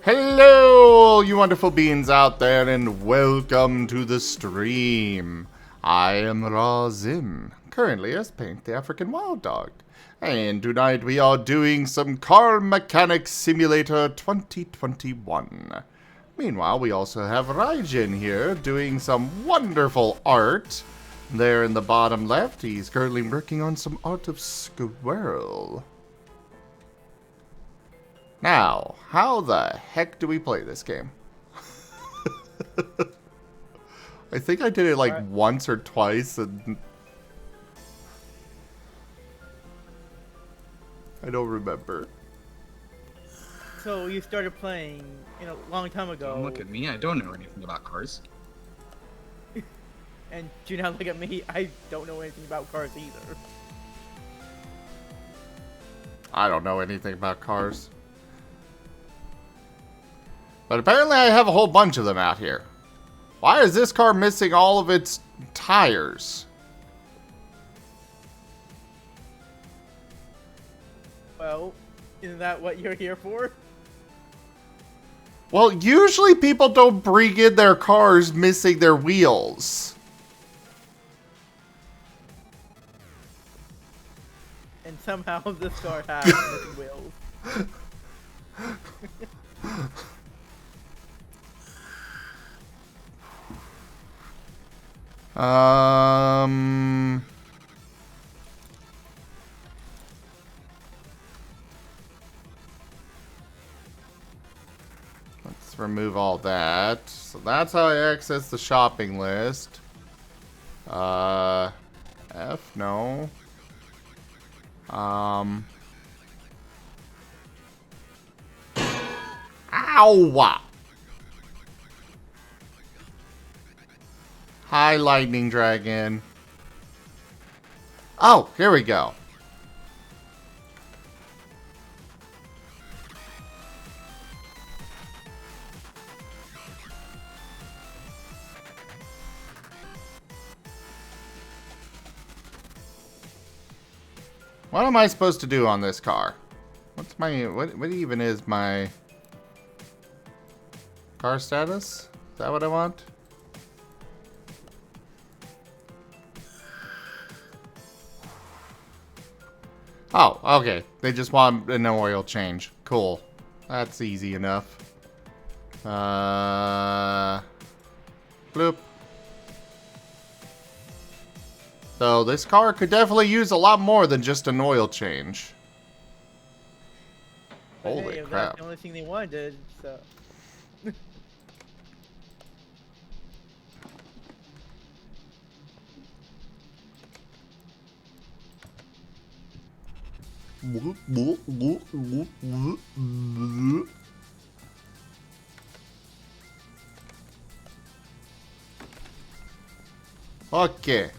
Hello, you wonderful beings out there, and welcome to the stream. I am Rdyjin, currently as Paint the African Wild Dog. And tonight we are doing some Car Mech Simulator 2021. Meanwhile, we also have Rdyjin here doing some wonderful art. There in the bottom left, he's currently working on some art of squirrel. Now, how the heck do we play this game? I think I did it like once or twice and I don't remember. So you started playing a long time ago. Don't look at me, I don't know anything about cars. And do not look at me, I don't know anything about cars either. I don't know anything about cars. But apparently I have a whole bunch of them out here. Why is this car missing all of its tires? Well, isn't that what you're here for? Well, usually people don't bring in their cars missing their wheels. And somehow this car has missing wheels. Let's remove all that. So that's how I access the shopping list. F, no. Ow! Hi, Lightning Dragon. Oh, here we go. What am I supposed to do on this car? What's my, what even is my car status? Is that what I want? Oh, okay. They just want an oil change. Cool. That's easy enough. Bloop. So this car could definitely use a lot more than just an oil change. But Holy hey, crap. that's the only thing they wanted, so... Okay.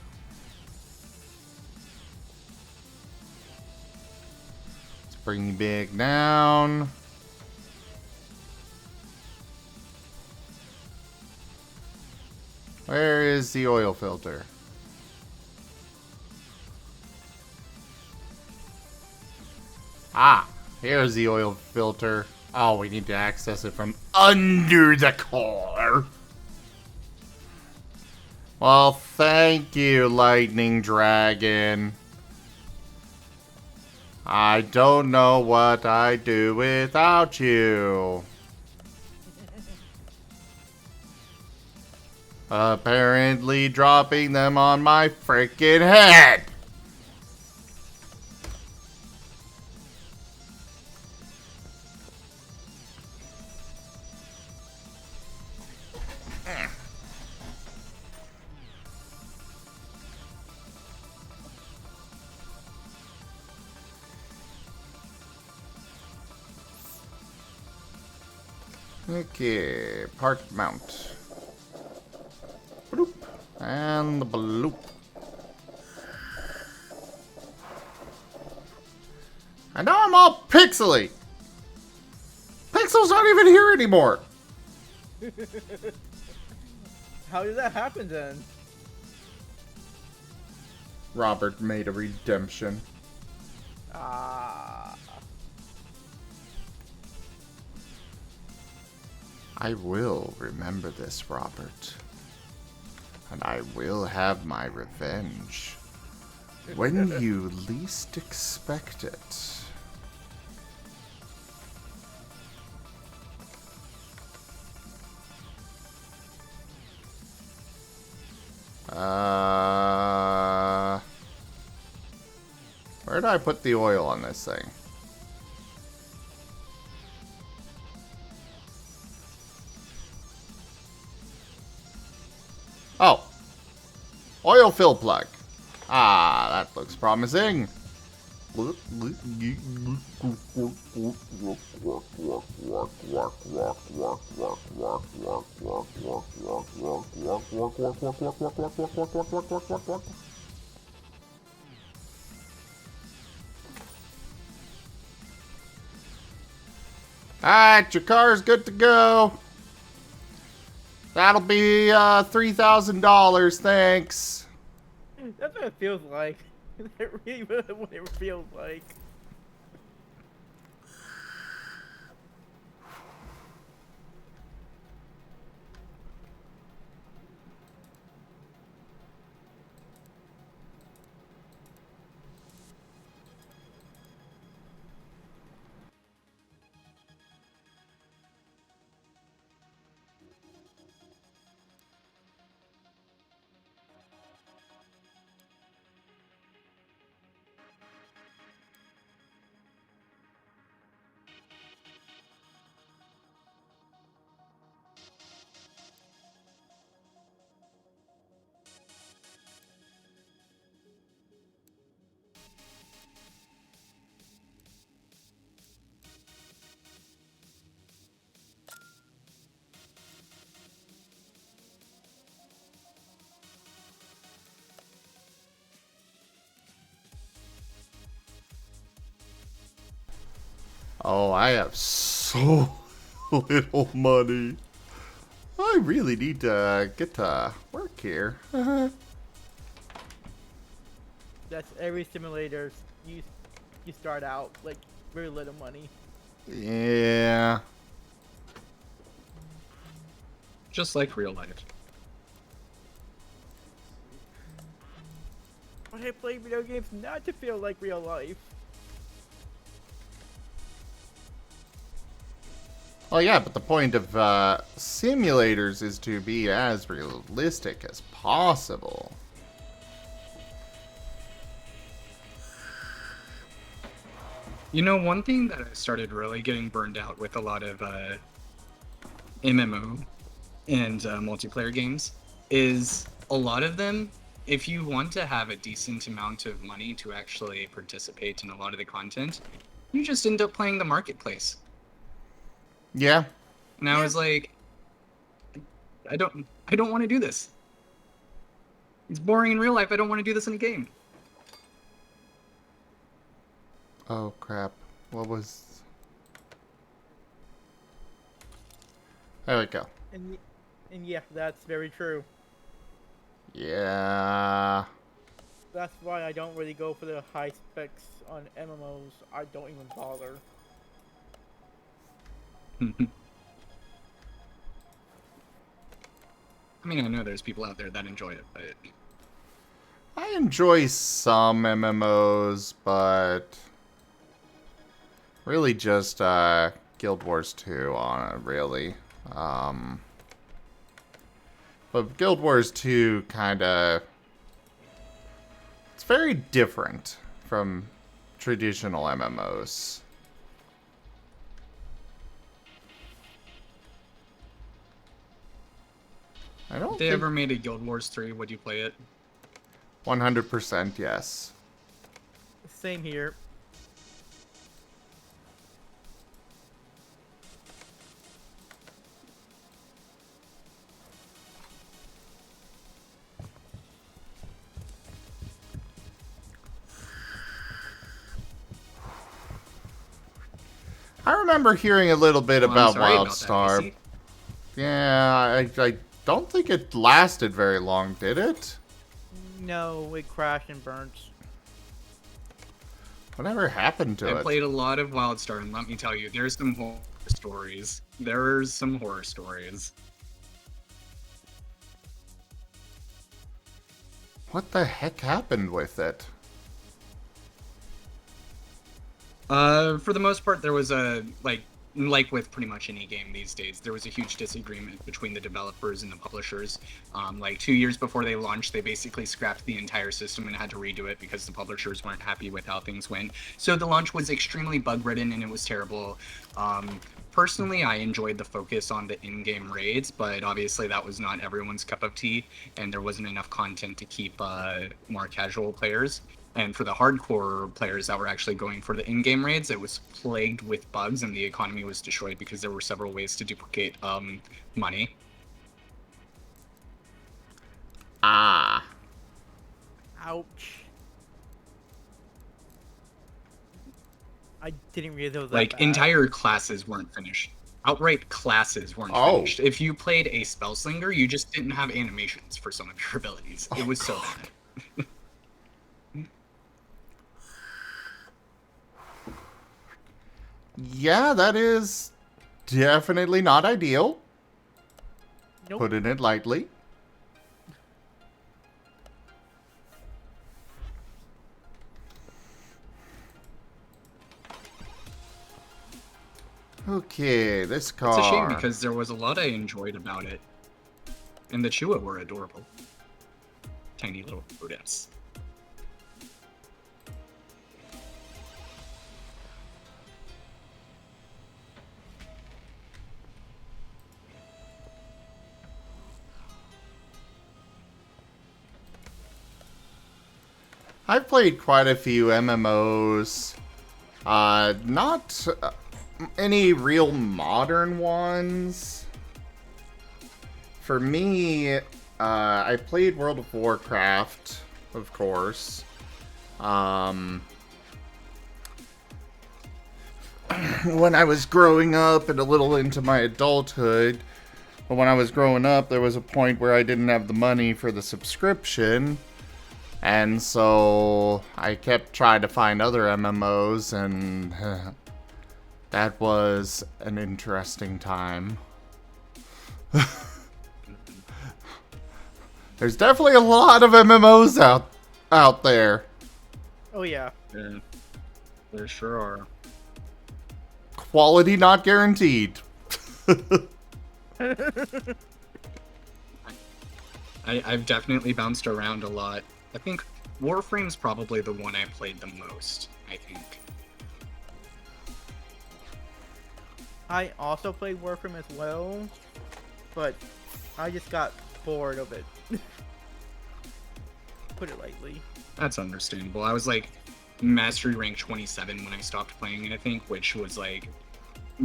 Let's bring you back down. Where is the oil filter? Ah, here's the oil filter. Oh, we need to access it from under the car. Well, thank you, Lightning Dragon. I don't know what I'd do without you. Apparently dropping them on my freaking head. Okay, park mount. Bloop. And the bloop. And now I'm all pixely. Pixels aren't even here anymore. How did that happen then? Robert made a redemption. Ah. I will remember this, Robert. And I will have my revenge. When you least expect it. Where did I put the oil on this thing? Oh. Oil fill plug. Ah, that looks promising. Alright, your car's good to go. That'll be $3,000, thanks. That's what it feels like. That really what it feels like. Oh, I have so little money. I really need to get to work here. That's every simulator. You start out like very little money. Yeah. Just like real life. I play video games not to feel like real life. Well, yeah, but the point of simulators is to be as realistic as possible. You know, one thing that I started really getting burned out with a lot of MMO and multiplayer games is a lot of them, if you want to have a decent amount of money to actually participate in a lot of the content, you just end up playing the marketplace. Yeah. And I was like, I don't want to do this. It's boring in real life. I don't want to do this in a game. Oh, crap. What was... There we go. And yeah, that's very true. Yeah. That's why I don't really go for the high specs on MMOs. I don't even bother. I mean, I know there's people out there that enjoy it, but... I enjoy some MMOs, but... really just Guild Wars 2 on it, really. But Guild Wars 2 kinda... it's very different from traditional MMOs. I don't If they think... ever made a Guild Wars 3, would you play it? 100% yes. Same here. I remember hearing a little bit Well, I'm about sorry about that, WildStar. AC. Yeah, I don't think it lasted very long, did it? No, it crashed and burnt. Whatever happened to I it? played a lot of WildStar, and let me tell you, there's some stories. There are some horror stories. What the heck happened with it? For the most part, there was a like with pretty much any game these days, there was a huge disagreement between the developers and the publishers. Like 2 years before they launched, they basically scrapped the entire system and had to redo it because the publishers weren't happy with how things went. So the launch was extremely bug-ridden and it was terrible. Personally, I enjoyed the focus on the in-game raids, but obviously that was not everyone's cup of tea, and there wasn't enough content to keep more casual players. And for the hardcore players that were actually going for the in-game raids, it was plagued with bugs and the economy was destroyed because there were several ways to duplicate money. Ah. Ouch. I didn't realize it was that Like, bad. entire classes weren't finished. Outright classes weren't Oh. finished. If you played a spellslinger, you just didn't have animations for some of your abilities. It was so bad. Yeah, that is definitely not ideal. Nope. Putting it lightly. Okay, this car. It's a shame because there was a lot I enjoyed about it. And the Chua were adorable. Tiny little rodents. I've played quite a few MMOs. Not any real modern ones. For me, I played World of Warcraft, of course. When I was growing up and a little into my adulthood, but when I was growing up, there was a point where I didn't have the money for the subscription. And so I kept trying to find other MMOs, and that was an interesting time. There's definitely a lot of MMOs out there. Oh yeah. Yeah, there sure are. Quality not guaranteed. I've definitely bounced around a lot. I think Warframe's probably the one I played the most, I think. I also played Workin as well, but I just got bored of it. Put it lightly. That's understandable. I was like mastery rank 27 when I stopped playing it, I think, which was like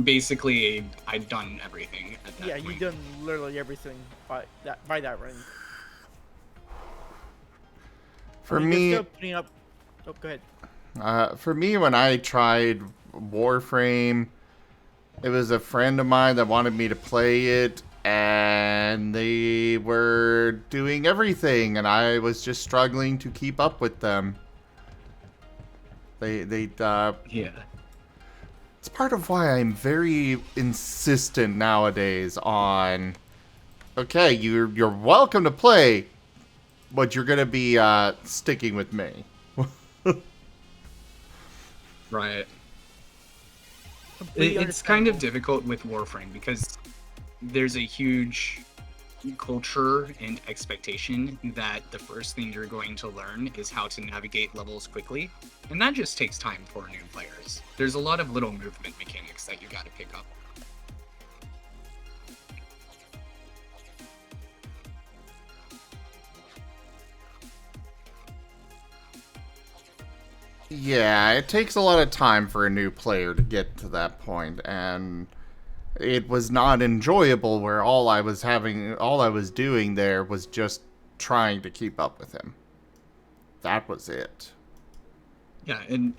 basically I'd done everything at that Yeah, point. you've done literally everything by that rank. For I mean, me, you're still putting up. Oh, go ahead. for me, when I tried Warframe, it was a friend of mine that wanted me to play it, and they were doing everything, and I was just struggling to keep up with them. Yeah. It's part of why I'm very insistent nowadays on, okay, you're welcome to play, but you're gonna be sticking with me. Right. Completely It's kind of understandable. difficult with Warframe because there's a huge culture and expectation that the first thing you're going to learn is how to navigate levels quickly, and that just takes time for new players. There's a lot of little movement mechanics that you gotta pick up. Yeah, it takes a lot of time for a new player to get to that point, and it was not enjoyable where all I was doing there was just trying to keep up with him. That was it. Yeah, and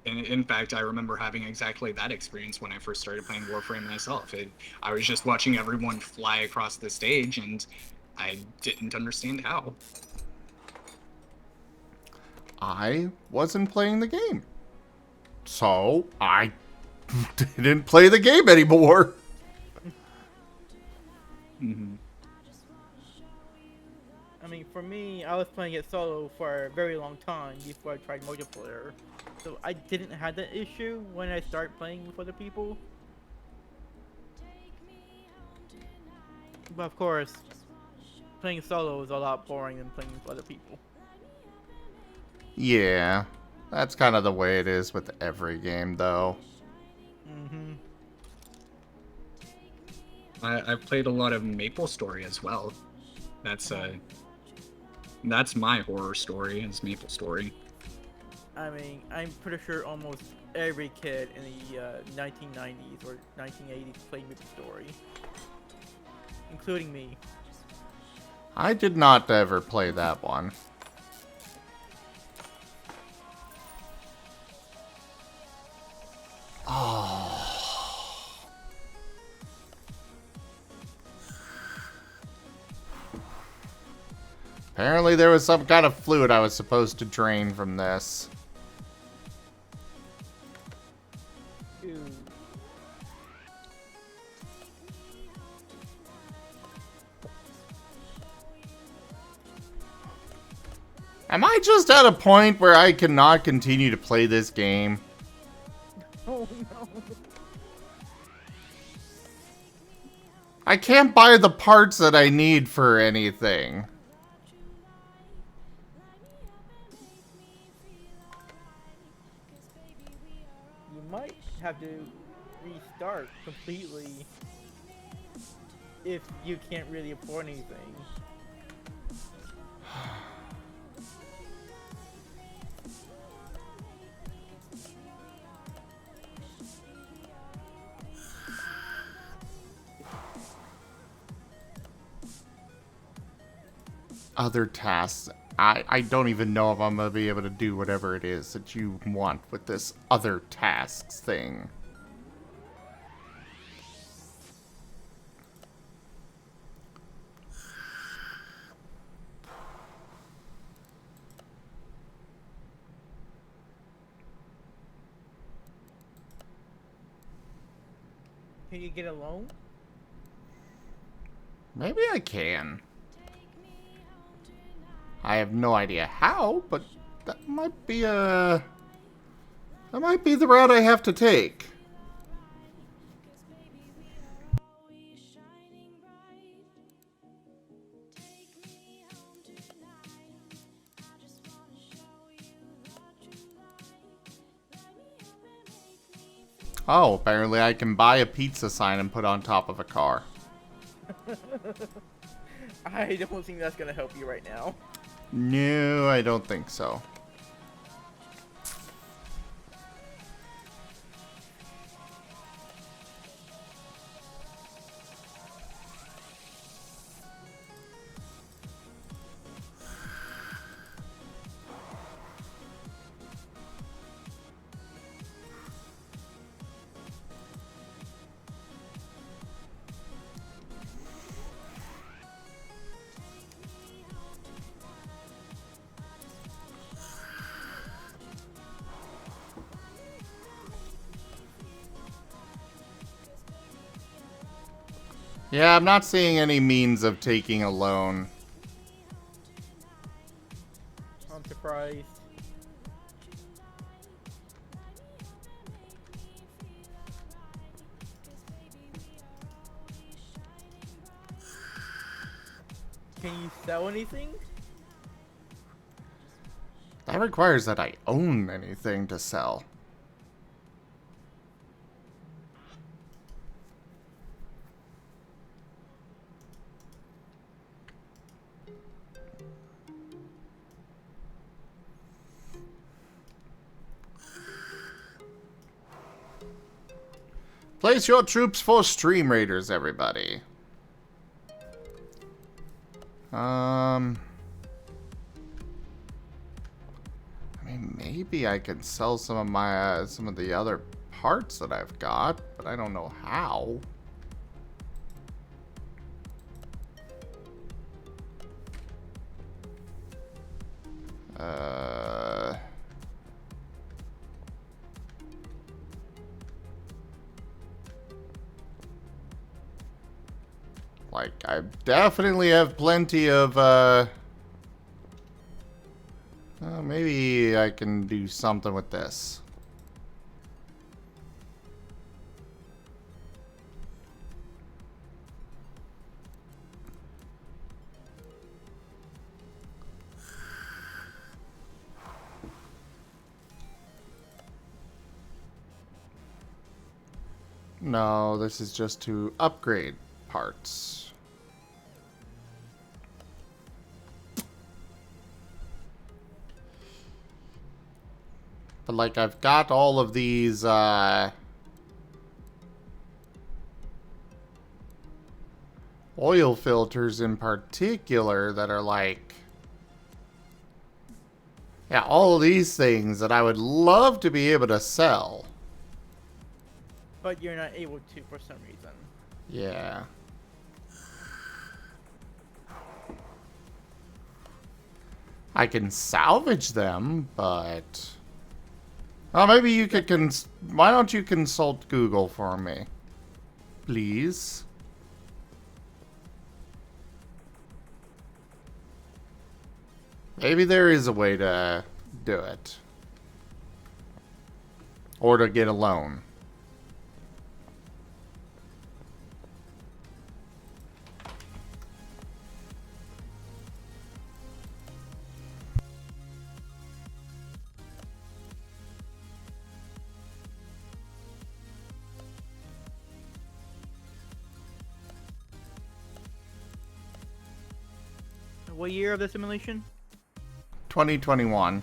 in fact, I remember having exactly that experience when I first started playing Warframe myself. I was just watching everyone fly across the stage, and I didn't understand how. I wasn't playing the game. So I didn't play the game anymore. Mm-hmm. I mean, for me, I was playing it solo for a very long time before I tried multiplayer. So I didn't have that issue when I started playing with other people. But of course, playing solo is a lot boring than playing with other people. Yeah, that's kind of the way it is with every game, though. Mm-hmm. I've played a lot of Maple Story as well. That's my horror story, is Maple Story. I mean, I'm pretty sure almost every kid in the 1990s or 1980s played Maple Story, including me. I did not ever play that one. Oh. Apparently there was some kind of fluid I was supposed to drain from this. Ew. Am I just at a point where I cannot continue to play this game? Oh no. I can't buy the parts that I need for anything. You might have to restart completely if you can't really afford anything. Other tasks. I don't even know if I'm going to be able to do whatever it is that you want with this other tasks thing. Can you get a loan? Maybe I can. I have no idea how, but that might be the route I have to take. Oh, apparently I can buy a pizza sign and put on top of a car. I don't think that's gonna help you right now. No, I don't think so. Yeah, I'm not seeing any means of taking a loan. I'm surprised. Can you sell anything? That requires that I own anything to sell. Place your troops for Stream Raiders, everybody. I mean, maybe I can sell some of my some of the other parts that I've got, but I don't know how. Like, I definitely have plenty of, maybe I can do something with this. No, this is just to upgrade parts. But like, I've got all of these, oil filters in particular that are like, yeah, all of these things that I would love to be able to sell. But you're not able to for some reason. Yeah. I can salvage them, but... Oh, maybe you could why don't you consult Google for me? Please? Maybe there is a way to do it. Or to get a loan. What year of the simulation? 2021. 2021.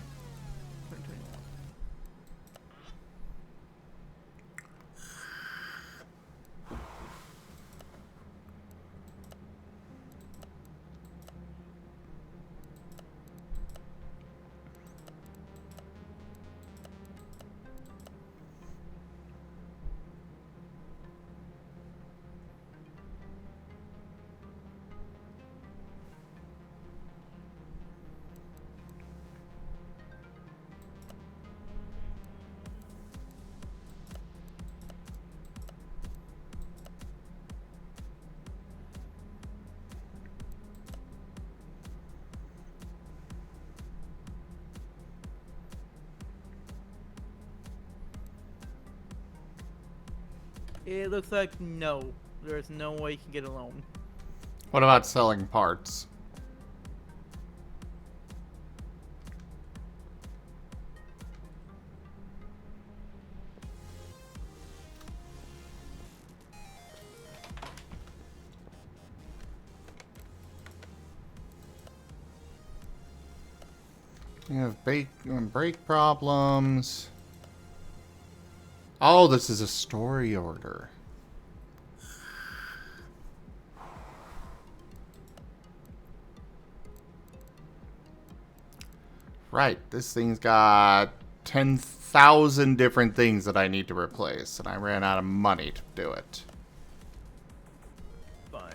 It looks like no. There's no way you can get a loan. What about selling parts? You have brake problems. Oh, this is a story order. Right, this thing's got 10,000 different things that I need to replace, and I ran out of money to do it. Fine.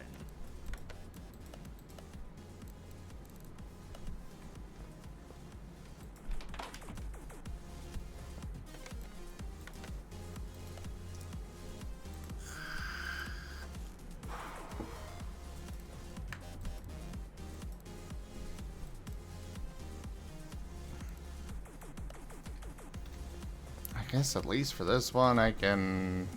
I guess at least for this one I can...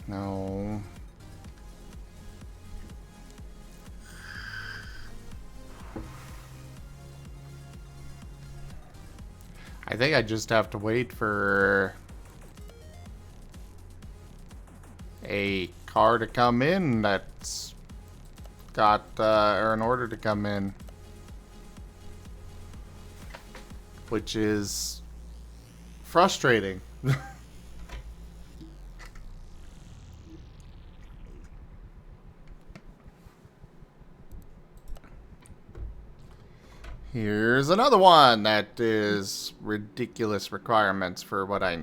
No. I think I just have to wait for a car to come in that's got, or an order to come in. Which is frustrating. Here's another one that is ridiculous requirements for what I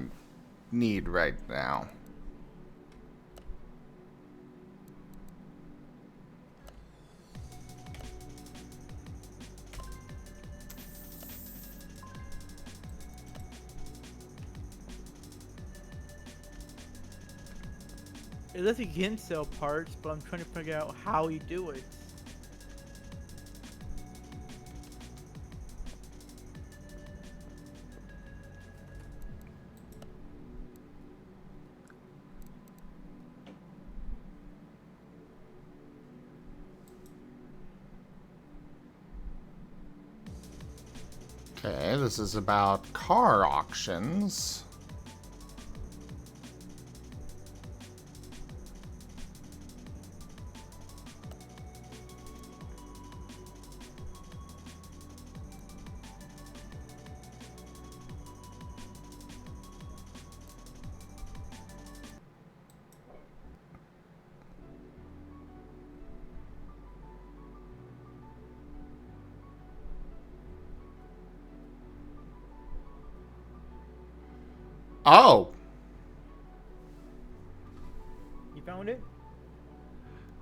need right now. It lets you can sell parts, but I'm trying to figure out how you do it. Okay, this is about car auctions. Oh! You found it?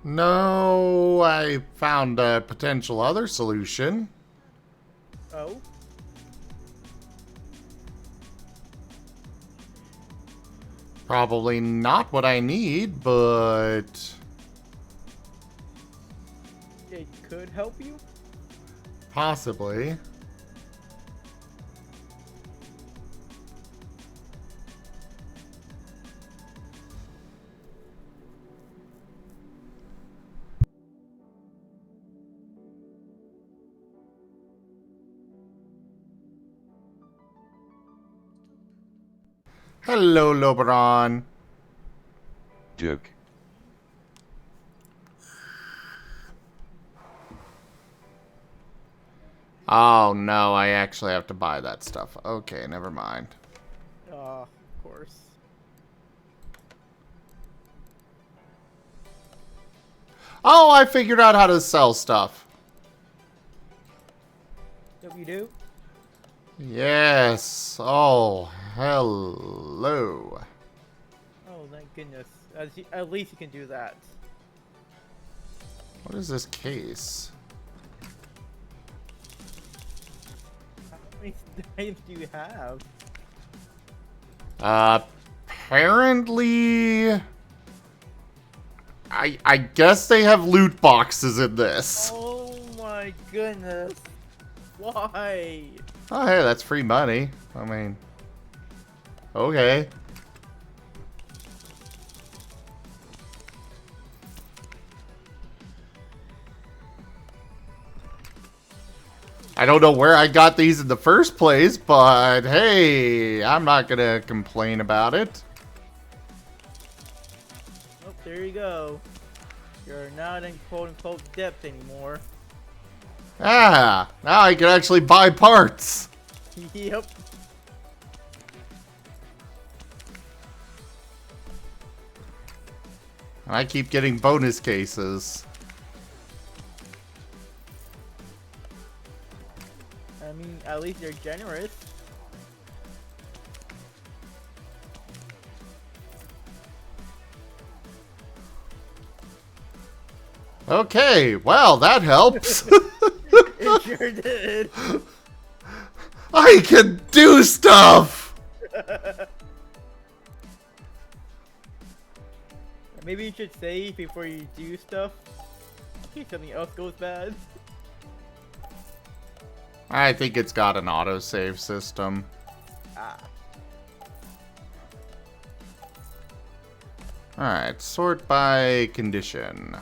No, I found a potential other solution. Oh? Probably not what I need, but It could help you? possibly. Hello, Loberon. Duke. Oh no, I actually have to buy that stuff. Okay, never mind. Of course. Oh, I figured out how to sell stuff. What you do? Yes. Oh, hello. Oh, thank goodness. At least you can do that. What is this case? How many items do you have? Apparently, I guess they have loot boxes in this. Oh my goodness. Why? Oh, hey, that's free money. I mean, okay. I don't know where I got these in the first place, but hey, I'm not gonna complain about it. Oh, there you go. You're not in quote-unquote depth anymore. Ah, now I can actually buy parts. Yep. I keep getting bonus cases. I mean, at least you're generous. Okay, well, that helps. It sure did. I can do stuff! Maybe you should save before you do stuff. In case something else goes bad. I think it's got an autosave system. Ah. Alright, sort by condition.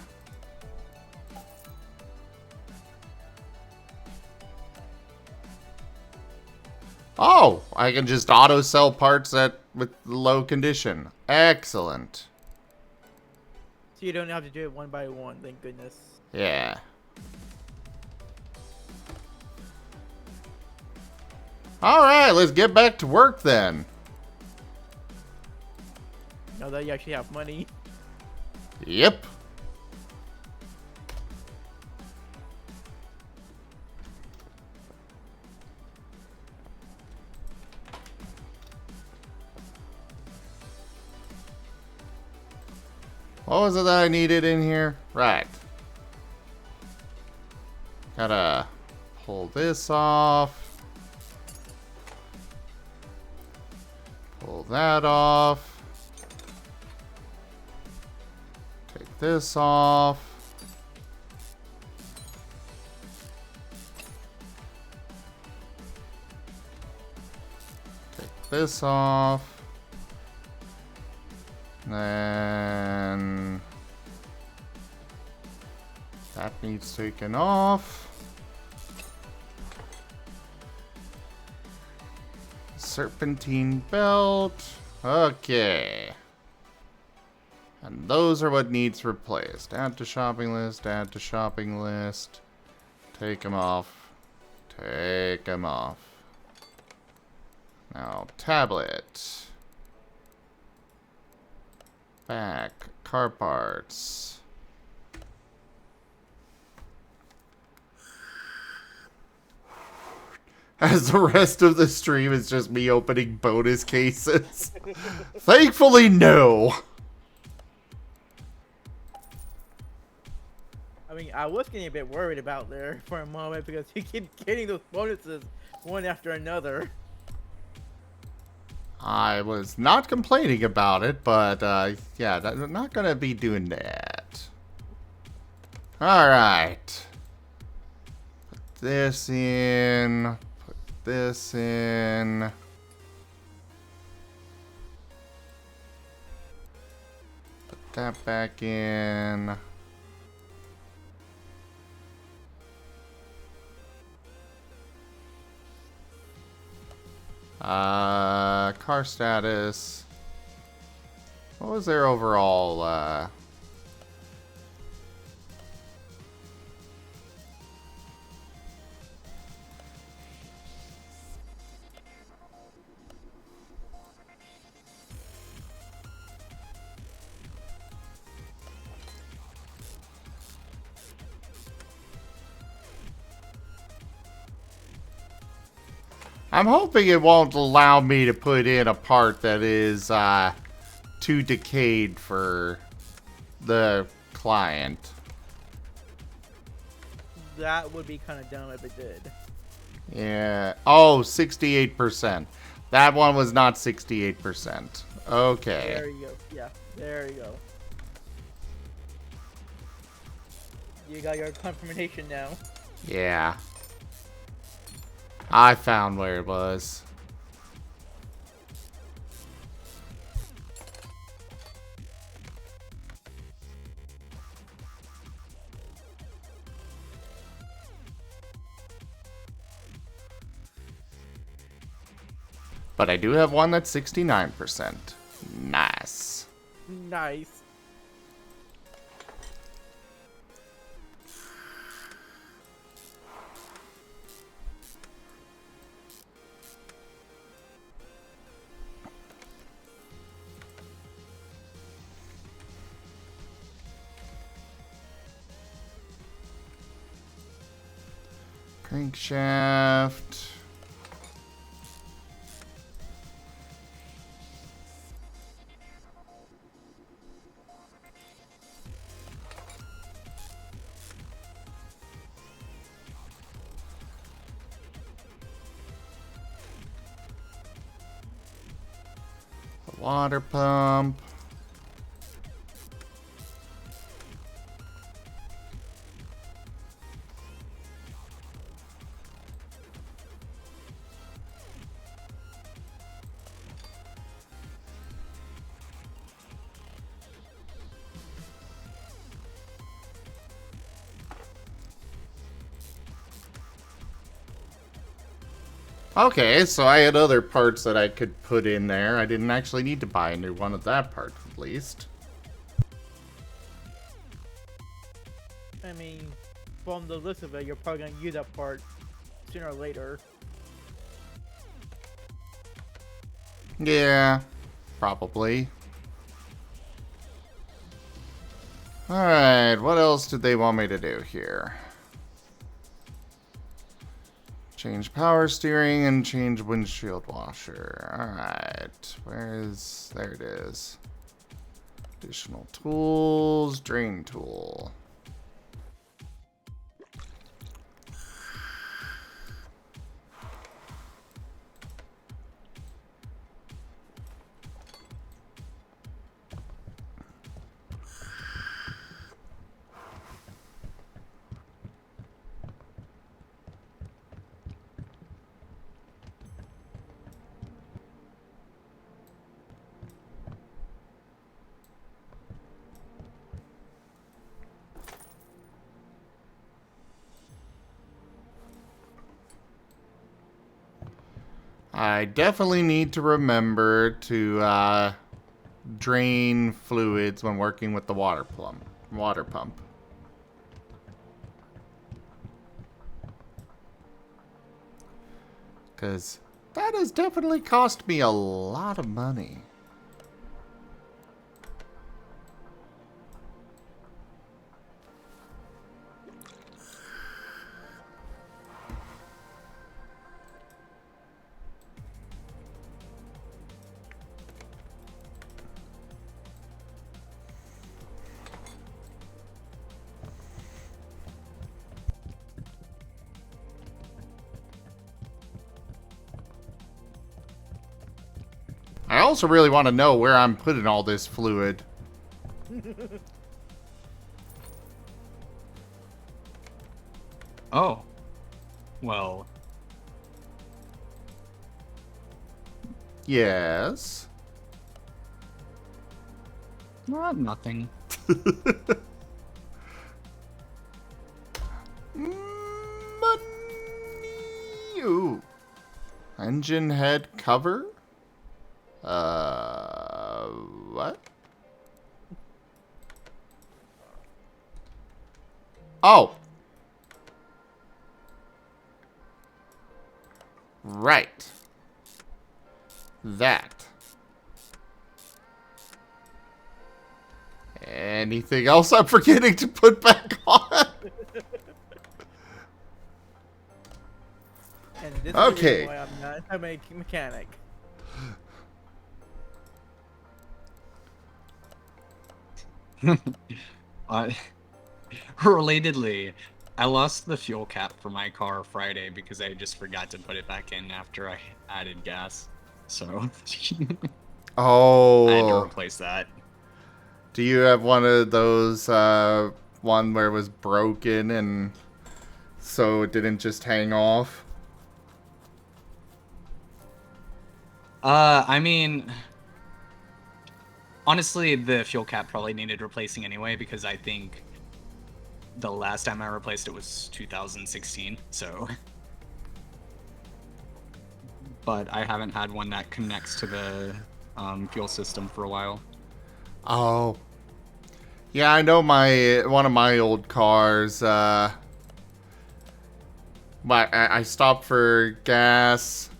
Oh, I can just auto sell parts with low condition. Excellent. So you don't have to do it one by one, thank goodness. Yeah. Alright, let's get back to work then. Now that you actually have money. Yep. What was it that I needed in here? Right. Gotta pull this off. Pull that off. this off. Take this off. Then that needs taken off. Serpentine belt. Okay. And those are what needs replaced. Add to shopping list, add to shopping list. Take them off. Take them off. Now, tablet. Back. Car parts. As the rest of the stream is just me opening bonus cases. Thankfully, no. I mean, I was getting a bit worried about there for a moment because you keep getting those bonuses one after another. I was not complaining about it, but yeah, I'm not gonna be doing that. Alright. Put this in. Put this in. Put that back in. Car status. What was their overall, I'm hoping it won't allow me to put in a part that is, too decayed for the client. That would be kind of dumb if it did. Yeah. Oh, 68%. That one was not 68%. Okay. There you go. Yeah, there you go. You got your confirmation now. Yeah. I found where it was. But I do have one that's 69%. Nice. Nice. Crankshaft. The water pump. Okay, so I had other parts that I could put in there. I didn't actually need to buy a new one of that part, at least. I mean, from the list of it, you're probably gonna use that part sooner or later. Yeah, probably. Alright, what else did they want me to do here? Change power steering and change windshield washer. Alright, there it is. Additional tools, drain tool. I definitely need to remember to drain fluids when working with the water pump. Because that has definitely cost me a lot of money. I also really want to know where I'm putting all this fluid. Oh. Well, Yes. nothing. Money. Ooh. Engine head cover? What? Oh. Right. That. Anything else I'm forgetting to put back on? And this is Okay. the reason why I'm not a mechanic. Uh, relatedly, I lost the fuel cap for my car Friday because I just forgot to put it back in after I added gas. So I had to Oh. replace that. Do you have one of those, one where it was broken and so it didn't just hang off? I mean, honestly, the fuel cap probably needed replacing anyway because I think the last time I replaced it was 2016, so. But I haven't had one that connects to the fuel system for a while. Oh. Yeah, I know one of my old cars, but I stopped for gas.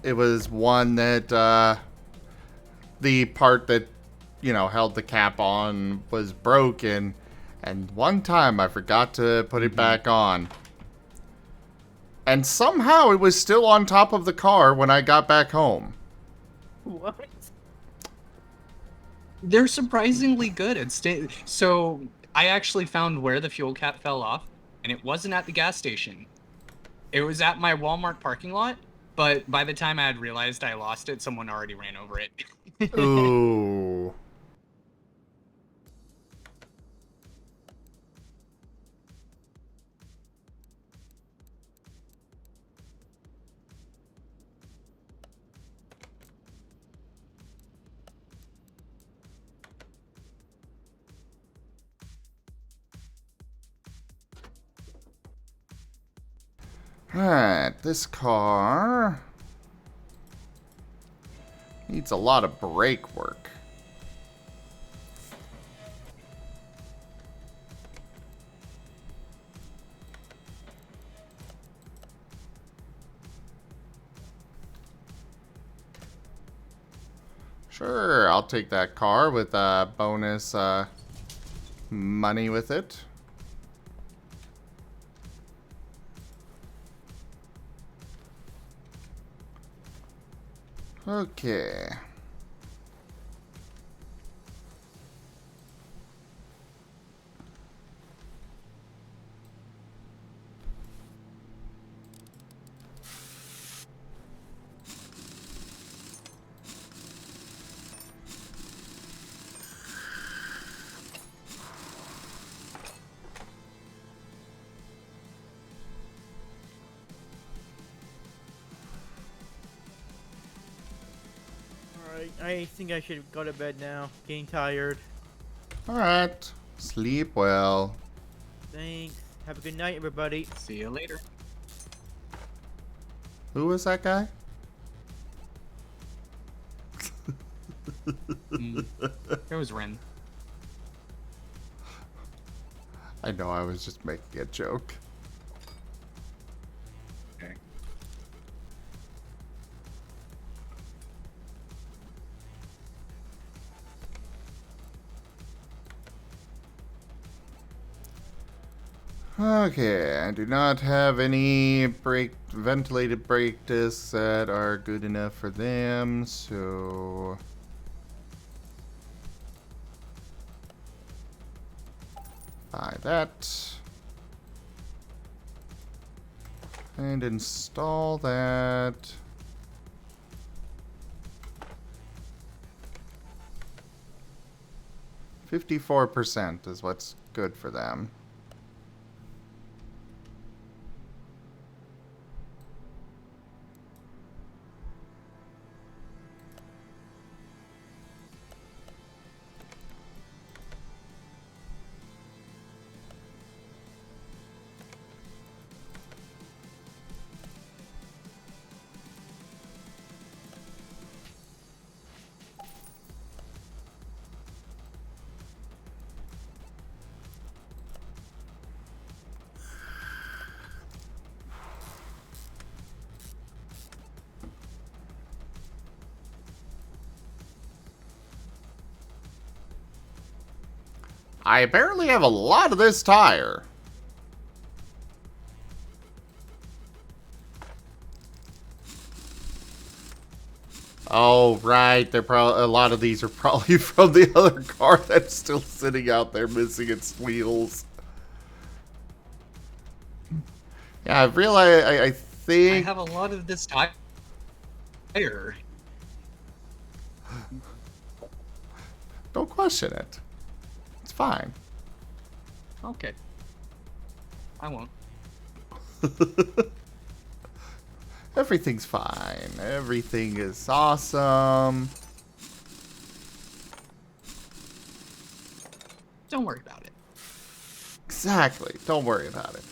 It was one that, the part that, held the cap on was broken. And one time I forgot to put it back on. And somehow it was still on top of the car when I got back home. What? They're surprisingly good at So I actually found where the fuel cap fell off, and it wasn't at the gas station. It was at my Walmart parking lot, but by the time I had realized I lost it, someone already ran over it. Ooh. Alright, this car needs a lot of brake work. Sure, I'll take that car with bonus money with it. Okay. Alright, I think I should go to bed now. Getting tired. Alright. Sleep well. Thanks. Have a good night, everybody. See you later. Who was that guy? There was Ren. I know, I was just making a joke. Okay. Okay, I do not have any ventilated brake discs that are good enough for them, so... buy that. And install that. %54 is what's good for them. I apparently have a lot of this tire. Oh, right. They're probably a lot of these are probably from the other car that's still sitting out there missing its wheels. Yeah, I've realized. I think I have a lot of this tire. don't question it. It's fine. Okay. I won't. Everything's fine. Everything is awesome. Don't worry about it. Exactly. Don't worry about it.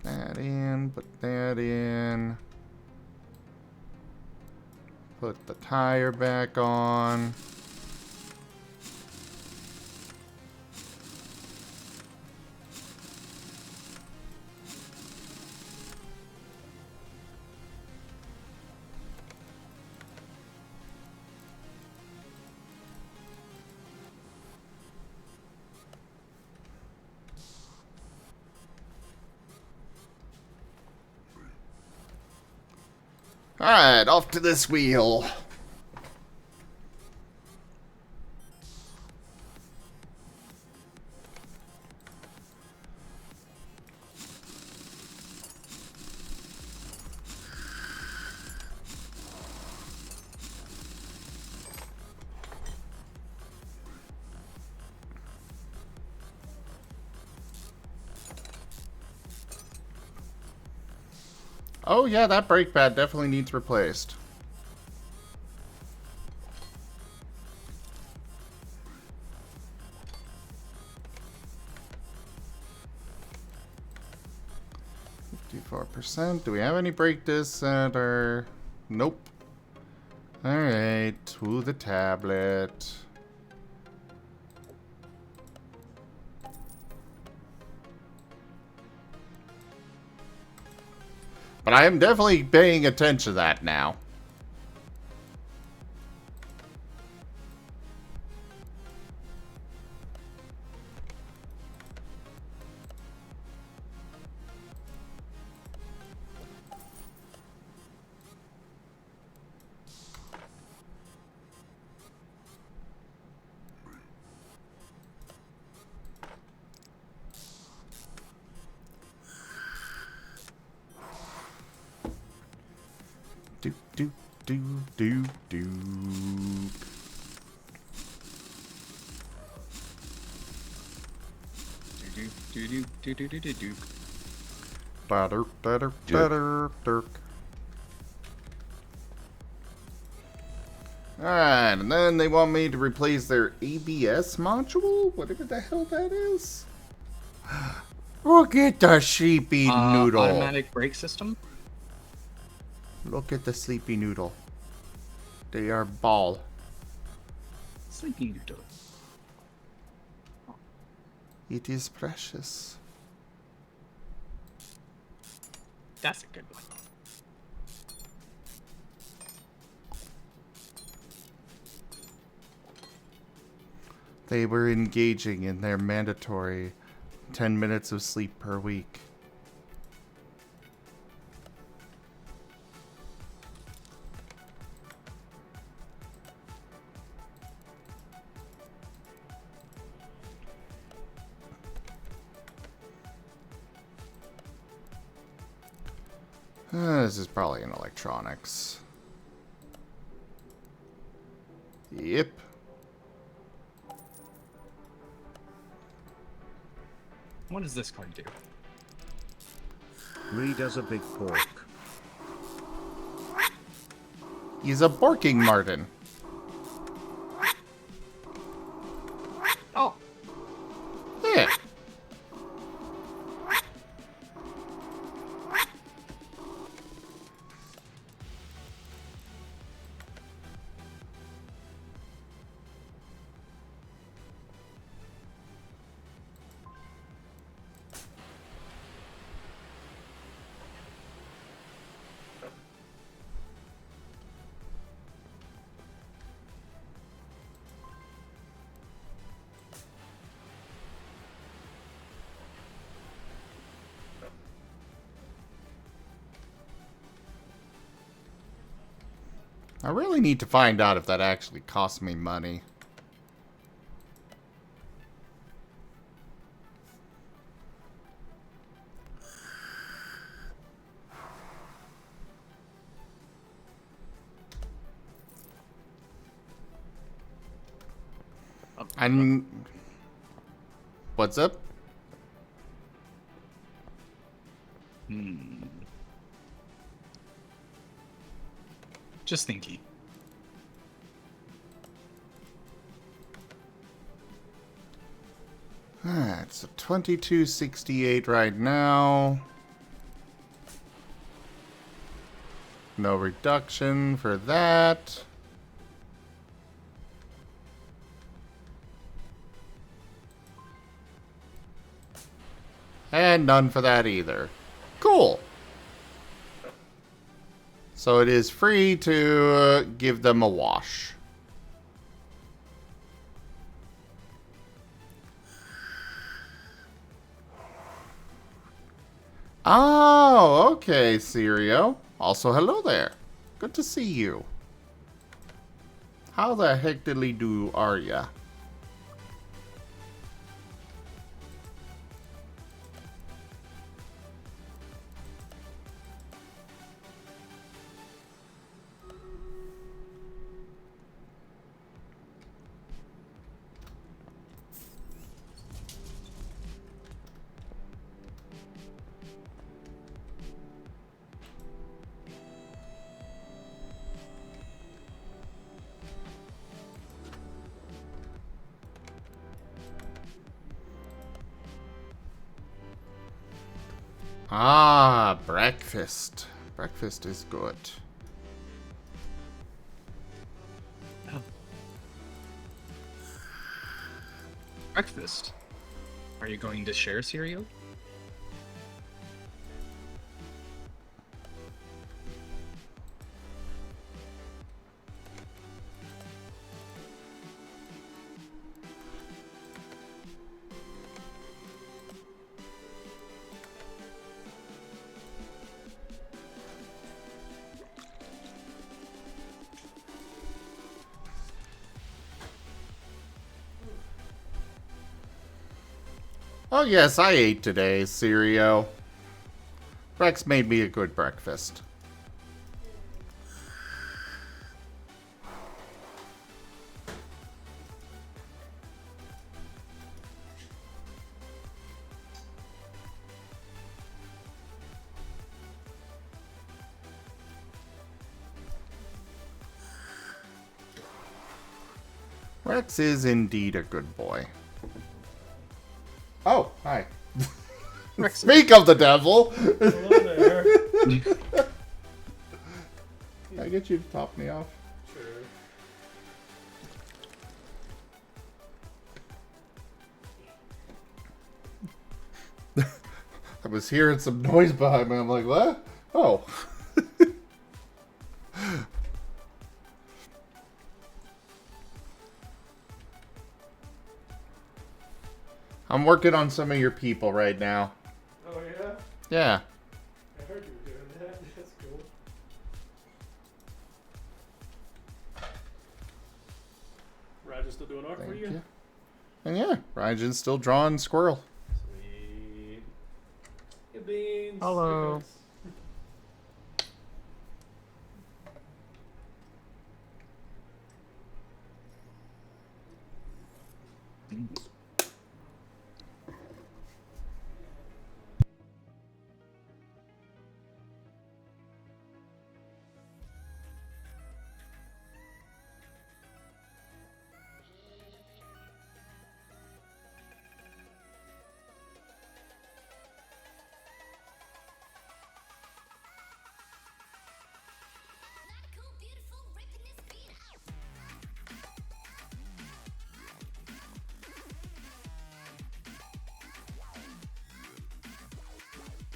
That in, put that in. Put the tire back on. Alright, off to this wheel. Oh yeah, that brake pad definitely needs replaced. %. Do we have any brake discs that are... Nope. Alright, to the tablet. But I am definitely paying attention to that now. Do, do, do, do, do. Do-do-do-do-do-do-do-do. Better, better, Jerk. better, dirk. Alright, and then they want me to replace their ABS module? Whatever the hell that is. Look at the sleepy noodle. Automatic brake system? Look at the sleepy noodle. They are ball. Sleepy noodle. It is precious. That's a good one. They were engaging in their mandatory 10 minutes of sleep per week. This is probably in electronics. Yep. What does this card do? Reed as a big pork. He's a barking Marten. Oh, Yeah. I really need to find out if that actually costs me money. I'm... What's up? just thinking. It's a 2268 right now. No reduction for that. And none for that either. Cool. So it is free to give them a wash. Oh, okay, Sirio. Also, hello there. Good to see you. How the heck diddly do are ya? Ah, breakfast. Breakfast is good. Breakfast. Are you going to share cereal? Oh yes, I ate today, Sirio. Rex made me a good breakfast. Rex is indeed a good boy. Oh, hi. Rex. Speak of the devil! Hello there. Can I get you to top me off? Sure. I was hearing some noise behind me. I'm like, what? Oh. I'm working on some of your people right now. Oh yeah? Yeah. I heard you were doing that. That's cool. Raj still doing art for Thank you? you. And yeah, Ryan's still drawing squirrel. Sweet. Hey, Beans. Hello. Hey, Chris.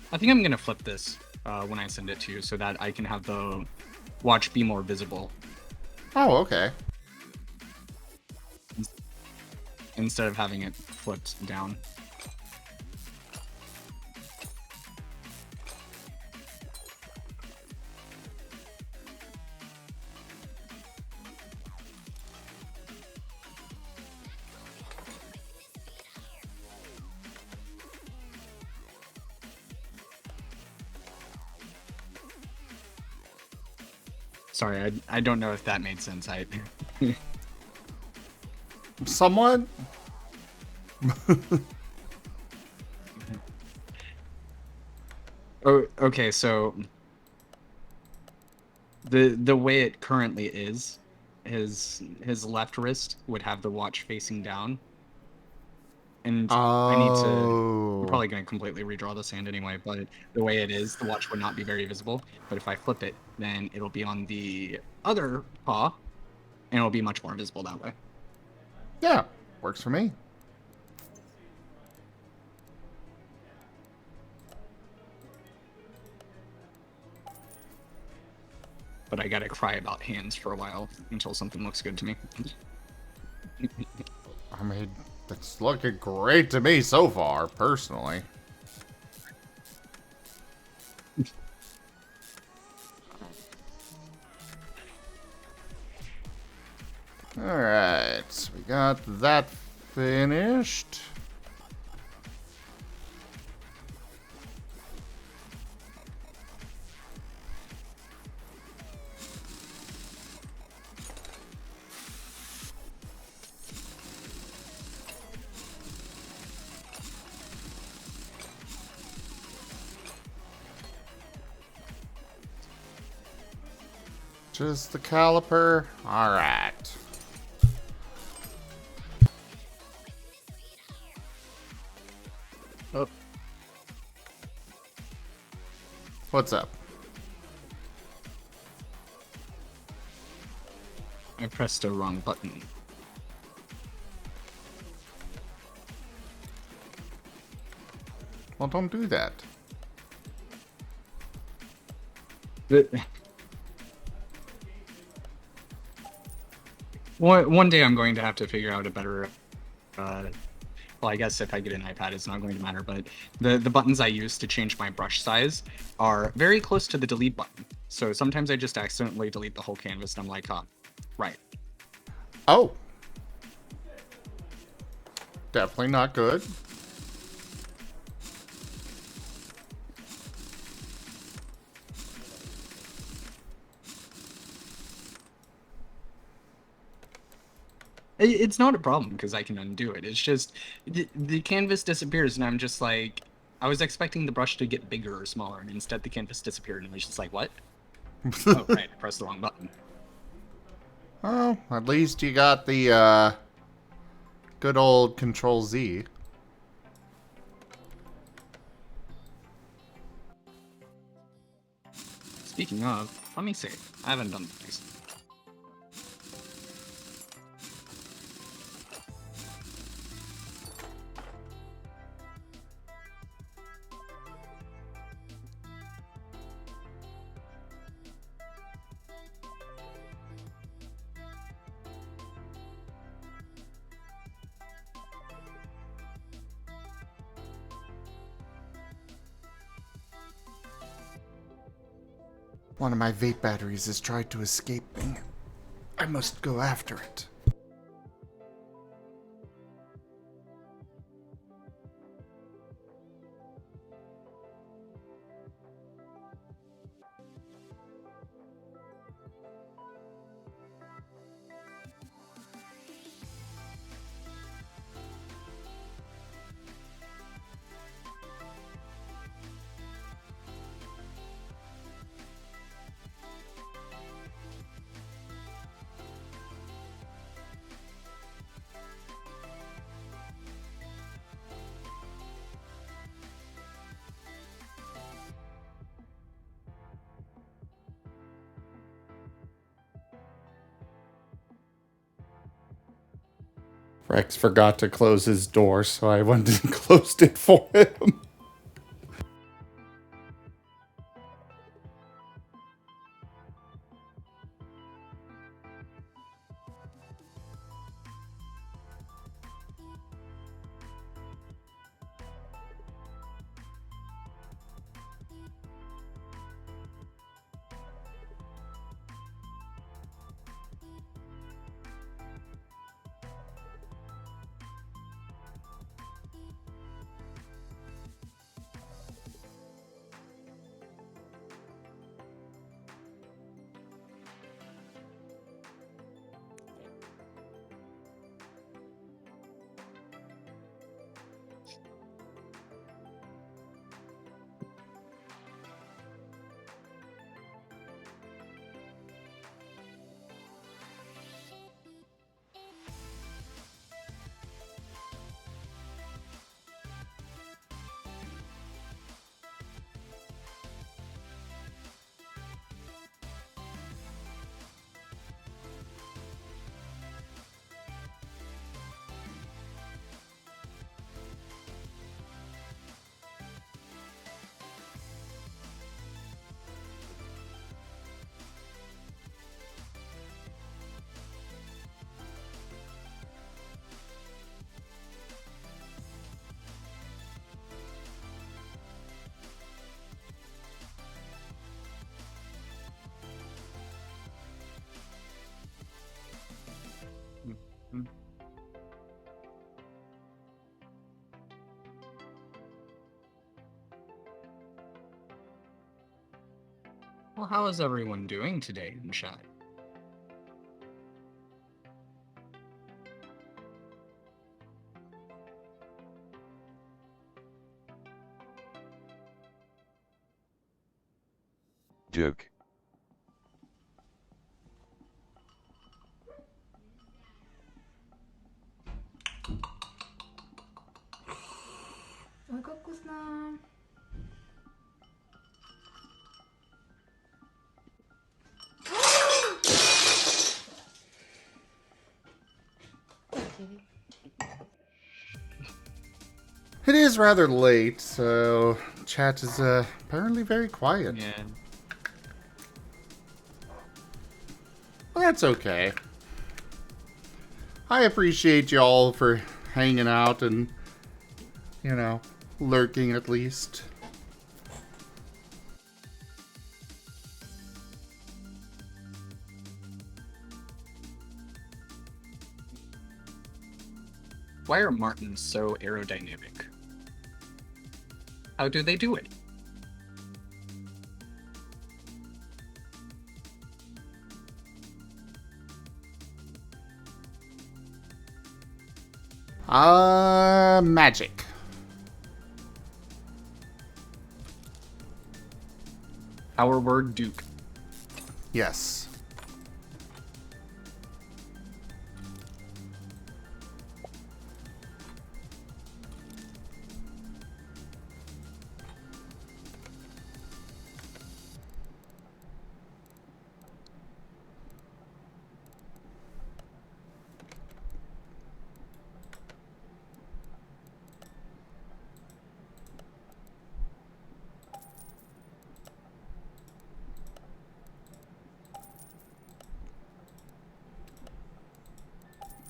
I think I'm gonna flip this when I send it to you so that I can have the watch be more visible Oh, okay. instead of having it flipped down. Sorry, I don't know if that made sense. Somewhat? Oh, okay, so the way it currently is, his left wrist would have the watch facing down, and I'm Oh. probably going to completely redraw this hand anyway, but the way it is, the watch would not be very visible. But if I flip it, then it'll be on the other paw, and it'll be much more visible that way. Yeah, works for me. But I gotta cry about hands for a while until something looks good to me. I mean, it's looking great to me so far, personally. Alright, we got that finished. Just the caliper. Alright. Oh. What's up? I pressed the wrong button. Well, don't do that. But one day I'm going to have to figure out a better. Well, I guess if I get an iPad, it's not going to matter. But the buttons I use to change my brush size are very close to the delete button. So sometimes I just accidentally delete the whole canvas, and I'm like, oh, right. Oh. Definitely not good. It's not a problem because I can undo it. It's just the canvas disappears, and I'm just like, I was expecting the brush to get bigger or smaller, and instead the canvas disappeared, and I was just like, what? Oh, right, I pressed the wrong button. Oh, at least you got the, good old Control Z. Speaking of, let me see. I haven't done these. One of my vape batteries has tried to escape me. I must go after it. Rex forgot to close his door, so I went and closed it for him. Well, how is everyone doing today in chat? Duke. Ой, как вкусно! It is rather late, so chat is apparently very quiet. Yeah. Well, that's okay. I appreciate y'all for hanging out and, you know, lurking at least. Why are Martens so aerodynamic? How do they do it? Magic. Our word Duke. Yes.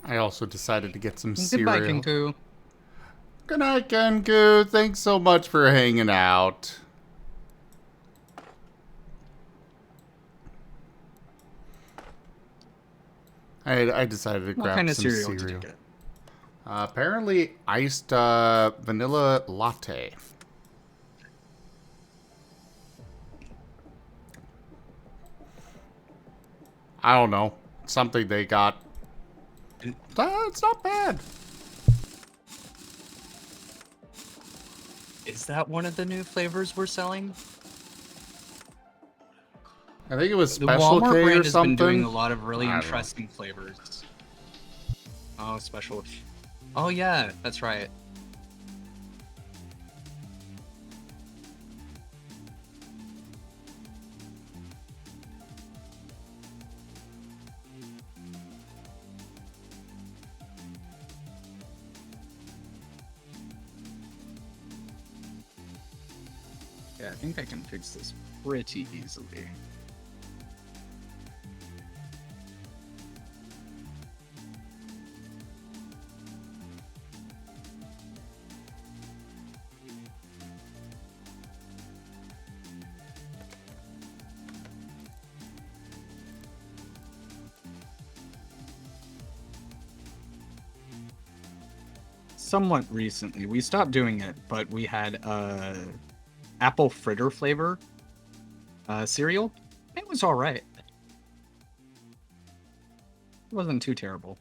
I also decided to get some Goodbye, cereal. Kenku. Good night, Kenku. Thanks so much for hanging out. I decided to What grab kind of some cereal cereal. did you get? Apparently, iced vanilla latte. I don't know. Something they got. It's not bad. Is that one of the new flavors we're selling? I think it was The Special Walmart K or brand has been doing a something. lot of really I don't know. interesting flavors. Oh, special. Oh yeah, that's right. Yeah, I think I can fix this pretty easily. Somewhat recently, we stopped doing it, but we had apple fritter flavor cereal. It was all right. It wasn't too terrible.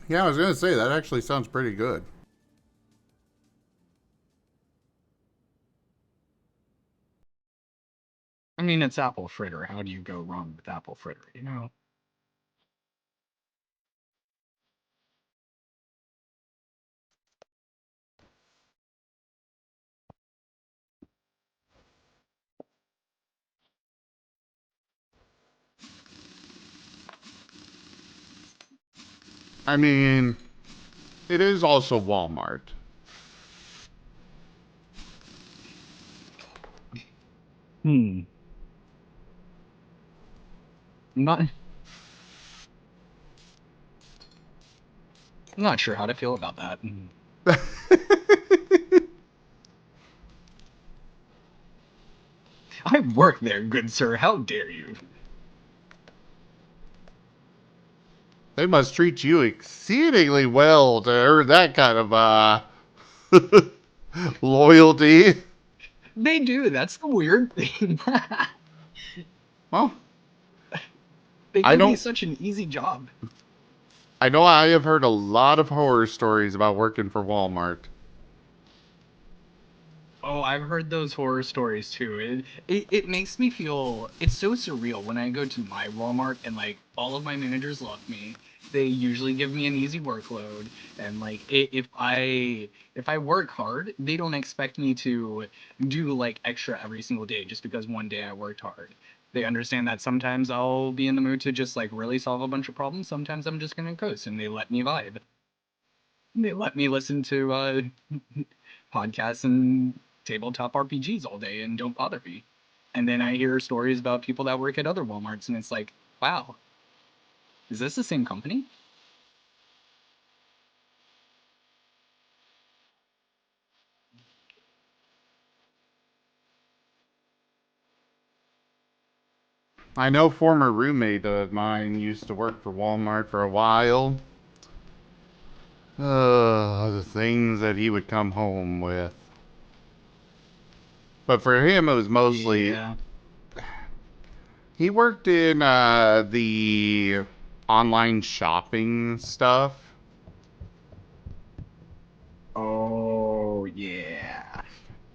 Yeah, I was gonna say that actually sounds pretty good. I mean, it's apple fritter. How do you go wrong with apple fritter? You know. I mean, it is also Walmart. Hmm. I'm not sure how to feel about that. I work there, good sir. How dare you? They must treat you exceedingly well to earn that kind of loyalty. They do. That's the weird thing. Well, They I give me don't. such an easy job. I know I have heard a lot of horror stories about working for Walmart. Oh, I've heard those horror stories too. It makes me feel it's so surreal when I go to my Walmart and like all of my managers love me. They usually give me an easy workload and like if I work hard, they don't expect me to do like extra every single day just because one day I worked hard. They understand that sometimes I'll be in the mood to just like really solve a bunch of problems. Sometimes I'm just gonna coast and they let me vibe. They let me listen to podcasts and tabletop RPGs all day and don't bother me. And then I hear stories about people that work at other Walmarts, and it's like, wow, is this the same company? I know former roommate of mine used to work for Walmart for a while. The things that he would come home with. But for him, it was mostly Yeah. he worked in the online shopping stuff. Oh, yeah.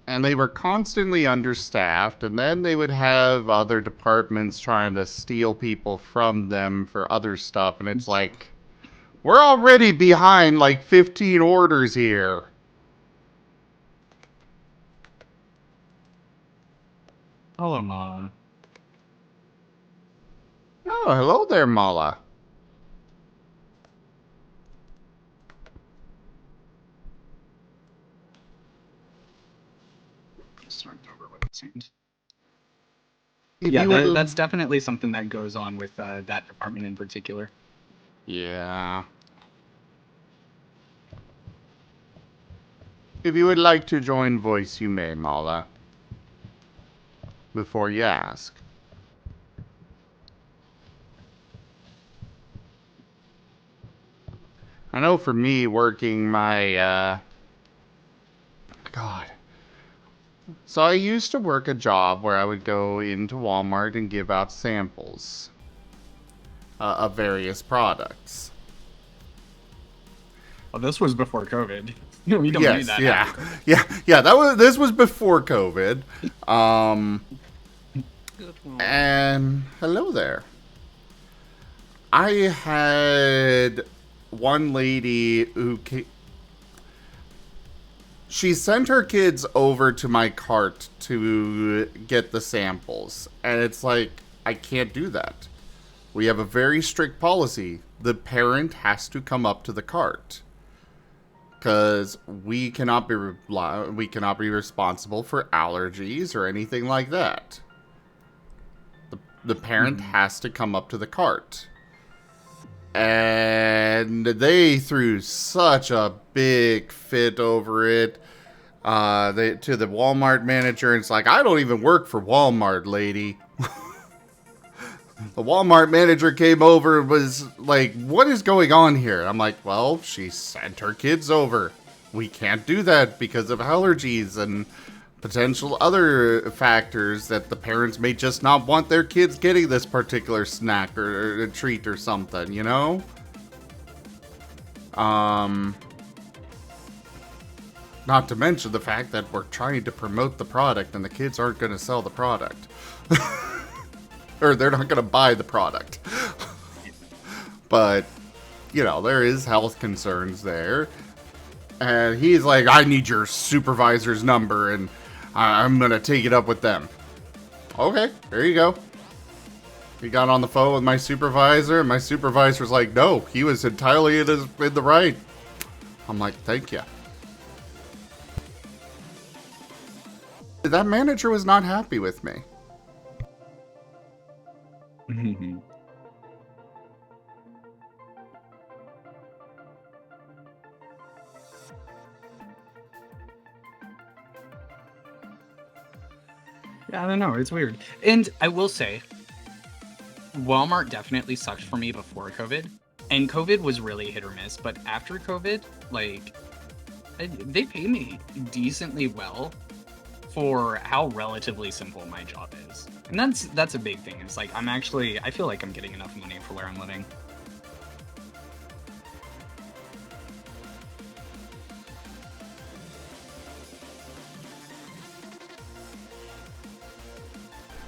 And they were constantly understaffed, and then they would have other departments trying to steal people from them for other stuff, and it's like, we're already behind like 15 orders here. Hello, Mom. Oh, hello there, Mala. Starting over what it seemed. If Yeah, you were to, that's definitely something that goes on with that department in particular. Yeah. If you would like to join voice, you may, Mala. Before you ask. I know for me, working my, God. So I used to work a job where I would go into Walmart and give out samples of various products. Well, this was before COVID. We don't do Yes, that. yeah, after COVID. yeah. This was before COVID. And hello there. I had one lady who she sent her kids over to my cart to get the samples, and it's like, I can't do that. We have a very strict policy. The parent has to come up to the cart. Because we cannot be responsible for allergies or anything like that. The parent has to come up to the cart. And they threw such a big fit over it to the Walmart manager. And it's like, I don't even work for Walmart, lady. The Walmart manager came over and was like, what is going on here? I'm like, well, she sent her kids over. We can't do that because of allergies and potential other factors that the parents may just not want their kids getting this particular snack or a treat or something, you know? Not to mention the fact that we're trying to promote the product and the kids aren't going to sell the product. Or they're not going to buy the product. But, you know, there is health concerns there. And he's like, I need your supervisor's number and I'm going to take it up with them. Okay, there you go. He got on the phone with my supervisor, and my supervisor's like, no, he was entirely in the right. I'm like, thank you. That manager was not happy with me. Yeah, I don't know. It's weird. And I will say, Walmart definitely sucked for me before COVID. And COVID was really hit or miss. But after COVID, like, they pay me decently well for how relatively simple my job is. And that's a big thing. It's like, I feel like I'm getting enough money for where I'm living.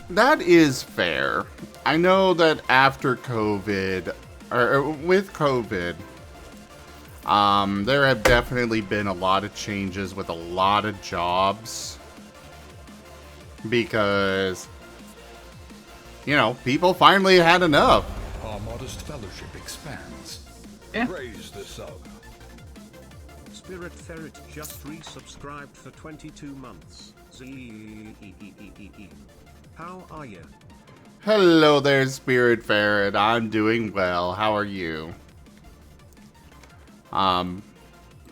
That is fair. I know that after COVID, or with COVID, there have definitely been a lot of changes with a lot of jobs. Because, you know, people finally had enough. Our modest fellowship expands. Yeah. Praise the sub. Spirit Ferret just resubscribed for 22 months. How are you? Hello there, Spirit Ferret. I'm doing well. How are you?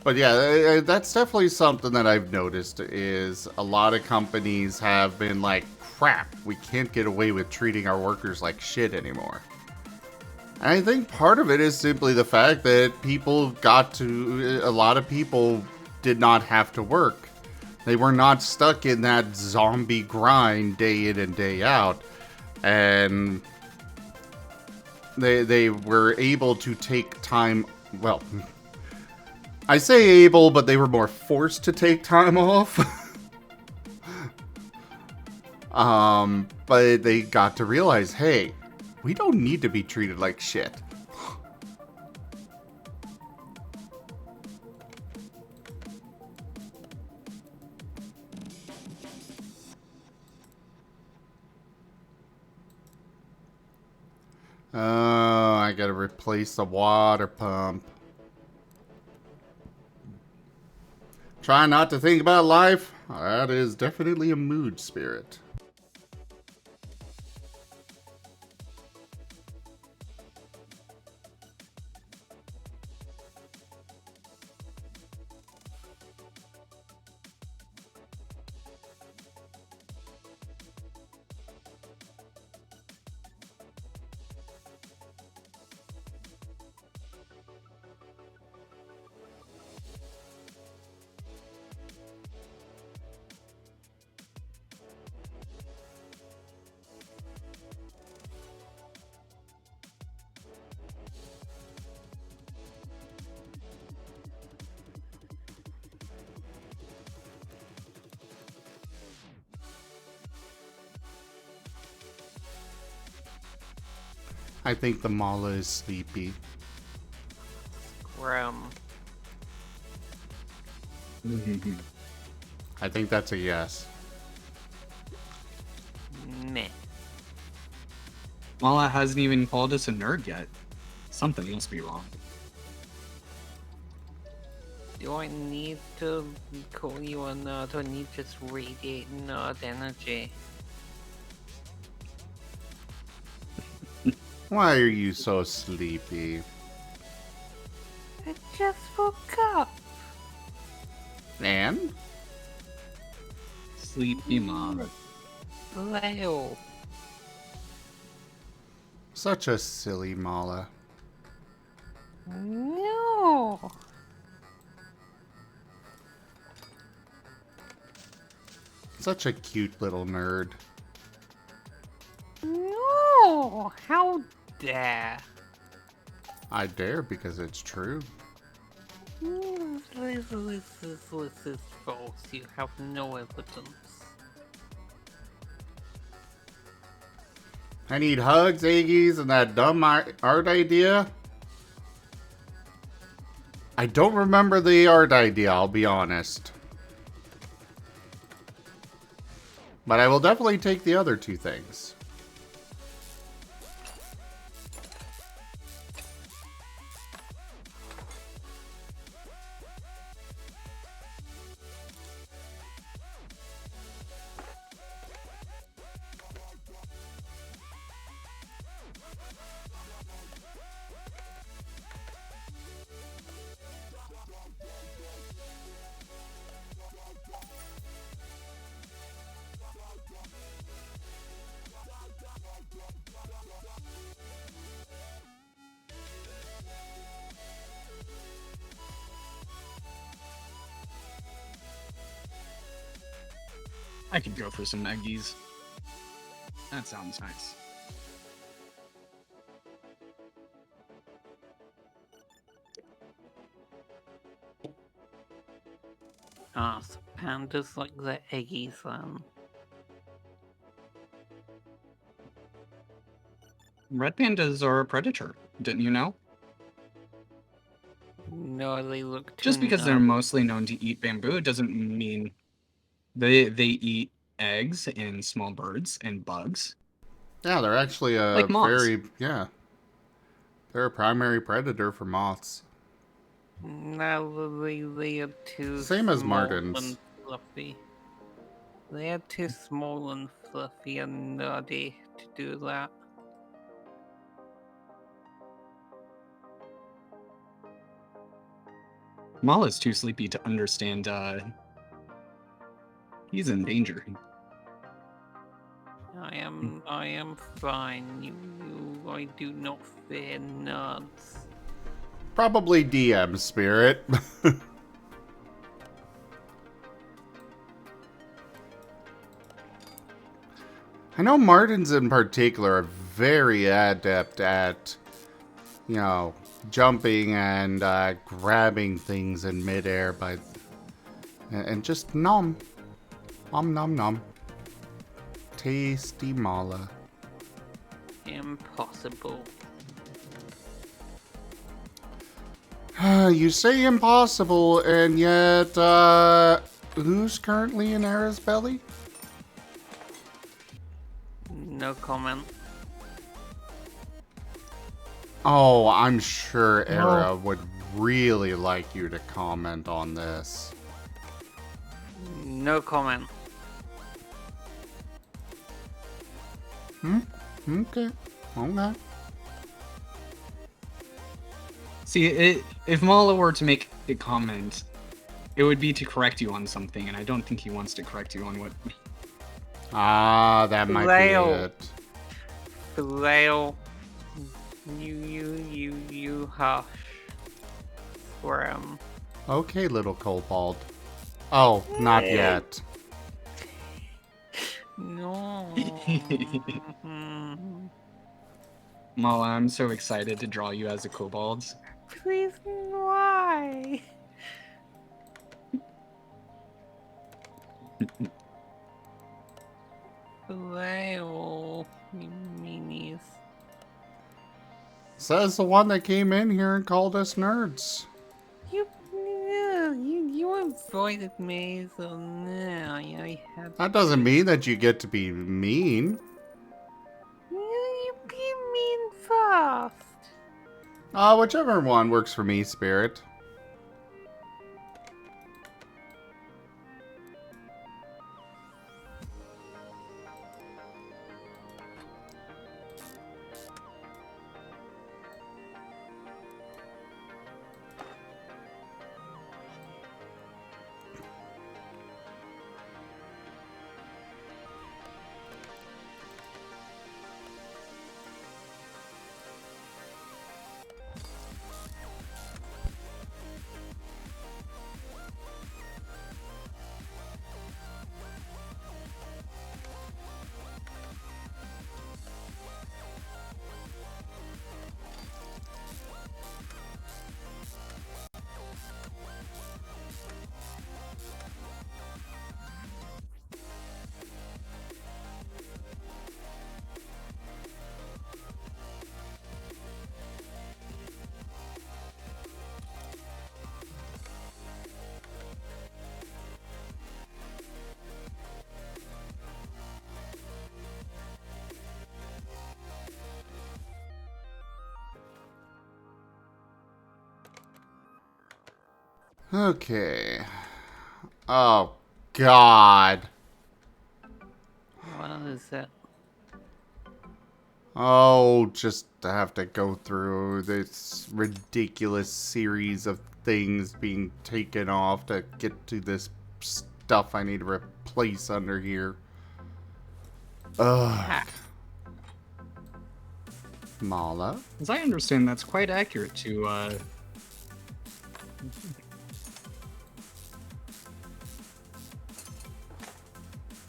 But yeah, that's definitely something that I've noticed is a lot of companies have been like, crap, we can't get away with treating our workers like shit anymore. And I think part of it is simply the fact that a lot of people did not have to work. They were not stuck in that zombie grind day in and day out. And they were able to take time, well, I say able, but they were more forced to take time off. But they got to realize, hey, we don't need to be treated like shit. Oh, I gotta replace the water pump. Try not to think about life. That is definitely a mood spirit. I think the Mala is sleepy. I think that's a yes. Meh. Mala hasn't even called us a nerd yet. Something must be wrong. Do I need to call you a nerd or need just radiate nerd energy? Why are you so sleepy? I just woke up. And? Sleepy Mala. Leo. Such a silly Mala. No. Such a cute little nerd. No. How dare. I dare because it's true. This is false. You have no evidence. I need hugs, Aggies, and that dumb art idea. I don't remember the art idea, I'll be honest. But I will definitely take the other two things. I could go for some eggies. That sounds nice. Ah, so pandas like the eggies then. Red pandas are a predator, didn't you know? No, they look too Just because they're numb. mostly known to eat bamboo doesn't mean they eat eggs and small birds and bugs. Yeah, they're actually a Like moths. They're a primary predator for moths. No, they are too Same as small martens. and fluffy. They are too small and fluffy and nerdy to do that. Mala's too sleepy to understand, he's in danger. I am fine. I do not fear nerds. Probably DM Spirit. I know Martens in particular are very adept at, you know, jumping and grabbing things in midair and just nom. Nom nom. Tasty mala. Impossible. You say impossible, and yet, who's currently in Era's belly? No comment. Oh, I'm sure Era would really like you to comment on this. No comment. Okay. Okay. See, if Mala were to make a comment, it would be to correct you on something, and I don't think he wants to correct you on what... Ah, that might Leo. be it. Leo. You hush. Grim. Okay, little kobold. Oh, not yet. No. Mala, I'm so excited to draw you as a kobold. Please, why? Leo, you meanies. Says the one that came in here and called us nerds. You invited me, so now I had. That doesn't mean that you get to be mean. You be mean first. Whichever one works for me, Spirit. Okay. Oh, God. What is it? Oh, just to have to go through this ridiculous series of things being taken off to get to this stuff I need to replace under here. Ugh. Mala? As I understand, that's quite accurate to,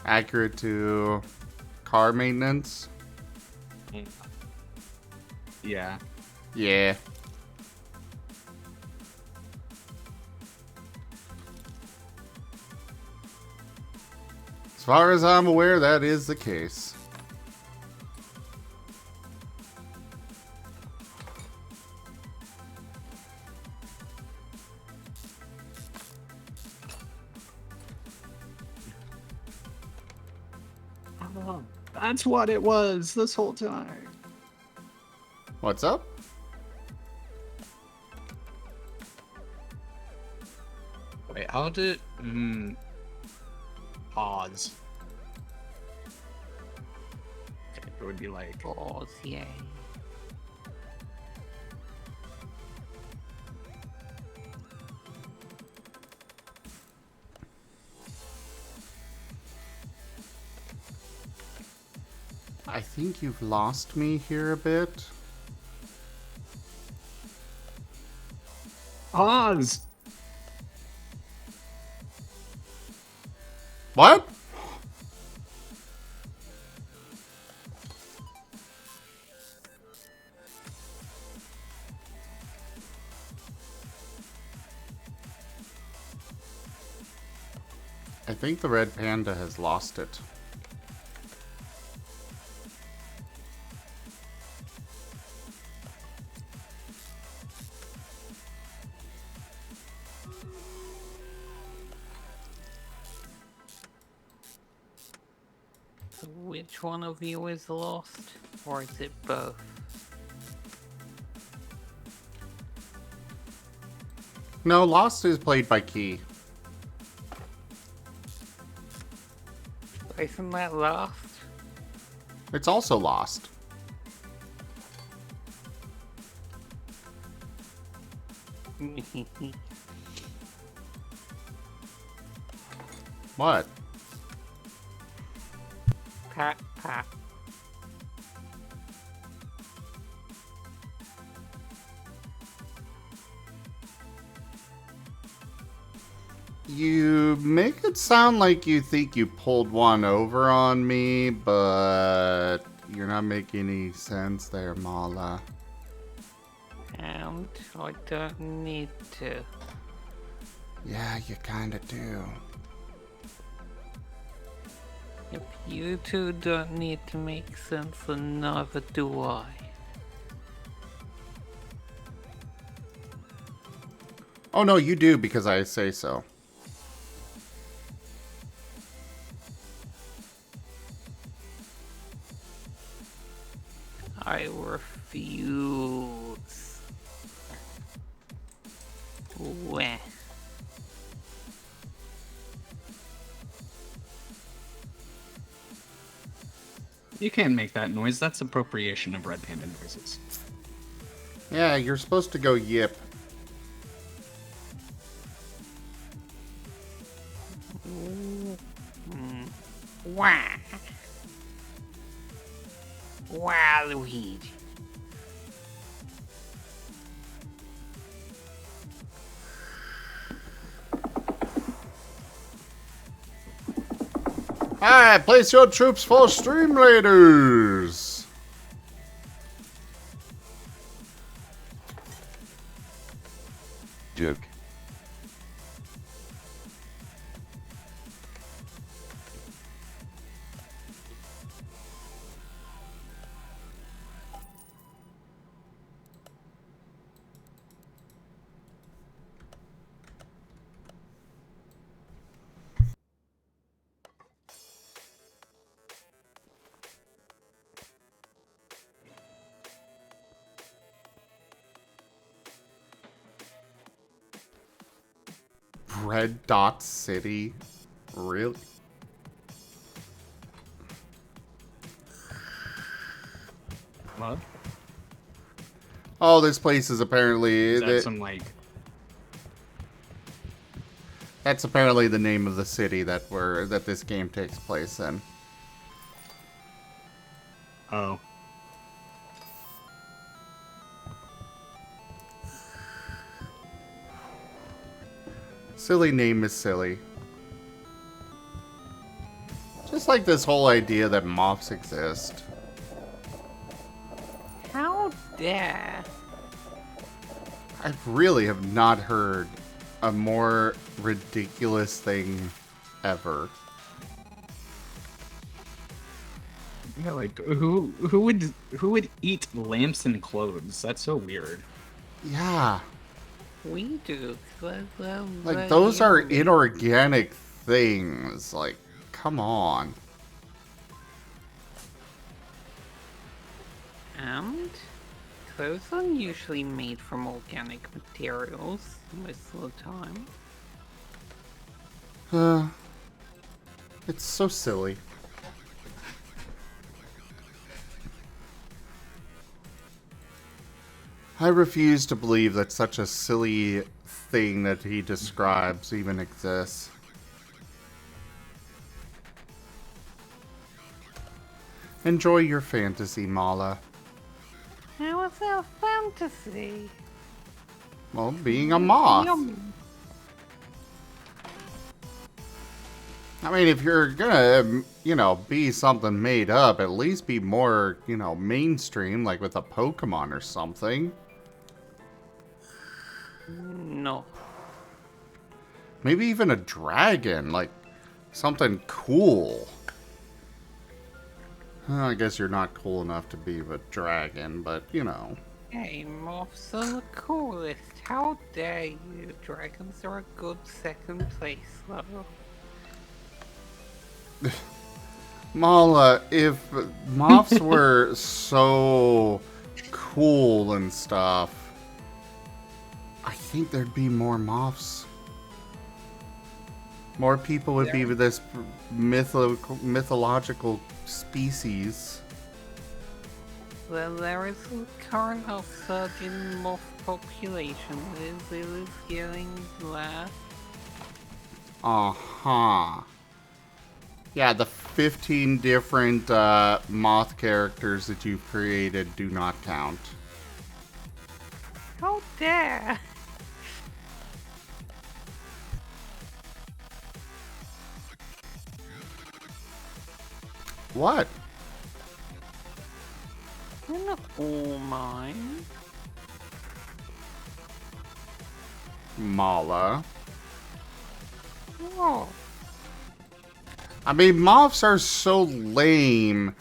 Accurate to car maintenance? yeah. Yeah. As far as I'm aware, that is the case. Oh, that's what it was this whole time. What's up? Wait, how did... pause. Okay, it would be like... Pause, yay. I think you've lost me here a bit. Pause! What? I think the red panda has lost it. So which one of you is lost? Or is it both? No, lost is played by Key. Isn't that lost? It's also lost. What? Pat, pat. You make it sound like you think you pulled one over on me, but you're not making any sense there, Mala. And I don't need to. Yeah, you kinda do. If you two don't need to make sense, then neither do I. Oh no, you do because I say so. I refuse. Weh. You can't make that noise. That's appropriation of Red Panda noises. Yeah, you're supposed to go yip. Wah. Wow, Luigi. Alright, place your troops for stream raiders. Duke. Red Dot City? Really? What? Oh, this place is apparently... Is that some, like... That's apparently the name of the city that this game takes place in. Oh. Silly name is silly. Just like this whole idea that moths exist. How dare? I really have not heard a more ridiculous thing ever. Yeah, like, who would eat lamps and clothes? That's so weird. Yeah. We do. Like, those are inorganic things. Like, come on. And clothes are usually made from organic materials most of the time. It's so silly. I refuse to believe that such a silly thing that he describes even exists. Enjoy your fantasy, Mala. How is that fantasy? Well, being a moth. Yum. I mean, if you're gonna, you know, be something made up, at least be more, you know, mainstream, like with a Pokemon or something. No. Maybe even a dragon, like something cool. I guess you're not cool enough to be a dragon, but, you know. Hey, moths are the coolest. How dare you? Dragons are a good second place level. Mala, if moths were so cool and stuff, I think there'd be more moths. More people would be with this mythological species. Well, there is a current upsurge in moth population. It is getting less. Uh-huh. Yeah, the 15 different moth characters that you've created do not count. How dare! What? They're not all mine. Mala. Oh. I mean, moths are so lame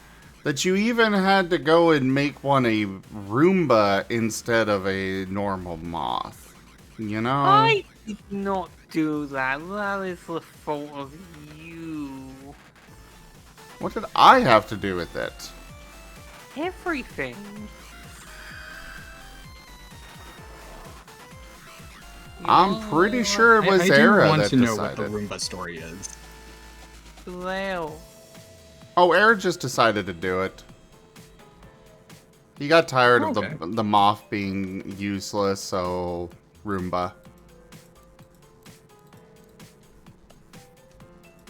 that you even had to go and make one a Roomba instead of a normal moth. you know. I did not do that. That is the fault of you. What did I have to do with it? Everything. I'm pretty sure it was I do Era want that to know what the decided. Roomba story is. Well, Oh, Era just decided to do it. He got tired of Okay. the moth being useless, so Roomba.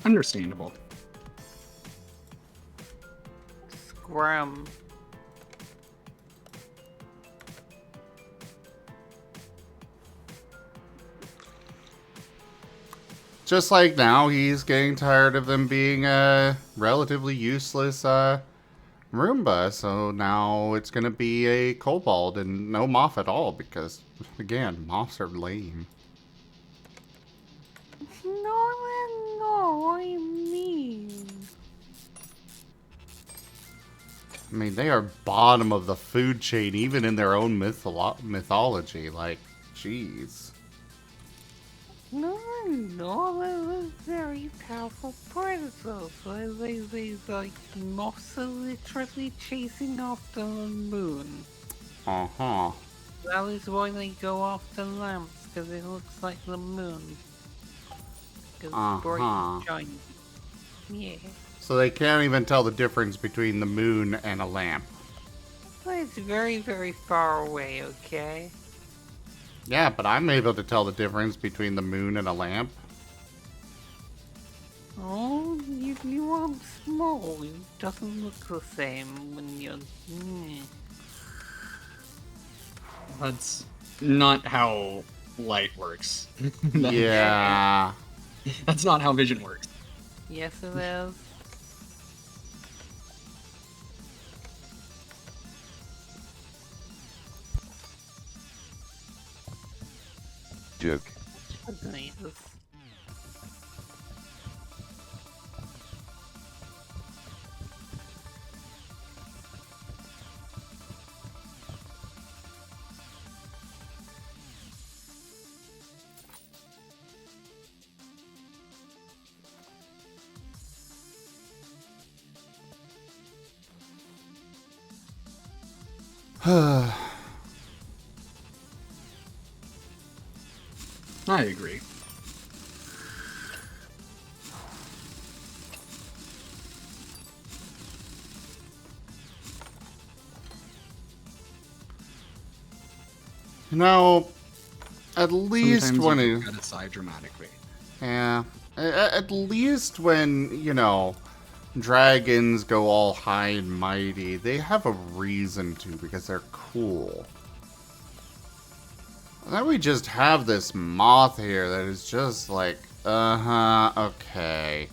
Understandable. scrum. Just like now, he's getting tired of them being a relatively useless Roomba, so now it's gonna be a kobold and no moth at all, because, again, moths are lame. No, I mean. I mean, they are bottom of the food chain, even in their own mythology. Like, jeez. No, they're very powerful predators. They like, moths are literally chasing after the moon. Uh-huh. That is why they go after lamps, because it looks like the moon. Because it's bright and shiny. Yeah. So they can't even tell the difference between the moon and a lamp. But it's very, very far away, okay? Yeah, but I'm able to tell the difference between the moon and a lamp. Oh, you are small. It doesn't look the same when you're... That's not how light works. Yeah. That's not how vision works. Yes, it is. Duke. Jesus. I agree. You know, at least Sometimes when you it... can cut aside dramatically. Yeah. At least when, you know, dragons go all high and mighty, they have a reason to, because they're cool. And then we just have this moth here that is just like, uh-huh, okay.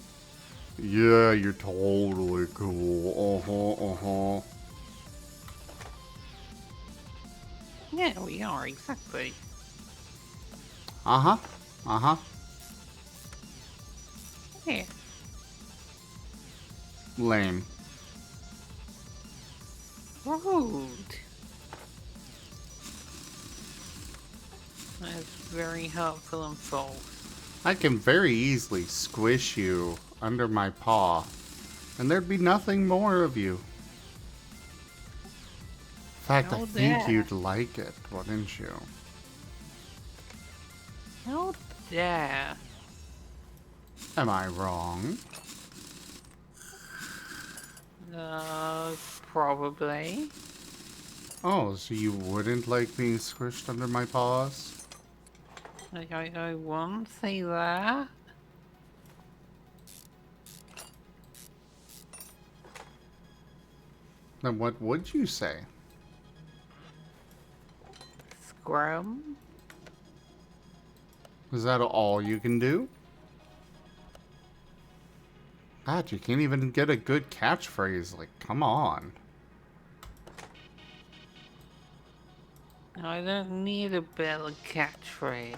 Yeah, you're totally cool. Uh-huh. Yeah, we are, exactly. Uh-huh. Uh-huh. Yeah. Lame. Rude. That's very hurtful and false. I can very easily squish you under my paw, and there'd be nothing more of you. In fact, I How think dare. you'd like it, wouldn't you? How dare. Am I wrong? Probably. Oh, so you wouldn't like being squished under my paws? I won't say that. Then what would you say? Scrum. Is that all you can do? God, you can't even get a good catchphrase. Like, come on. I don't need a better catchphrase.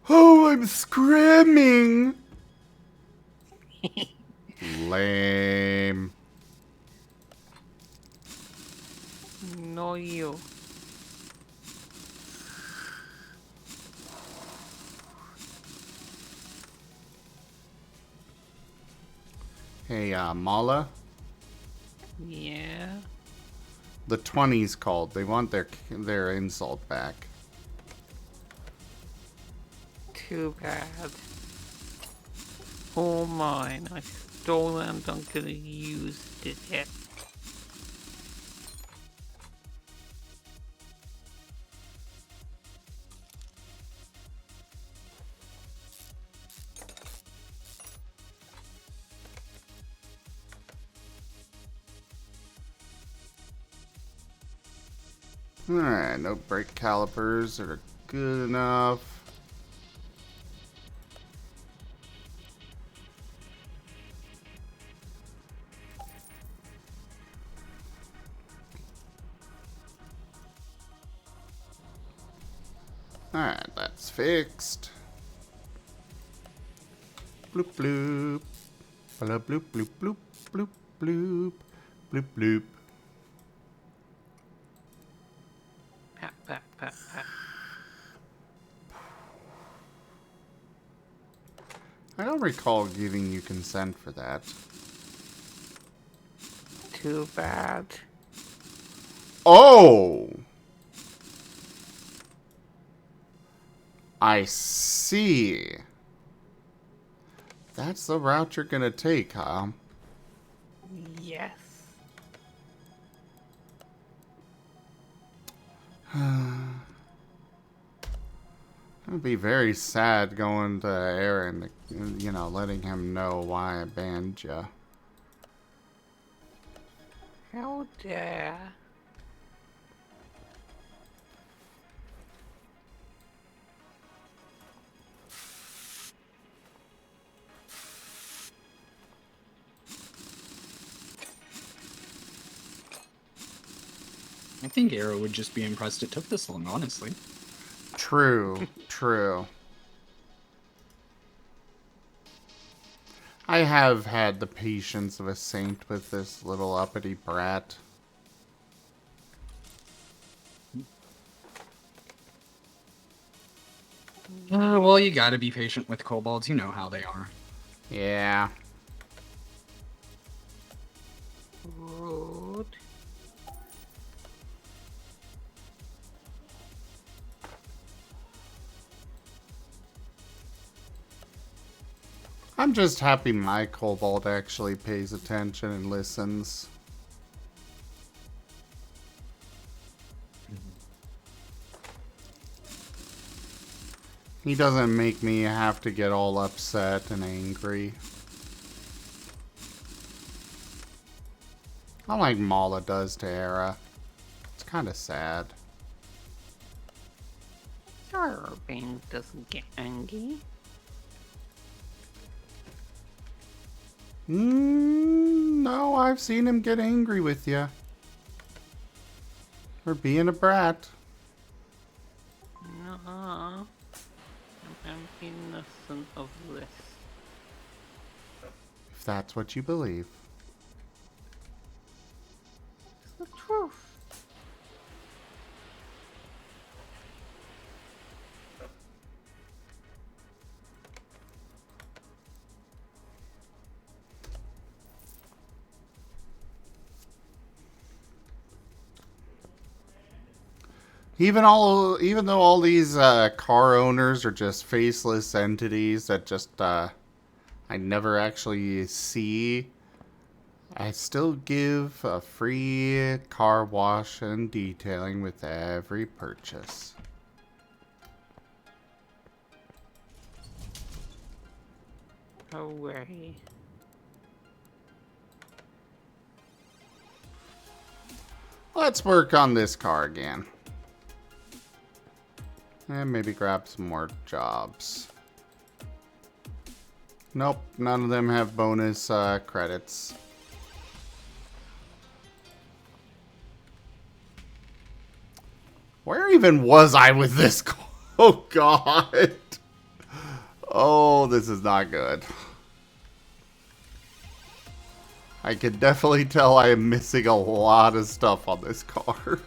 Oh, I'm screaming! Lame. No, you. Hey, Mala. Yeah. The 20's called. They want their insult back. Too bad. All mine. I stole and I'm gonna use it. Alright, no brake calipers are good enough. Alright, that's fixed. Bloop bloop. Blah bloop bloop bloop bloop bloop. Bloop bloop. Pat, pat, pat, pat. I don't recall giving you consent for that. Too bad. Oh! I see. That's the route you're gonna take, huh? Yes. I'd be very sad going to Aaron, you know, letting him know why I banned ya. How dare. I think Arrow would just be impressed it took this long, honestly. True, true. I have had the patience of a saint with this little uppity brat. Well, you gotta be patient with kobolds. You know how they are. Yeah. Rude. I'm just happy my kobold actually pays attention and listens. He doesn't make me have to get all upset and angry. Unlike Mala does to Hera. It's kind of sad. Sorobane doesn't get angry. No, I've seen him get angry with you. For being a brat. Nuh-uh. I'm innocent of this. If that's what you believe. It's the truth. Even though all these car owners are just faceless entities that just I never actually see, I still give a free car wash and detailing with every purchase. Hooray. Let's work on this car again. And maybe grab some more jobs. Nope, none of them have bonus credits. Where even was I with this car? Oh god. Oh, this is not good. I can definitely tell I am missing a lot of stuff on this car.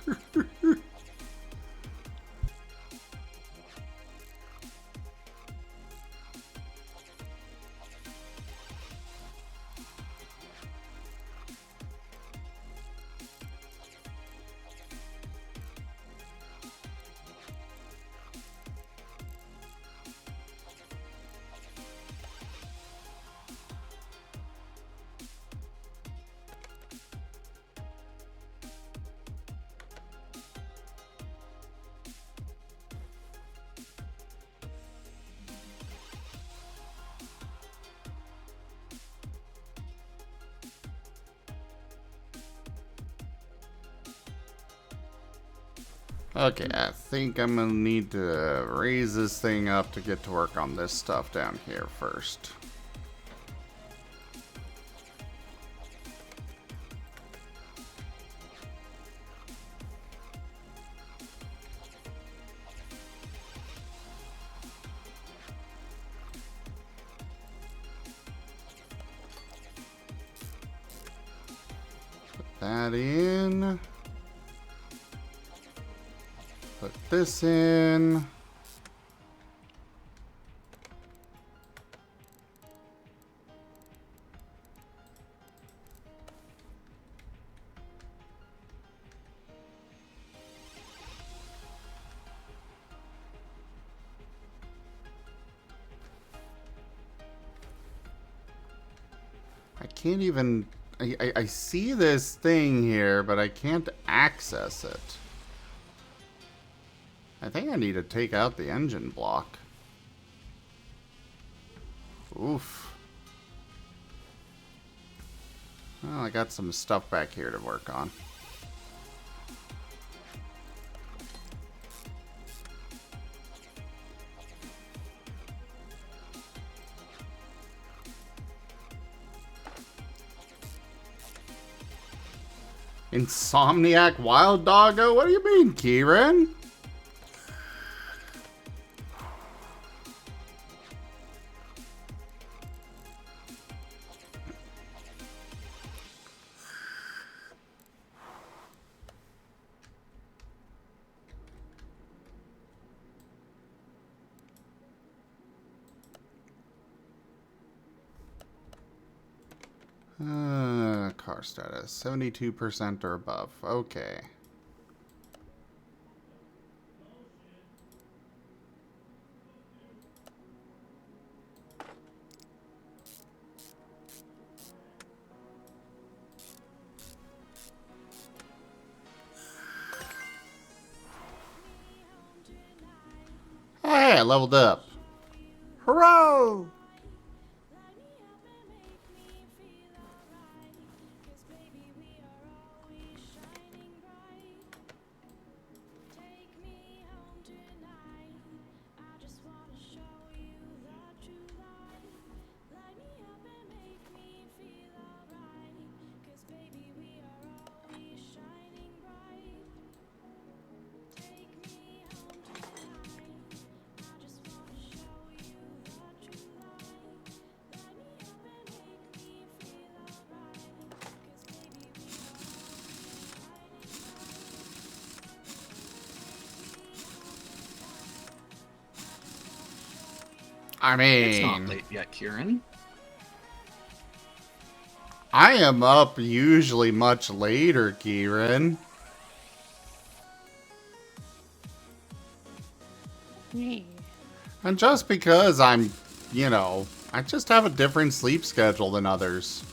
Okay, I think I'm gonna need to raise this thing up to get to work on this stuff down here first. Put that in. Put this in. I can't even... I see this thing here, but I can't access it. I think I need to take out the engine block. Oof. Well, I got some stuff back here to work on. Insomniac Wild Doggo? What do you mean, Kieran? Car status, 72% or above. Okay. Hey, I leveled up. Hurrah! I It's not mean, late yet, Kieran. I am up usually much later, Kieran. Yeah. And just because I'm, you know, I just have a different sleep schedule than others.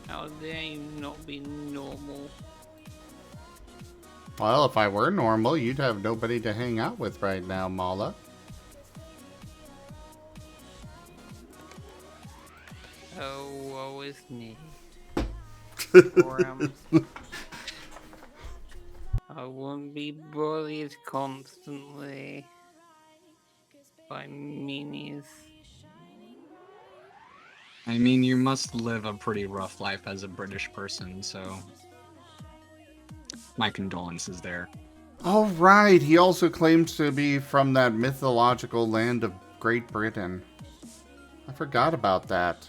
How dare you not be normal? Well, if I were normal, you'd have nobody to hang out with right now, Mala. Oh, woe is me. Grams. I won't be bullied constantly by meanies. I mean, you must live a pretty rough life as a British person, so my condolences there. Oh, right. He also claims to be from that mythological land of Great Britain. I forgot about that.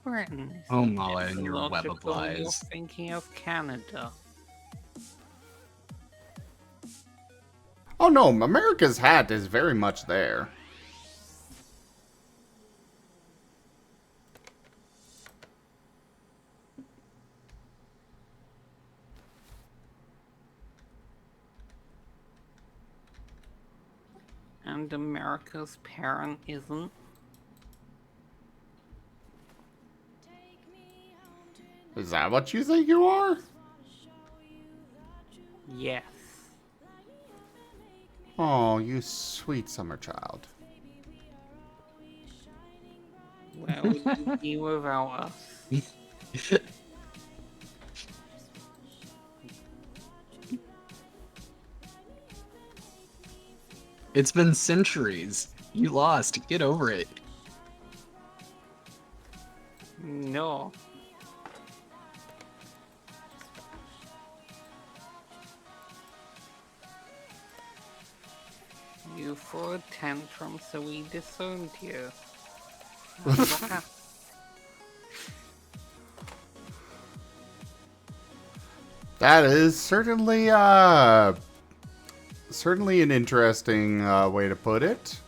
Britain. Oh, Mala, and your web of Logical, you're lies. thinking of Canada. Oh no, America's hat is very much there. And America's parent isn't. Is that what you think you are? Yes. Oh, you sweet summer child. Where would you be without us? It's been centuries. You lost. Get over it. No. You threw a tantrum, so we disowned you. That's what happened. That is certainly certainly an interesting way to put it.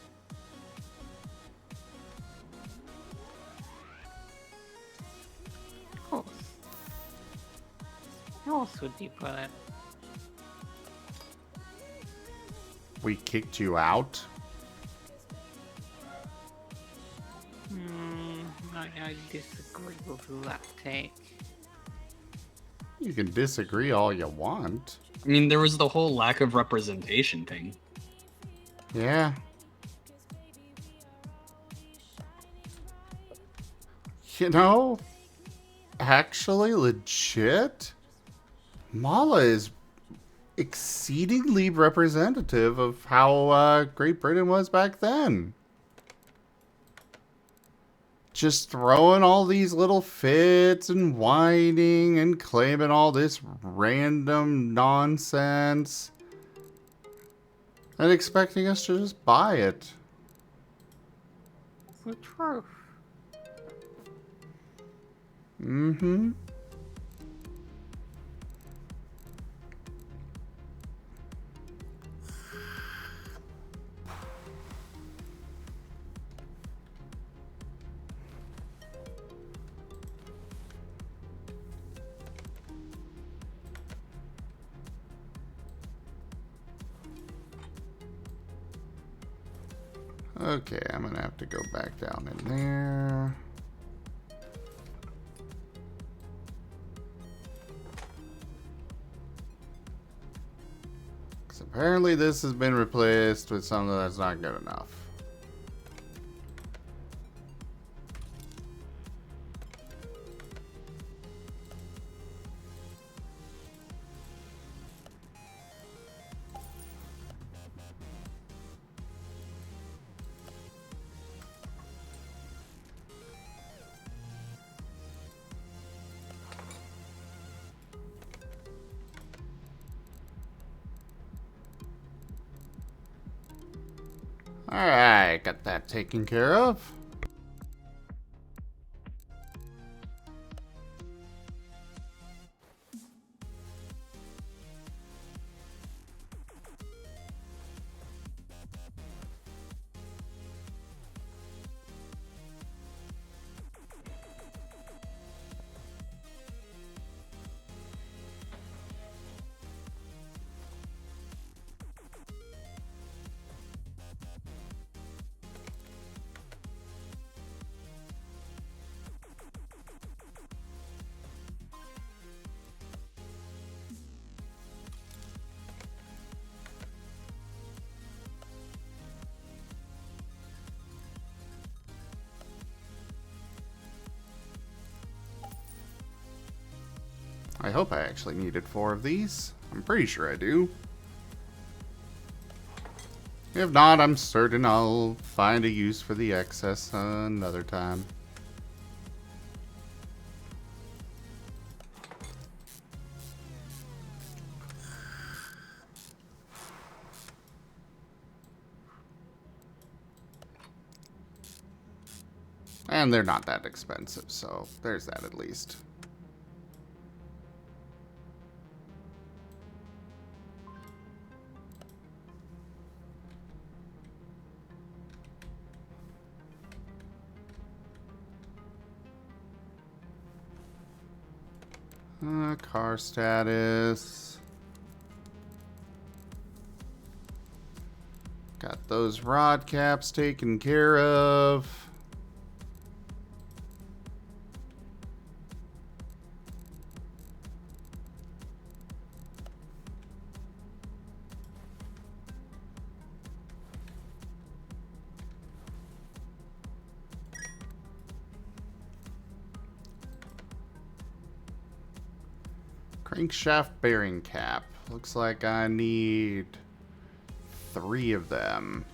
Of course. How else would you put it? We kicked you out. I disagree with that take. You can disagree all you want. I mean, there was the whole lack of representation thing. Yeah. You know, actually, legit, Mala is exceedingly representative of how Great Britain was back then. Just throwing all these little fits and whining and claiming all this random nonsense and expecting us to just buy it. The truth. Mm-hmm. Okay, I'm gonna have to go back down in there. Because apparently this has been replaced with something that's not good enough. Alright, got that taken care of. I hope I actually needed 4 of these. I'm pretty sure I do. If not, I'm certain I'll find a use for the excess another time. And they're not that expensive, so there's that at least. Car status. Got those rod caps taken care of. Crankshaft bearing cap. Looks like I need 3 of them.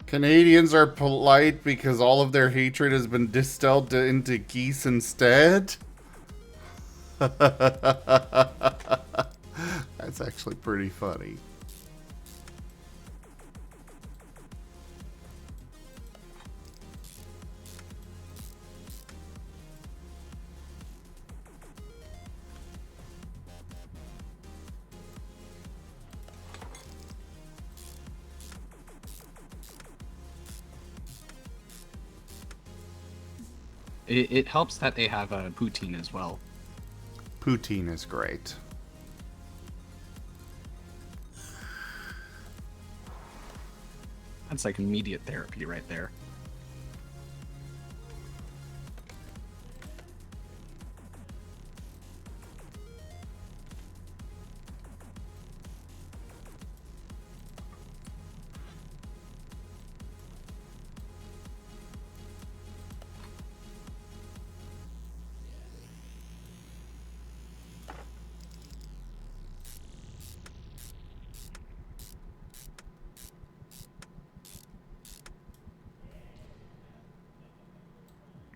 Canadians are polite because all of their hatred has been distilled into geese instead? That's actually pretty funny. It helps that they have a poutine as well. Poutine is great. That's like immediate therapy right there.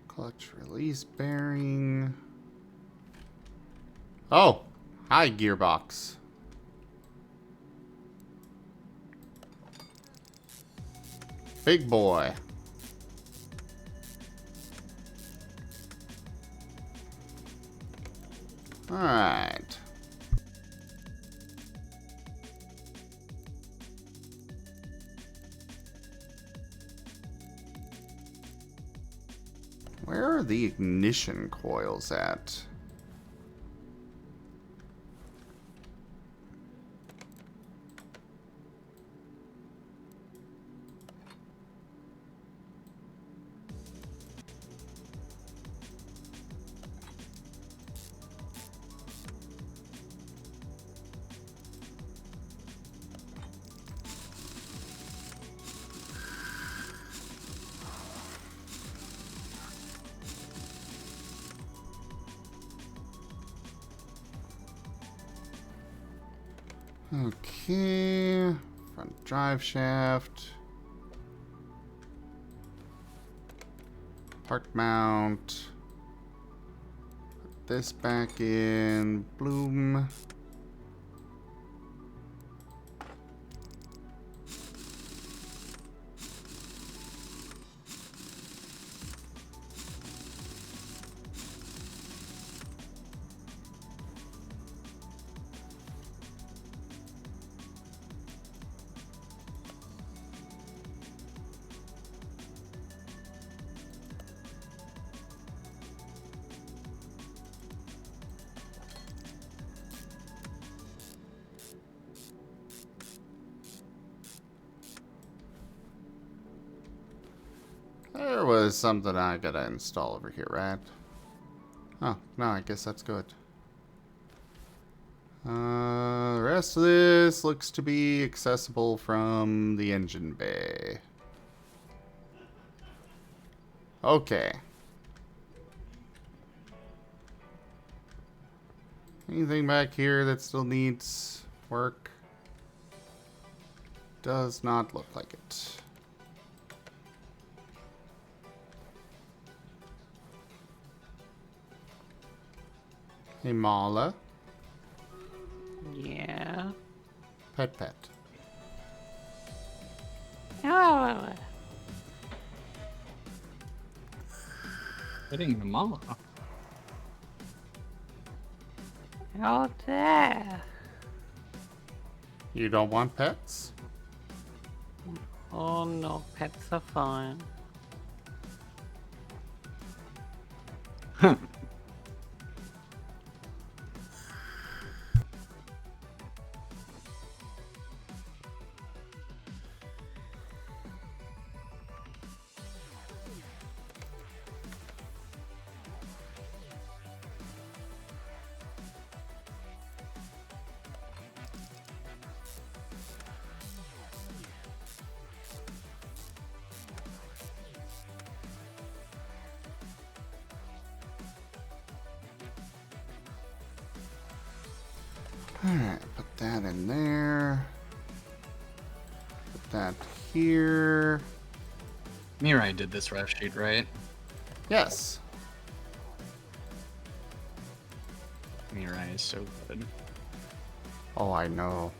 Clutch release bearing. Oh, hi gearbox. Big boy. All right. Where are the ignition coils at? Okay, front drive shaft, park mount, put this back in, bloom. There was something I gotta install over here, right? Oh, no, I guess that's good. The rest of this looks to be accessible from the engine bay. Okay. Anything back here that still needs work? Does not look like it. Hey, Mala. Yeah. Pet. Oh, Hitting the mala. oh there. You don't want pets? Oh no, pets are fine. Alright, put that in there. Put that here. Mirai did this ref sheet, right? Yes. Mirai is so good. Oh, I know.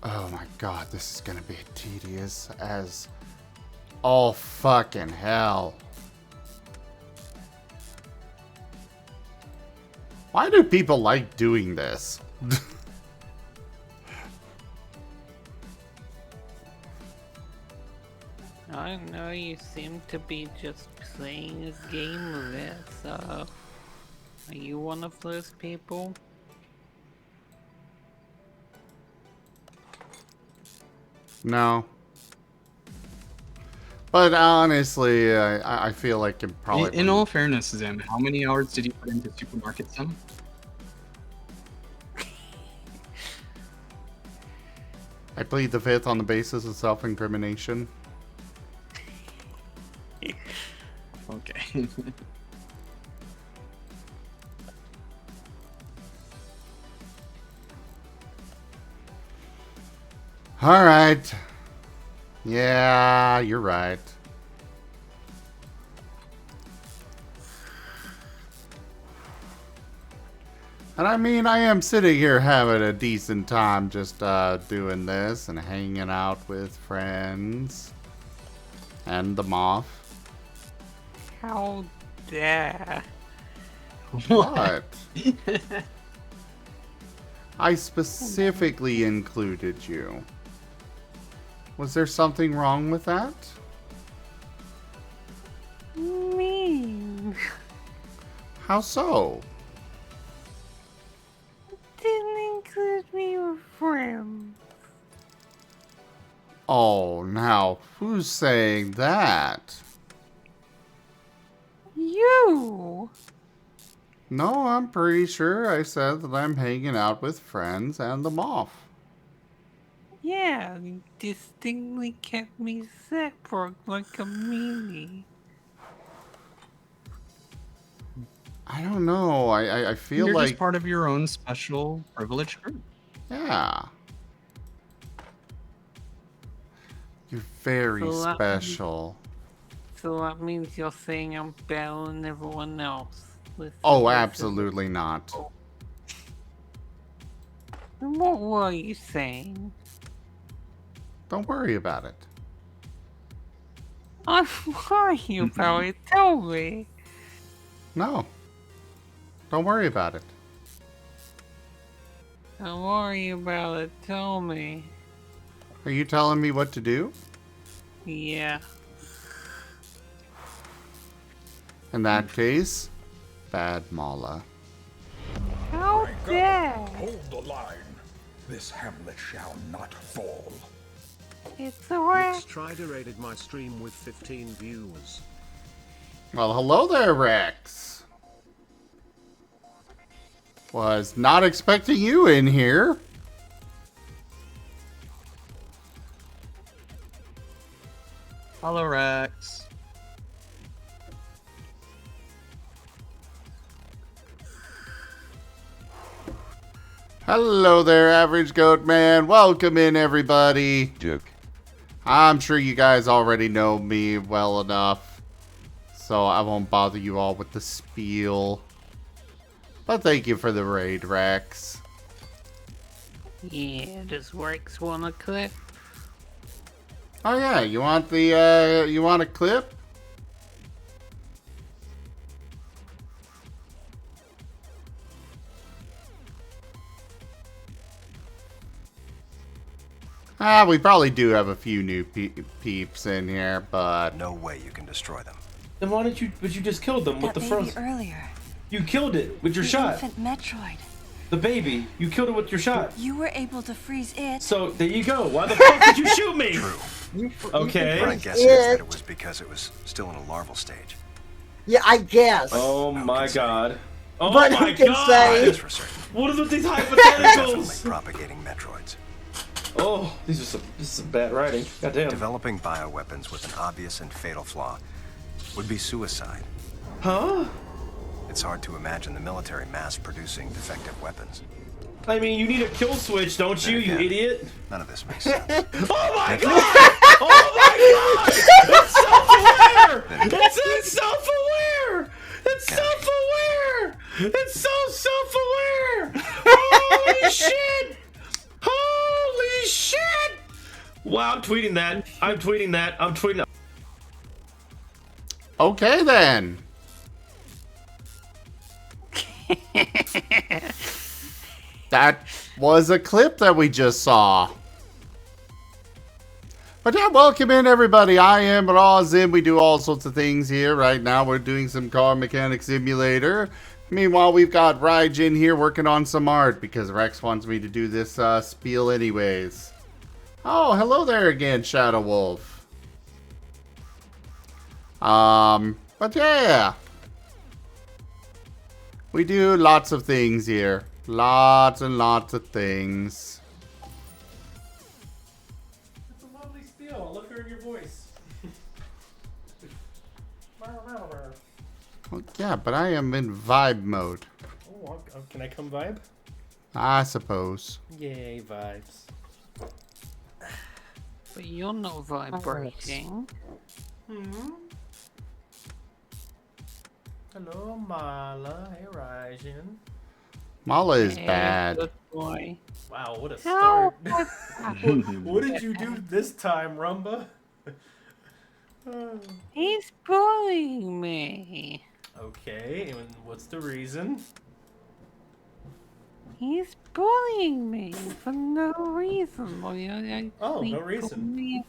Oh my god, this is gonna be tedious as all fucking hell. Why do people like doing this? I know you seem to be just playing a game of it, so... Are you one of those people? No. But honestly, I feel like it probably... In all fairness, Zim, how many hours did you put into Supermarket Sim? I plead the fifth on the basis of self-incrimination. Okay. Alright. Yeah, you're right. And I mean, I am sitting here having a decent time just doing this and hanging out with friends. And the moth. How dare... What? I specifically included you. Was there something wrong with that? Mean. How so? Didn't include me with friends. Oh, now, who's saying that? You! No, I'm pretty sure I said that I'm hanging out with friends and the moth. Yeah, you distinctly kept me separate like a meanie. I don't know. I feel You're like... just part of your own special privileged group. Yeah. You're very So that special. So that means you're saying I'm better than everyone else. Oh, absolutely not. What were you saying? Don't worry about it. I'm worried about it, tell me. No. Don't worry about it. Don't worry about it, tell me. Are you telling me what to do? Yeah. In that case, bad Mala. How dare! Hold the line. This hamlet shall not fall. It's a wreck. Strider rated my stream with 15 viewers. Well, hello there, Rex. Was not expecting you in here. Hello, Rex. Hello there, Average Goat Man. Welcome in, everybody. Joke. I'm sure you guys already know me well enough, so I won't bother you all with the spiel. But thank you for the raid, Rex. Yeah, does Rex want a clip? Oh yeah, you want the you want a clip? We probably do have a few new peeps in here, but No way you can destroy them. Then why didn't you? But you just killed them with That the baby first. earlier. You killed it with your The shot. infant Metroid. The baby. You killed it with your shot. You were able to freeze it. So there you go. Why the fuck did you shoot me? True. Okay. My guess is that it was because it was still in a larval stage. Yeah, I guess. Oh my god. Oh But my who can god! say? That's for certain. What is with these Definitely hypotheticals? propagating Metroids. Oh, this is some bad writing. Goddamn. Developing bioweapons with an obvious and fatal flaw would be suicide. Huh? It's hard to imagine the military mass-producing defective weapons. I mean, you need a kill switch, don't you, you Again, idiot? None of this makes sense. Oh my god! Oh my god! It's self-aware! It's self-aware! It's self-aware! It's so self-aware! Holy shit! Holy shit! Wow, I'm tweeting that. I'm tweeting that. I'm tweeting that. Okay then. That was a clip that we just saw. But yeah, welcome in everybody. I am Rdyjin. We do all sorts of things here. Right now we're doing some car mechanic simulator. Meanwhile, we've got Rdyjin here working on some art because Rex wants me to do this spiel anyways. Oh, hello there again, Shadow Wolf. But yeah. We do lots of things here. Lots and lots of things. It's a lovely spiel. I love hearing your voice. Well, yeah, but I am in vibe mode. Oh, can I come vibe? I suppose. Yay, vibes. But you're not vibrating. Hello, Mala. Hey, Rdyjin. Mala is Hey, bad. good boy. Wow, what a No, start. What did you do this time, Rumba? he's bullying me. Okay, and what's the reason? He's bullying me for no reason. Oh, no reason.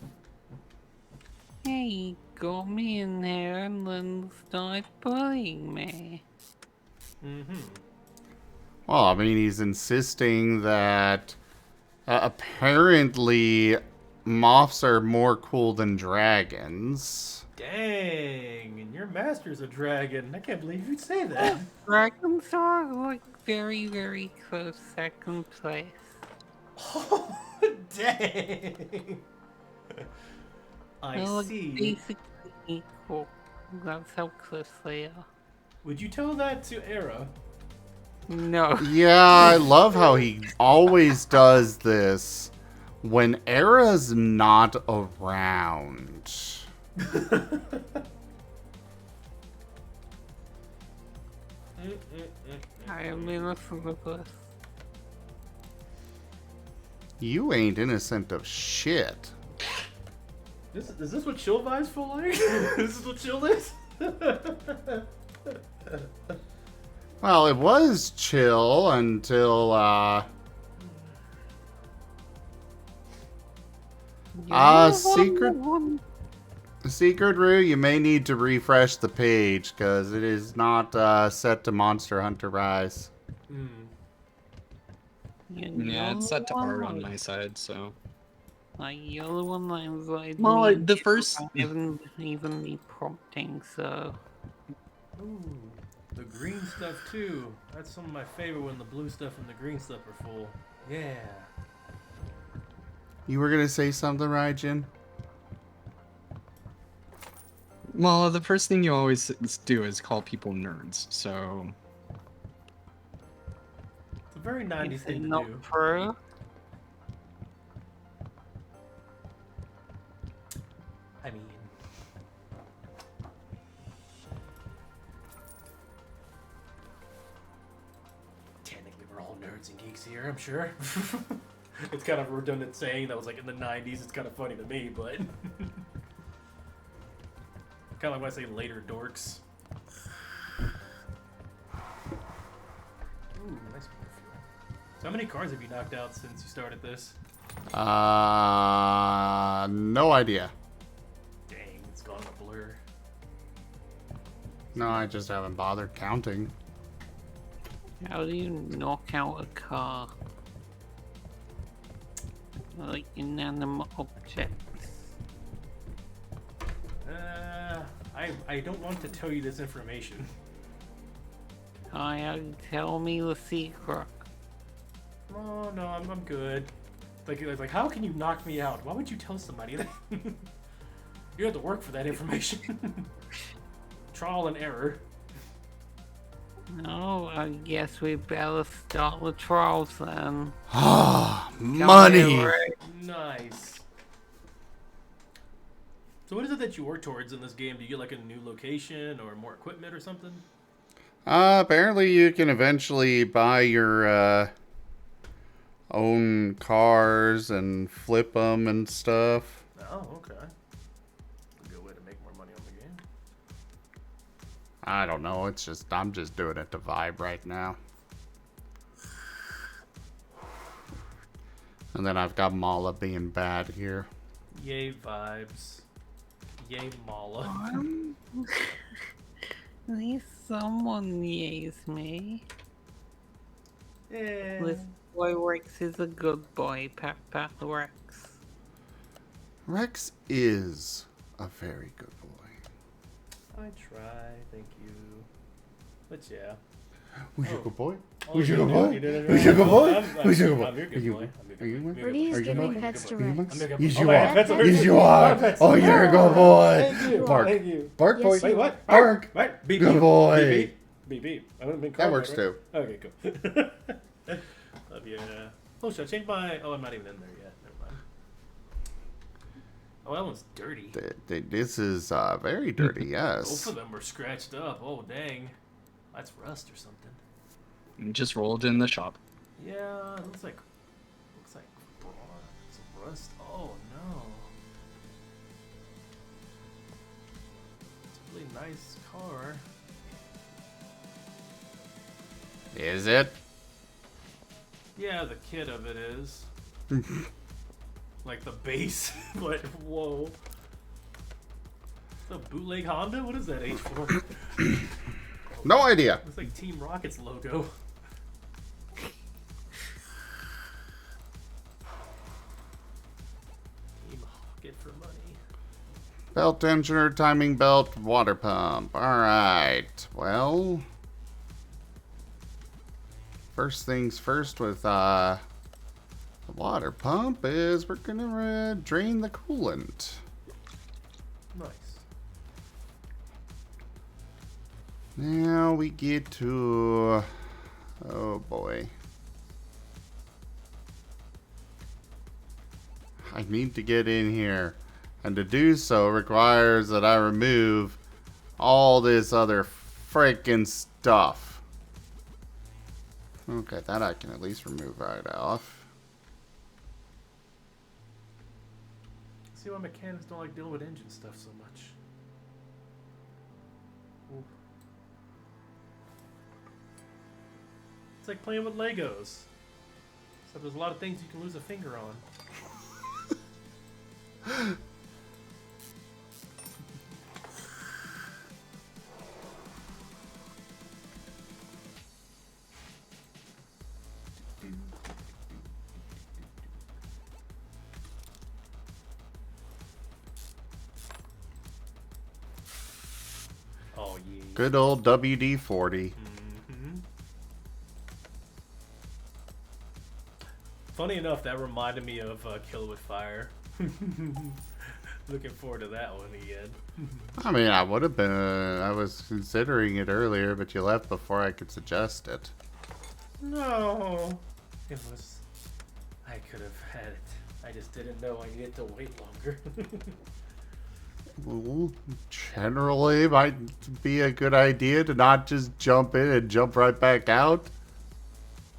He got me in here and then started bullying me. Well, I mean, he's insisting that apparently moths are more cool than dragons. Dang, and your master's a dragon. I can't believe you'd say that. Dragons are like very, very close second place. Oh, dang. I They're like see. basically equal. That's how close they are. Would you tell that to Era? No. Yeah, I love how he always does this when Era's not around. I am innocent of this. You ain't innocent of shit. Is this what chill vibes feel like? This is what chill is? Well, it was chill until, Secret Rue, you may need to refresh the page, because it is not, set to Monster Hunter Rise. Yeah, it's set to art on my side, so. You're the one that invited Well, me. the first. I haven't even me prompting, so. Ooh, the green stuff too. That's some of my favorite when the blue stuff and the green stuff are full. Yeah. You were gonna say something, Rdyjin? Well, the first thing you always do is call people nerds, so. It's a very 90s thing to not do. pro. I mean, technically we're all nerds and geeks here, I'm sure. It's kind of a redundant saying that was like in the 90s. It's kind of funny to me, but kind of like when I say later dorks. Ooh, nice perfume. So how many cars have you knocked out since you started this? No idea. Dang, it's gone in a blur. No, I just haven't bothered counting. How do you knock out a car? Like inanimate objects. I don't want to tell you this information. Tell me the secret. Oh no, I'm good. Like, how can you knock me out? Why would you tell somebody that? You have to work for that information. Trial and error. No, I guess we better start the trials then. Ah, Come money! here, Rick. Nice. So what is it that you work towards in this game? Do you get like a new location or more equipment or something? Apparently you can eventually buy your, own cars and flip them and stuff. Oh, okay. A good way to make more money on the game. I don't know, it's just, I'm just doing it to vibe right now. And then I've got Mala being bad here. Yay vibes. Yay Mala. At least someone yays me. Yeah. This boy Rex is a good boy, Pat Rex. Rex is a very good boy. I try, thank you. But yeah. Who's your good boy? Oh, Who's your you good did- boy? you did it Who's right. your good boy? I'm Who's your good boy? I'm your good boy. Are you one? Rudy's Are you giving one? pets to Are you one? Rex. Yes, Oh, you my are. pets are Yes, good. you My are. pets. Oh, you're a good boy. Thank you. Bark. Thank you. Bark, boy. Yes, you Wait, what? Bark. Right. Beep, Good beep. boy. Beep, beep. Beep, beep. I haven't been That called works right? too. Okay, cool. Love you. Oh, should I change my... Oh, I'm not even in there yet. Never mind. Oh, that one's dirty. This is very dirty, yes. Both of them were scratched up. Oh, dang. That's rust or something. Just rolled in the shop. Yeah, it looks like some rust. Oh no. It's a really nice car. Is it? Yeah, the kit of it is. Like the base, but whoa. The bootleg Honda? What is that H for? No idea. Looks like Team Rocket's logo. Team Rocket for money. Belt tensioner, timing belt, water pump. Alright. Well, first things first with the water pump is we're gonna drain the coolant. Nice. Now we get to... Oh boy. I need to get in here. And to do so requires that I remove all this other freaking stuff. Okay, that I can at least remove right off. See why mechanics don't like dealing with engine stuff so much. Ooh. It's like playing with Legos. Except there's a lot of things you can lose a finger on. Oh yeah. Good old WD-40. Mm-hmm. Funny enough, that reminded me of Kill with Fire. Looking forward to that one again. I mean, I would have been... I was considering it earlier, but you left before I could suggest it. No. It was... I could have had it. I just didn't know I needed to wait longer. Well, generally, might be a good idea to not just jump in and jump right back out.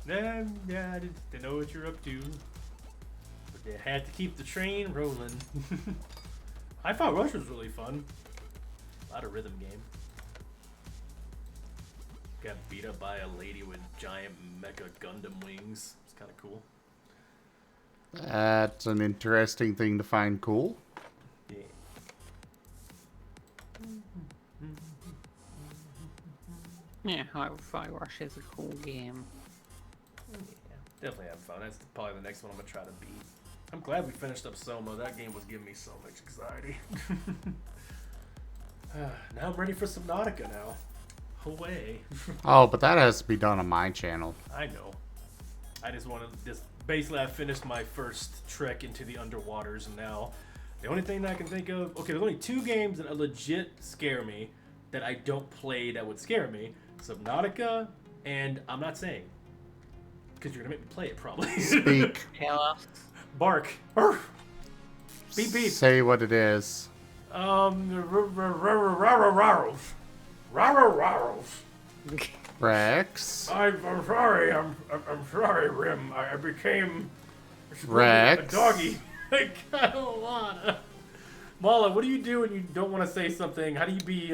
Yeah, I didn't know what you're up to. But they had to keep the train rolling. Hi-Fi Rush was really fun. A lot of rhythm game. Got beat up by a lady with giant mecha Gundam wings. It's kind of cool. That's an interesting thing to find cool. Yeah. Yeah, Hi-Fi Rush is a cool game. Yeah, definitely having fun. That's probably the next one I'm gonna try to beat. I'm glad we finished up Soma. That game was giving me so much anxiety. Now I'm ready for Subnautica now. away. Oh, but that has to be done on my channel. I know. I just want to just basically I finished my first trek into the underwaters, and now the only thing that I can think of. Okay, there's only 2 games that legit scare me that I don't play that would scare me: Subnautica, and I'm not saying because you're gonna make me play it probably. Speak. Tell us. Bark. Arf. Beep beep. Say what it is. Rex. I'm sorry. I'm sorry, Rim. I became Rex. a doggy. I got a lot of... Mala, what do you do when you don't want to say something? How do you be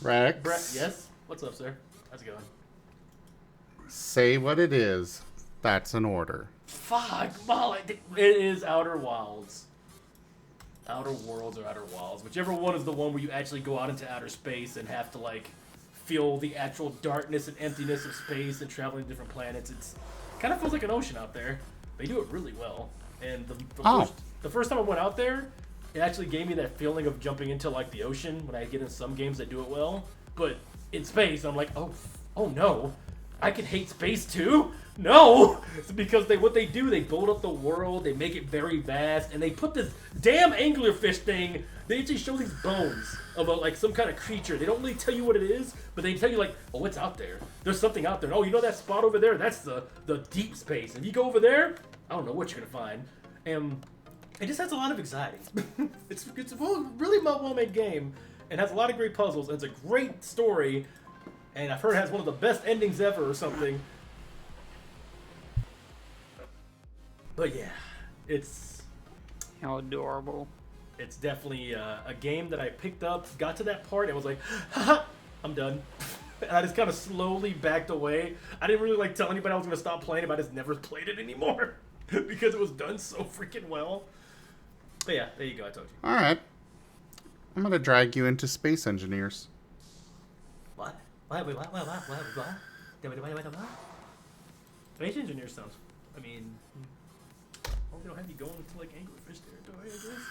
Rex. Yes. What's up, sir? How's it going? Say what it is. That's an order. Fuck, Mala. It is Outer Wilds. Outer Worlds or Outer Wilds, whichever one is the one where you actually go out into outer space and have to like feel the actual darkness and emptiness of space and traveling to different planets. It kind of feels like an ocean out there. They do it really well. And the first time I went out there, it actually gave me that feeling of jumping into like the ocean when I get in some games that do it well. But in space, I'm like, oh no, I can hate space too. No, it's because what they do, they build up the world, they make it very vast, and they put this damn anglerfish thing. They actually show these bones of like some kind of creature. They don't really tell you what it is, but they tell you like, oh, it's out there. There's something out there. Oh, you know that spot over there? That's the deep space. If you go over there, I don't know what you're gonna find. And it just has a lot of anxiety. it's a really well-made game, and has a lot of great puzzles. And it's a great story, and I've heard it has one of the best endings ever or something. But yeah, it's... How adorable. It's definitely a game that I picked up, got to that part, and was like, haha, I'm done. And I just kind of slowly backed away. I didn't really like tell anybody I was going to stop playing it, but I just never played it anymore. Because it was done so freaking well. But yeah, there you go, I told you. Alright. I'm gonna drag you into Space Engineers. What? What? Space Engineers sounds... I mean... hope they don't have you going into like anglerfish territory, I guess.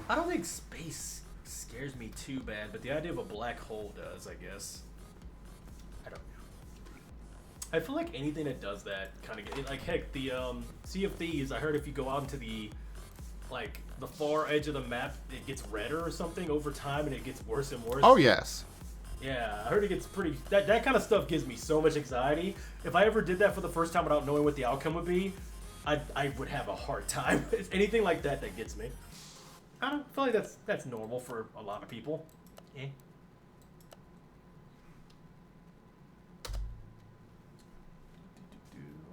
I don't think space scares me too bad, but the idea of a black hole does, I guess. I don't know. I feel like anything that does that kind of like heck, the Sea of Thieves. I heard if you go out into the like the far edge of the map, it gets redder or something over time, and it gets worse and worse. Oh yes. Yeah, I heard it gets pretty... That kind of stuff gives me so much anxiety. If I ever did that for the first time without knowing what the outcome would be, I would have a hard time. It's anything like that that gets me. I don't feel like that's normal for a lot of people. Eh.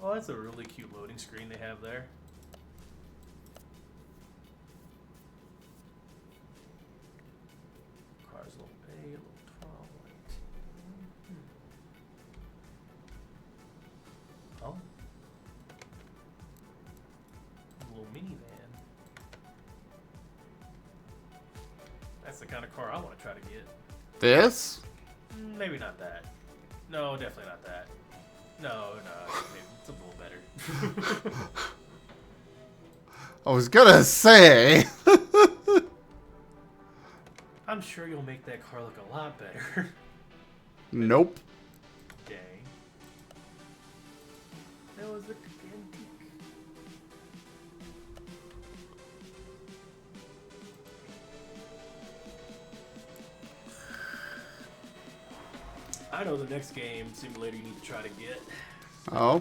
Oh, that's a really cute loading screen they have there. Cars a little big, a little tall. Oh. A little minivan. That's the kind of car I want to try to get. This? Maybe not that. No, definitely not that. No, maybe it's a little better. I was gonna say. I'm sure you'll make that car look a lot better. Nope. Dang. That was a antique. I know the next game simulator you need to try to get. Oh.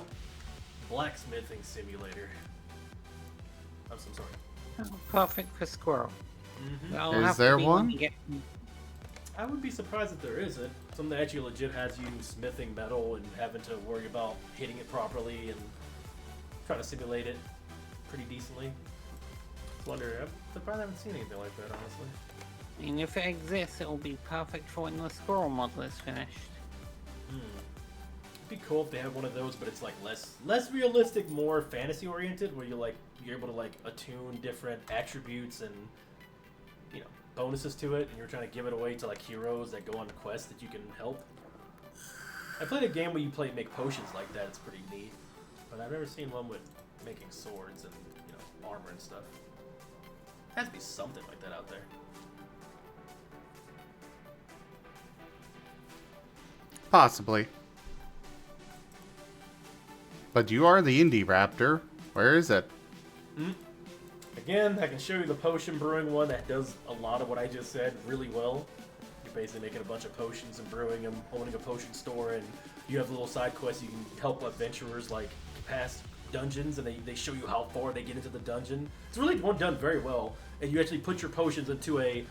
Blacksmithing simulator. I'm so sorry. Oh, perfect for squirrel. Mm-hmm. I'll Is have to there be one? to get- I would be surprised if there isn't. Something that actually legit has you smithing metal and having to worry about hitting it properly and trying to simulate it pretty decently. I wonder, I'm surprised I haven't seen anything like that, honestly. And if it exists, it'll be perfect for when the squirrel model is finished. It'd be cool if they had one of those, but it's like less realistic, more fantasy oriented, where you're able to like attune different attributes and bonuses to it, and you're trying to give it away to like heroes that go on quests that you can help. I played a game where you make potions like that. It's pretty neat, but I've never seen one with making swords and armor and stuff. Has to be something like that out there. Possibly. But you are the Indie Raptor. Where is it? Again, I can show you the potion brewing one that does a lot of what I just said really well. You're basically making a bunch of potions and brewing them, owning a potion store, and you have little side quests. You can help adventurers like pass dungeons, and they show you how far they get into the dungeon. It's really done very well, and you actually put your potions into a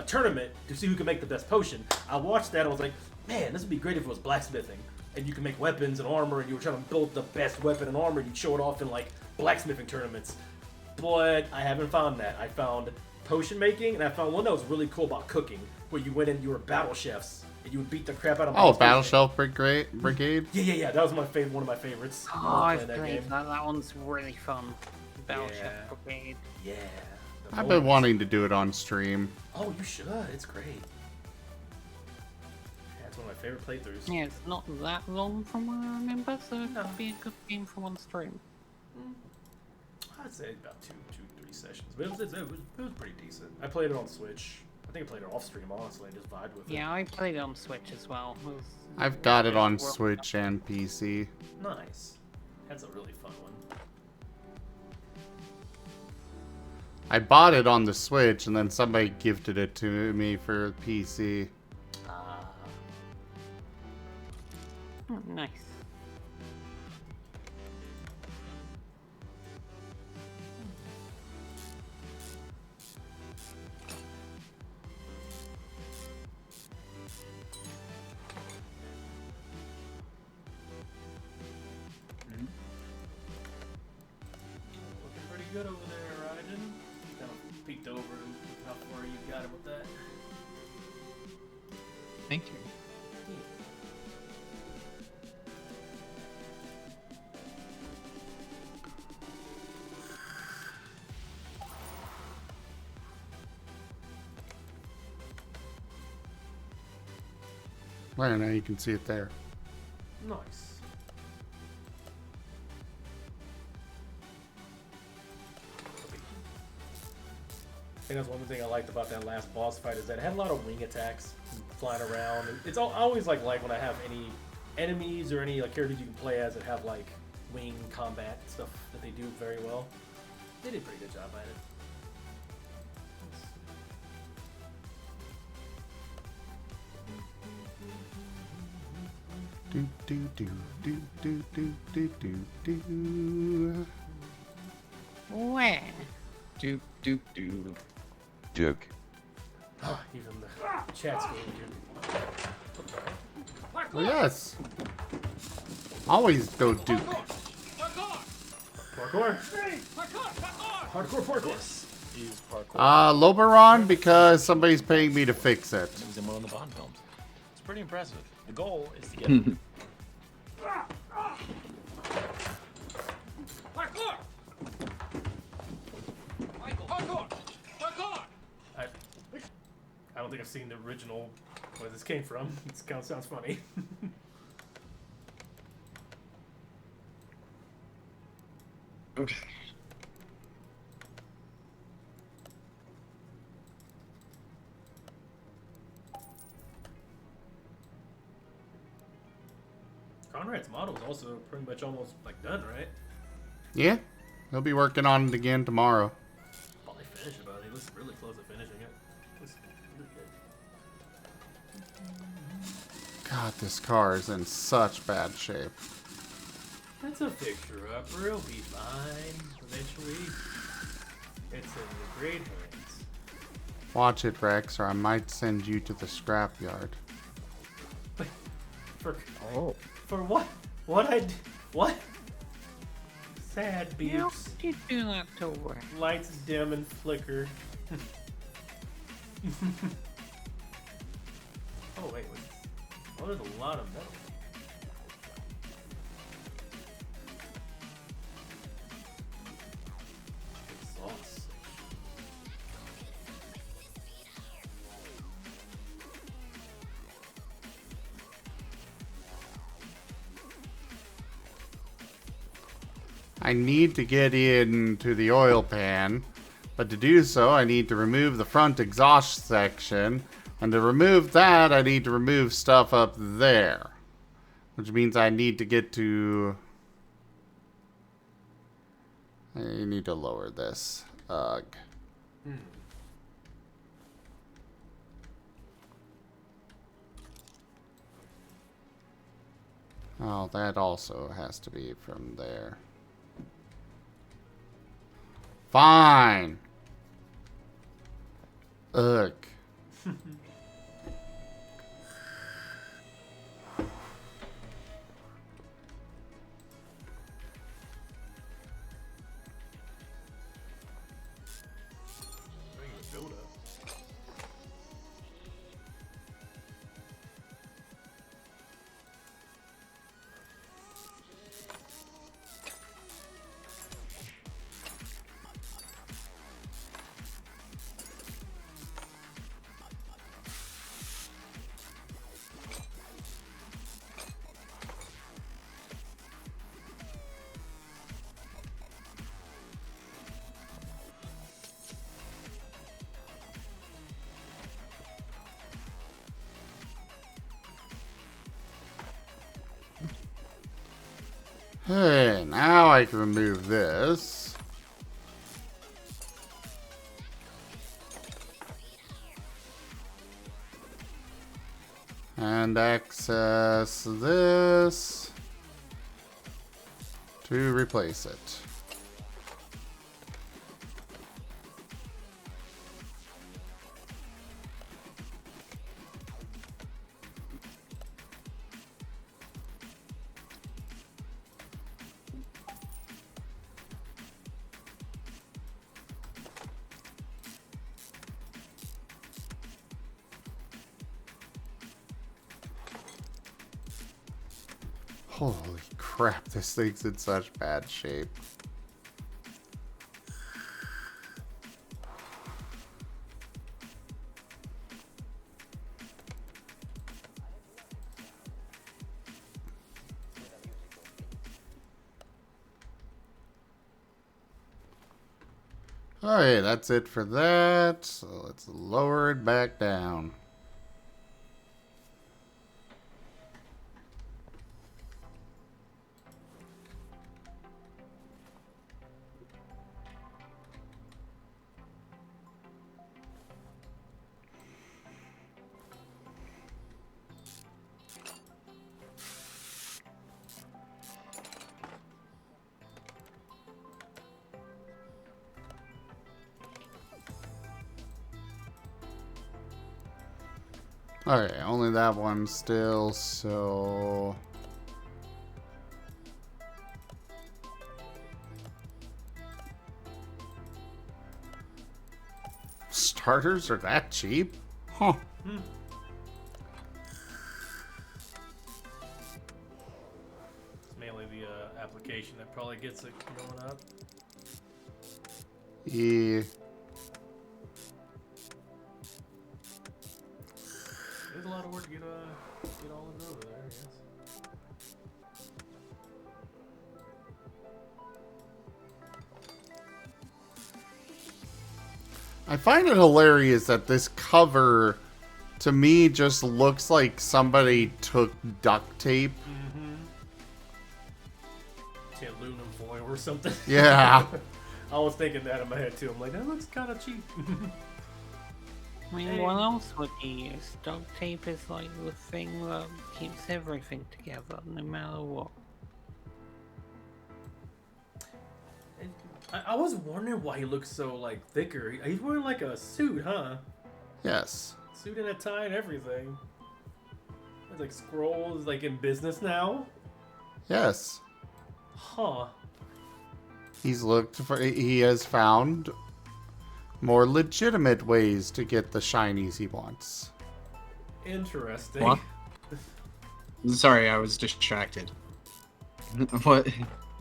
tournament to see who can make the best potion. I watched that and I was like, man, this would be great if it was blacksmithing. And you can make weapons and armor, and you were trying to build the best weapon and armor, and you show it off in like blacksmithing tournaments. But I haven't found that. I found potion making, and I found one that was really cool about cooking, where you went in, you were battle chefs, and you would beat the crap out of. Oh, Battle Shelf Brigade. Yeah. That was my favorite, one of my favorites. Oh, I've played that. That one's really fun. Battleship Brigade. Yeah. I've been wanting to do it on stream. Oh, you should. It's great. Yeah, it's one of my favorite playthroughs. Yeah, it's not that long from what I remember, so it could be a good game for one stream. I'd say about 2, 3 sessions, but it was pretty decent. I played it on Switch. I think I played it off stream, honestly, and just vibed with it. Yeah, I played it on Switch as well. I've got it on Switch and PC. Nice. That's a really fun one. I bought it on the Switch, and then somebody gifted it to me for PC. Oh, nice. Looking pretty good over there, Rdyjin. Kind of peeked over and how far you got it with that. Thank you. Well, now you can see it there. Nice. I think that's one thing I liked about that last boss fight is that it had a lot of wing attacks flying around. It's always like when I have any enemies or any like characters you can play as that have like wing combat stuff that they do very well. They did a pretty good job at it. Do do do do do do do do do. Where? Do. Duke. Even the chat's going to. Oh, yes. Always go Duke. Parkour. Hardcore parkour. Use parkour. Loberon, because somebody's paying me to fix it. Use them on the Bond films. It's pretty impressive. The goal is to get. I don't think I've seen the original where this came from. It kind of sounds funny. Okay. Conrad's model is also pretty much almost like done, right? Yeah, he'll be working on it again tomorrow. Probably finish about it. He looks really close to finishing it. Looks really good. God, this car is in such bad shape. That's a fixture-upper. It'll be fine eventually. It's in great hands. Watch it, Rex, or I might send you to the scrapyard. For what? What? Sad How beeps. did you do that to work? Lights dim and flicker. Oh wait. Oh, there's a lot of metal. Sauce. I need to get into the oil pan, but to do so I need to remove the front exhaust section, and to remove that I need to remove stuff up there. Which means I need to get to... I need to lower this. Ugh. Oh, that also has to be from there. Fine. Ugh. Hey, now I can remove this. And access this to replace it. Holy crap, this thing's in such bad shape. Alright, that's it for that. So let's lower it back down. Okay, only that one still, so... Starters are that cheap? Huh. It's mainly the application that probably gets it going up. Yeah. There's a lot of work to get all in over there, I guess. I find it hilarious that this cover, to me, just looks like somebody took duct tape. Aluminum foil or something. Yeah. I was thinking that in my head too. I'm like, that looks kind of cheap. I mean, what else would you use? Duct tape is like the thing that keeps everything together, no matter what. I was wondering why he looks so like thicker. He's wearing like a suit, huh? Yes. Suit and a tie and everything. It's like Scroll is like in business now. Yes. Huh. He has found more legitimate ways to get the shinies he wants. Interesting. What? Sorry, I was distracted.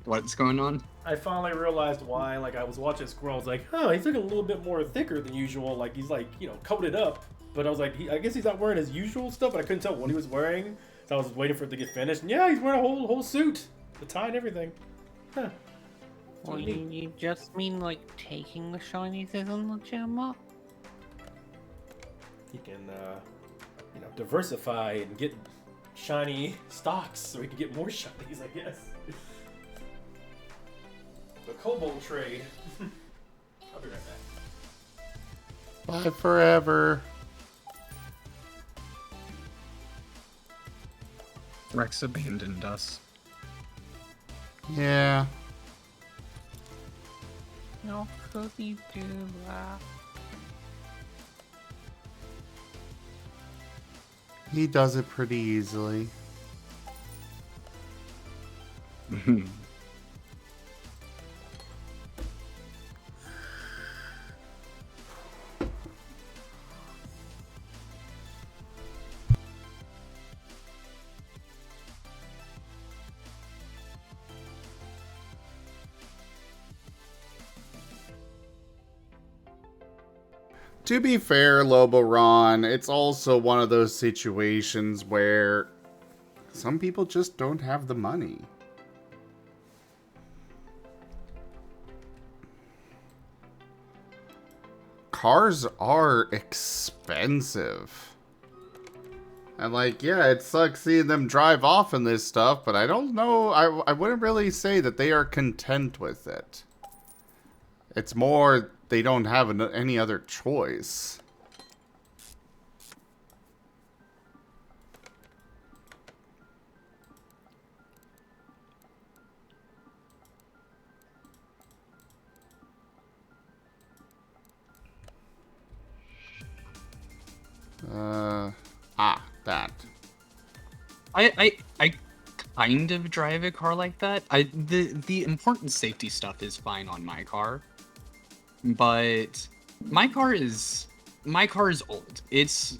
What's going on? I finally realized why. Like, I was watching Squirrel. I was like, oh, he's looking a little bit more thicker than usual. Like, he's like, you know, coated up. But I was like, I guess he's not wearing his usual stuff. But I couldn't tell what he was wearing, so I was waiting for it to get finished. And yeah, he's wearing a whole suit, the tie and everything. Huh. Well, you just mean like taking the shinies isn't legitimate? He can, you know, diversify and get shiny stocks so we can get more shinies, I guess. The Cobalt trade. I'll be right back. Bye forever. Rex abandoned us. Yeah. How could he do that? He does it pretty easily. To be fair, Loboron, it's also one of those situations where some people just don't have the money. Cars are expensive. And like, yeah, it sucks seeing them drive off in this stuff, but I don't know, I wouldn't really say that they are content with it. It's more they don't have any other choice. That. I kind of drive a car like that. The important safety stuff is fine on my car, but my car is old. It's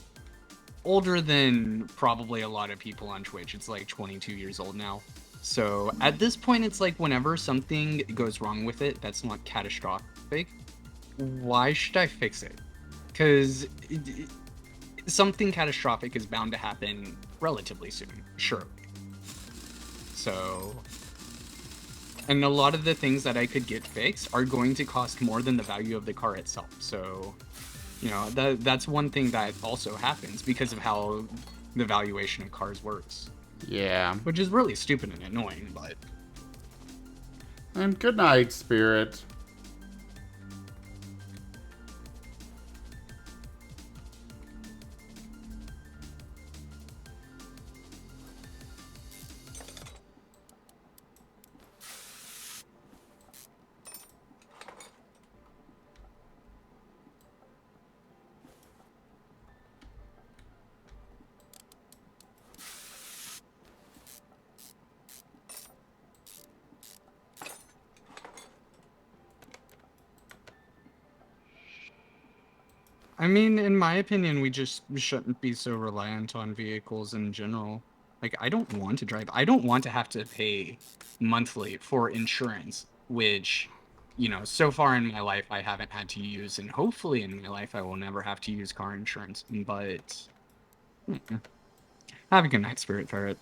older than probably a lot of people on Twitch. It's like 22 years old now. So at this point, it's like whenever something goes wrong with it that's not catastrophic, why should I fix it? Because something catastrophic is bound to happen relatively soon, sure. So, and a lot of the things that I could get fixed are going to cost more than the value of the car itself. So, you know, that's one thing that also happens because of how the valuation of cars works. Yeah. Which is really stupid and annoying, but... And good night, Spirit. I mean, in my opinion, we just shouldn't be so reliant on vehicles in general. Like, I don't want to drive. I don't want to have to pay monthly for insurance, which, you know, so far in my life I haven't had to use, and hopefully in my life I will never have to use car insurance. But have a good night, Spirit Ferret.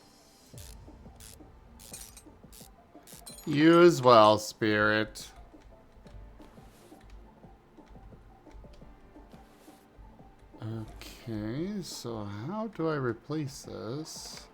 You as well, Spirit. Okay, so how do I replace this?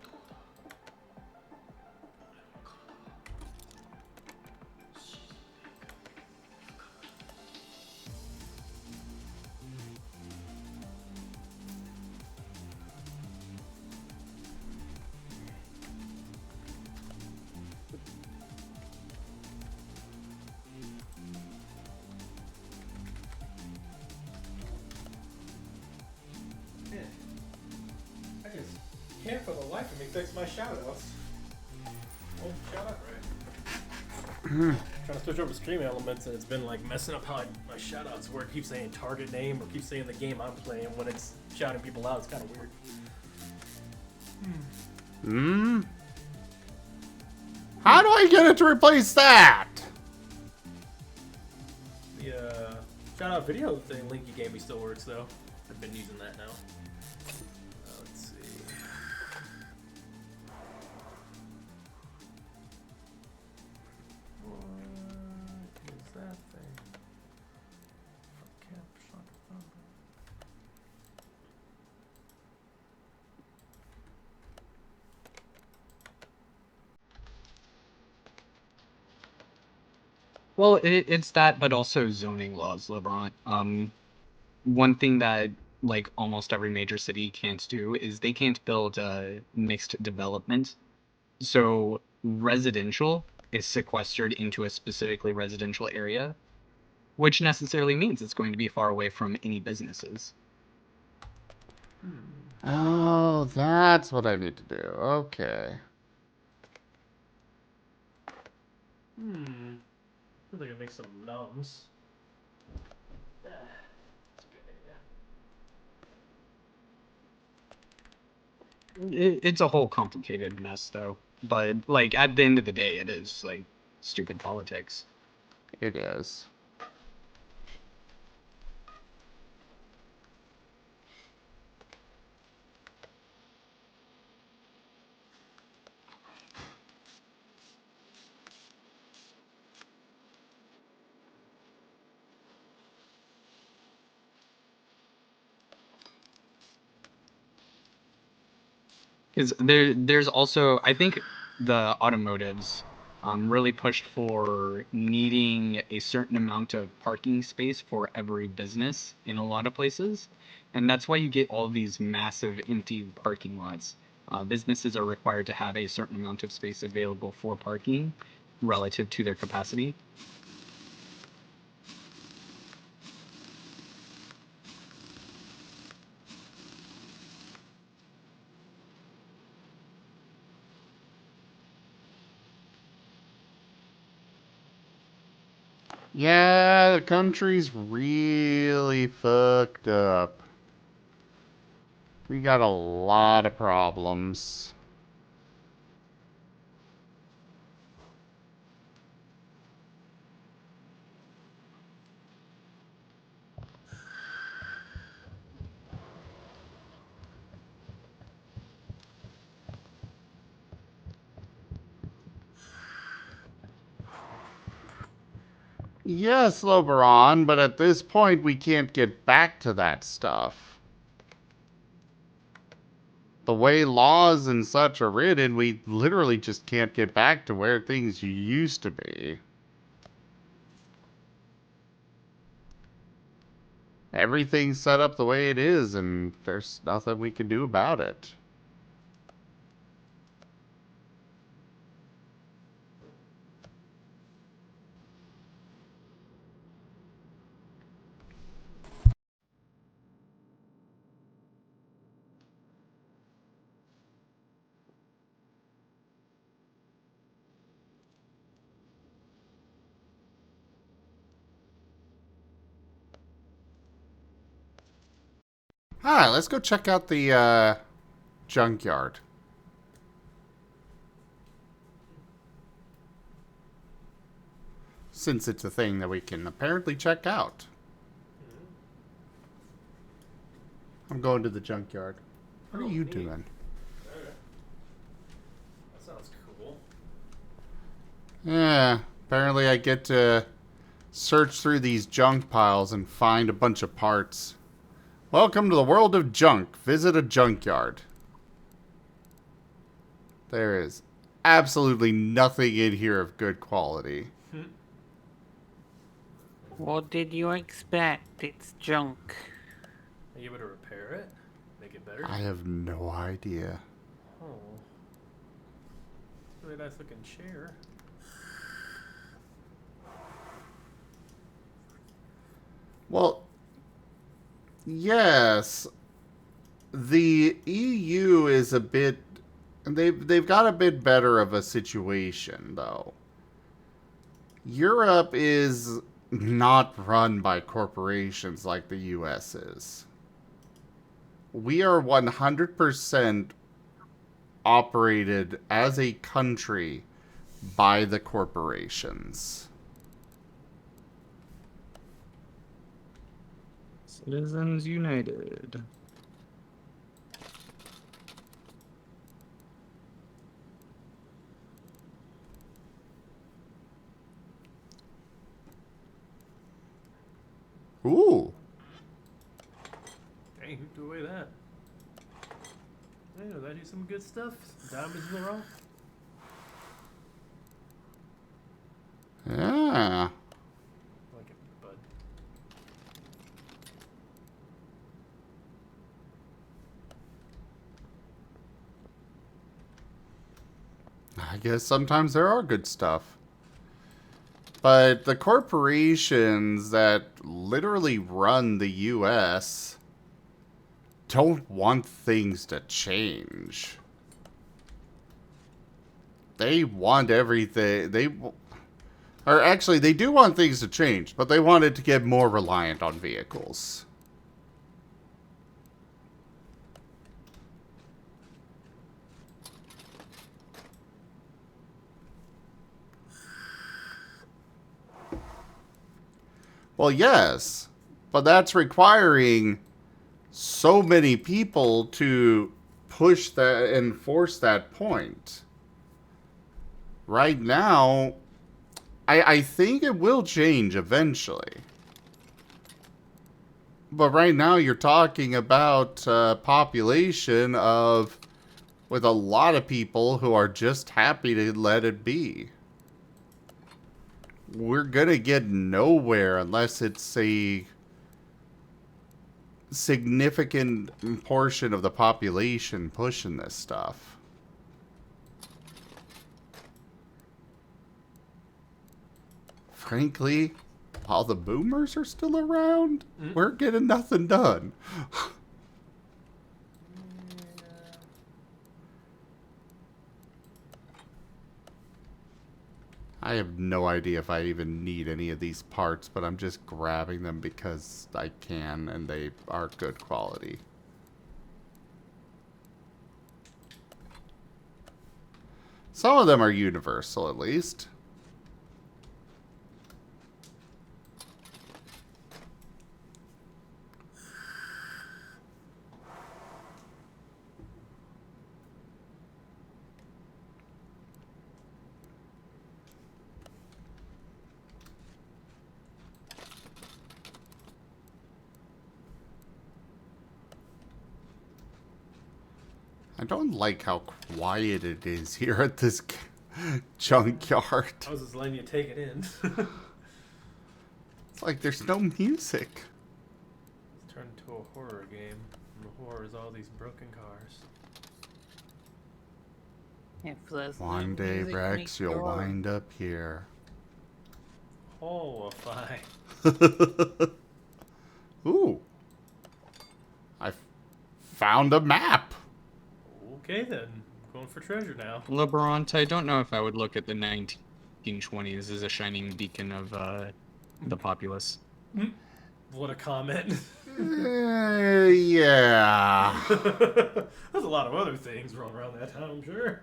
Can't for the life of me fix my shoutouts. Oh, shout out right. Trying to switch over to stream elements and it's been like messing up how my shoutouts work. Keep saying target name or keep saying the game I'm playing when it's shouting people out. It's kind of weird. How do I get it to replace that? The shout out video thing link you gave me still works though. I've been using that now. Let's see. What is that thing? Well, it's that, but also zoning laws, LeBron. One thing that like almost every major city can't do is they can't build mixed development. So residential is sequestered into a specifically residential area, which necessarily means it's going to be far away from any businesses. Oh, that's what I need to do. Okay. I think I make some numbs. It's a whole complicated mess, though. But like at the end of the day, it is like stupid politics. It is. Because there's also, I think the automotives really pushed for needing a certain amount of parking space for every business in a lot of places. And that's why you get all these massive empty parking lots. Businesses are required to have a certain amount of space available for parking relative to their capacity. Yeah, the country's really fucked up. We got a lot of problems. Yes, Loberon, but at this point we can't get back to that stuff. The way laws and such are written, we literally just can't get back to where things used to be. Everything's set up the way it is, and there's nothing we can do about it. Alright, let's go check out the junkyard. Since it's a thing that we can apparently check out. I'm going to the junkyard. What are you doing? Okay. That sounds cool. Yeah, apparently I get to search through these junk piles and find a bunch of parts. Welcome to the world of junk. Visit a junkyard. There is absolutely nothing in here of good quality. What did you expect? It's junk. Are you able to repair it? Make it better? I have no idea. Oh. Really nice looking chair. Well, yes. The EU is a bit... They've got a bit better of a situation, though. Europe is not run by corporations like the US is. We are 100% operated as a country by the corporations. Citizens United. Ooh. Dang, who threw away that? Hey, was that some good stuff? Diamonds in the rough? Yeah. I guess sometimes there are good stuff. But the corporations that literally run the US don't want things to change. They want everything. Or actually, they do want things to change, but they want it to get more reliant on vehicles. Well, yes, but that's requiring so many people to push that and force that point. Right now, I think it will change eventually. But right now you're talking about a population of, with a lot of people who are just happy to let it be. We're gonna get nowhere unless it's a significant portion of the population pushing this stuff. Frankly, while the boomers are still around, we're getting nothing done. I have no idea if I even need any of these parts, but I'm just grabbing them because I can and they are good quality. Some of them are universal, at least. I don't like how quiet it is here at this junkyard. I was just letting you take it in. It's like there's no music. It's turned into a horror game. And the horror is all these broken cars. If there's One no day, music, Rex, make you'll sure. wind up here. Oh, fine. Ooh. I found a map. Okay then. Going for treasure now. Laborant, I don't know if I would look at the 1920s as a shining beacon of the populace. What a comment. Yeah. There's a lot of other things rolling around that time, I'm sure.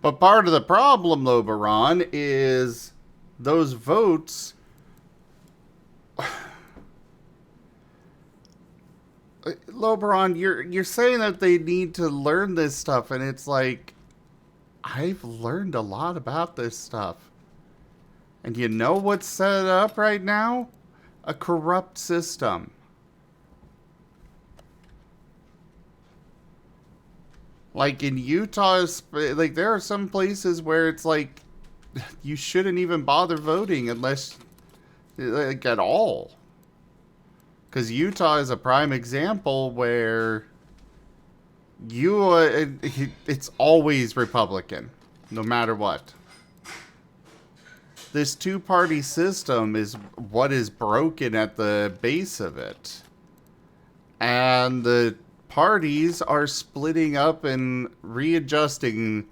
But part of the problem, Loberon, is those votes. Loberon, you're saying that they need to learn this stuff, and it's like, I've learned a lot about this stuff. And you know what's set up right now? A corrupt system. Like in Utah, like there are some places where it's like you shouldn't even bother voting unless, like, at all. Because Utah is a prime example where it's always Republican, no matter what. This two-party system is what is broken at the base of it. And the parties are splitting up and readjusting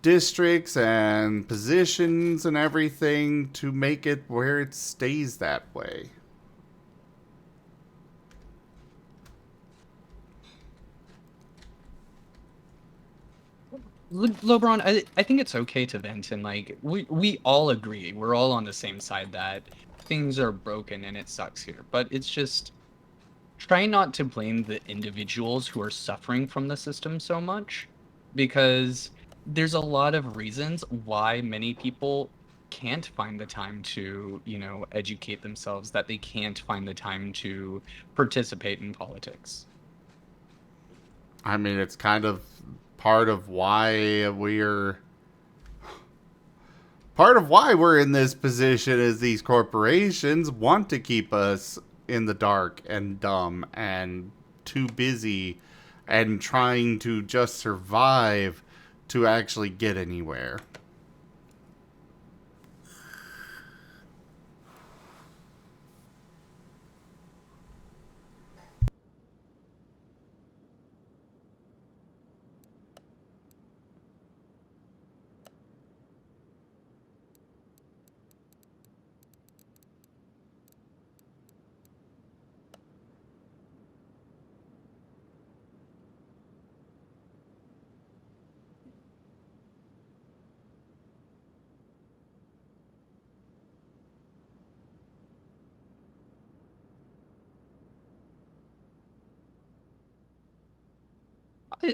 districts and positions and everything to make it where it stays that way. Lobron, I think it's okay to vent, and like we all agree, we're all on the same side that things are broken and it sucks here. But it's just try not to blame the individuals who are suffering from the system so much, because there's a lot of reasons why many people can't find the time to, you know, educate themselves, that they can't find the time to participate in politics. I mean, it's kind of part of why we're Part of why we're in this position is these corporations want to keep us in the dark and dumb and too busy and trying to just survive to actually get anywhere.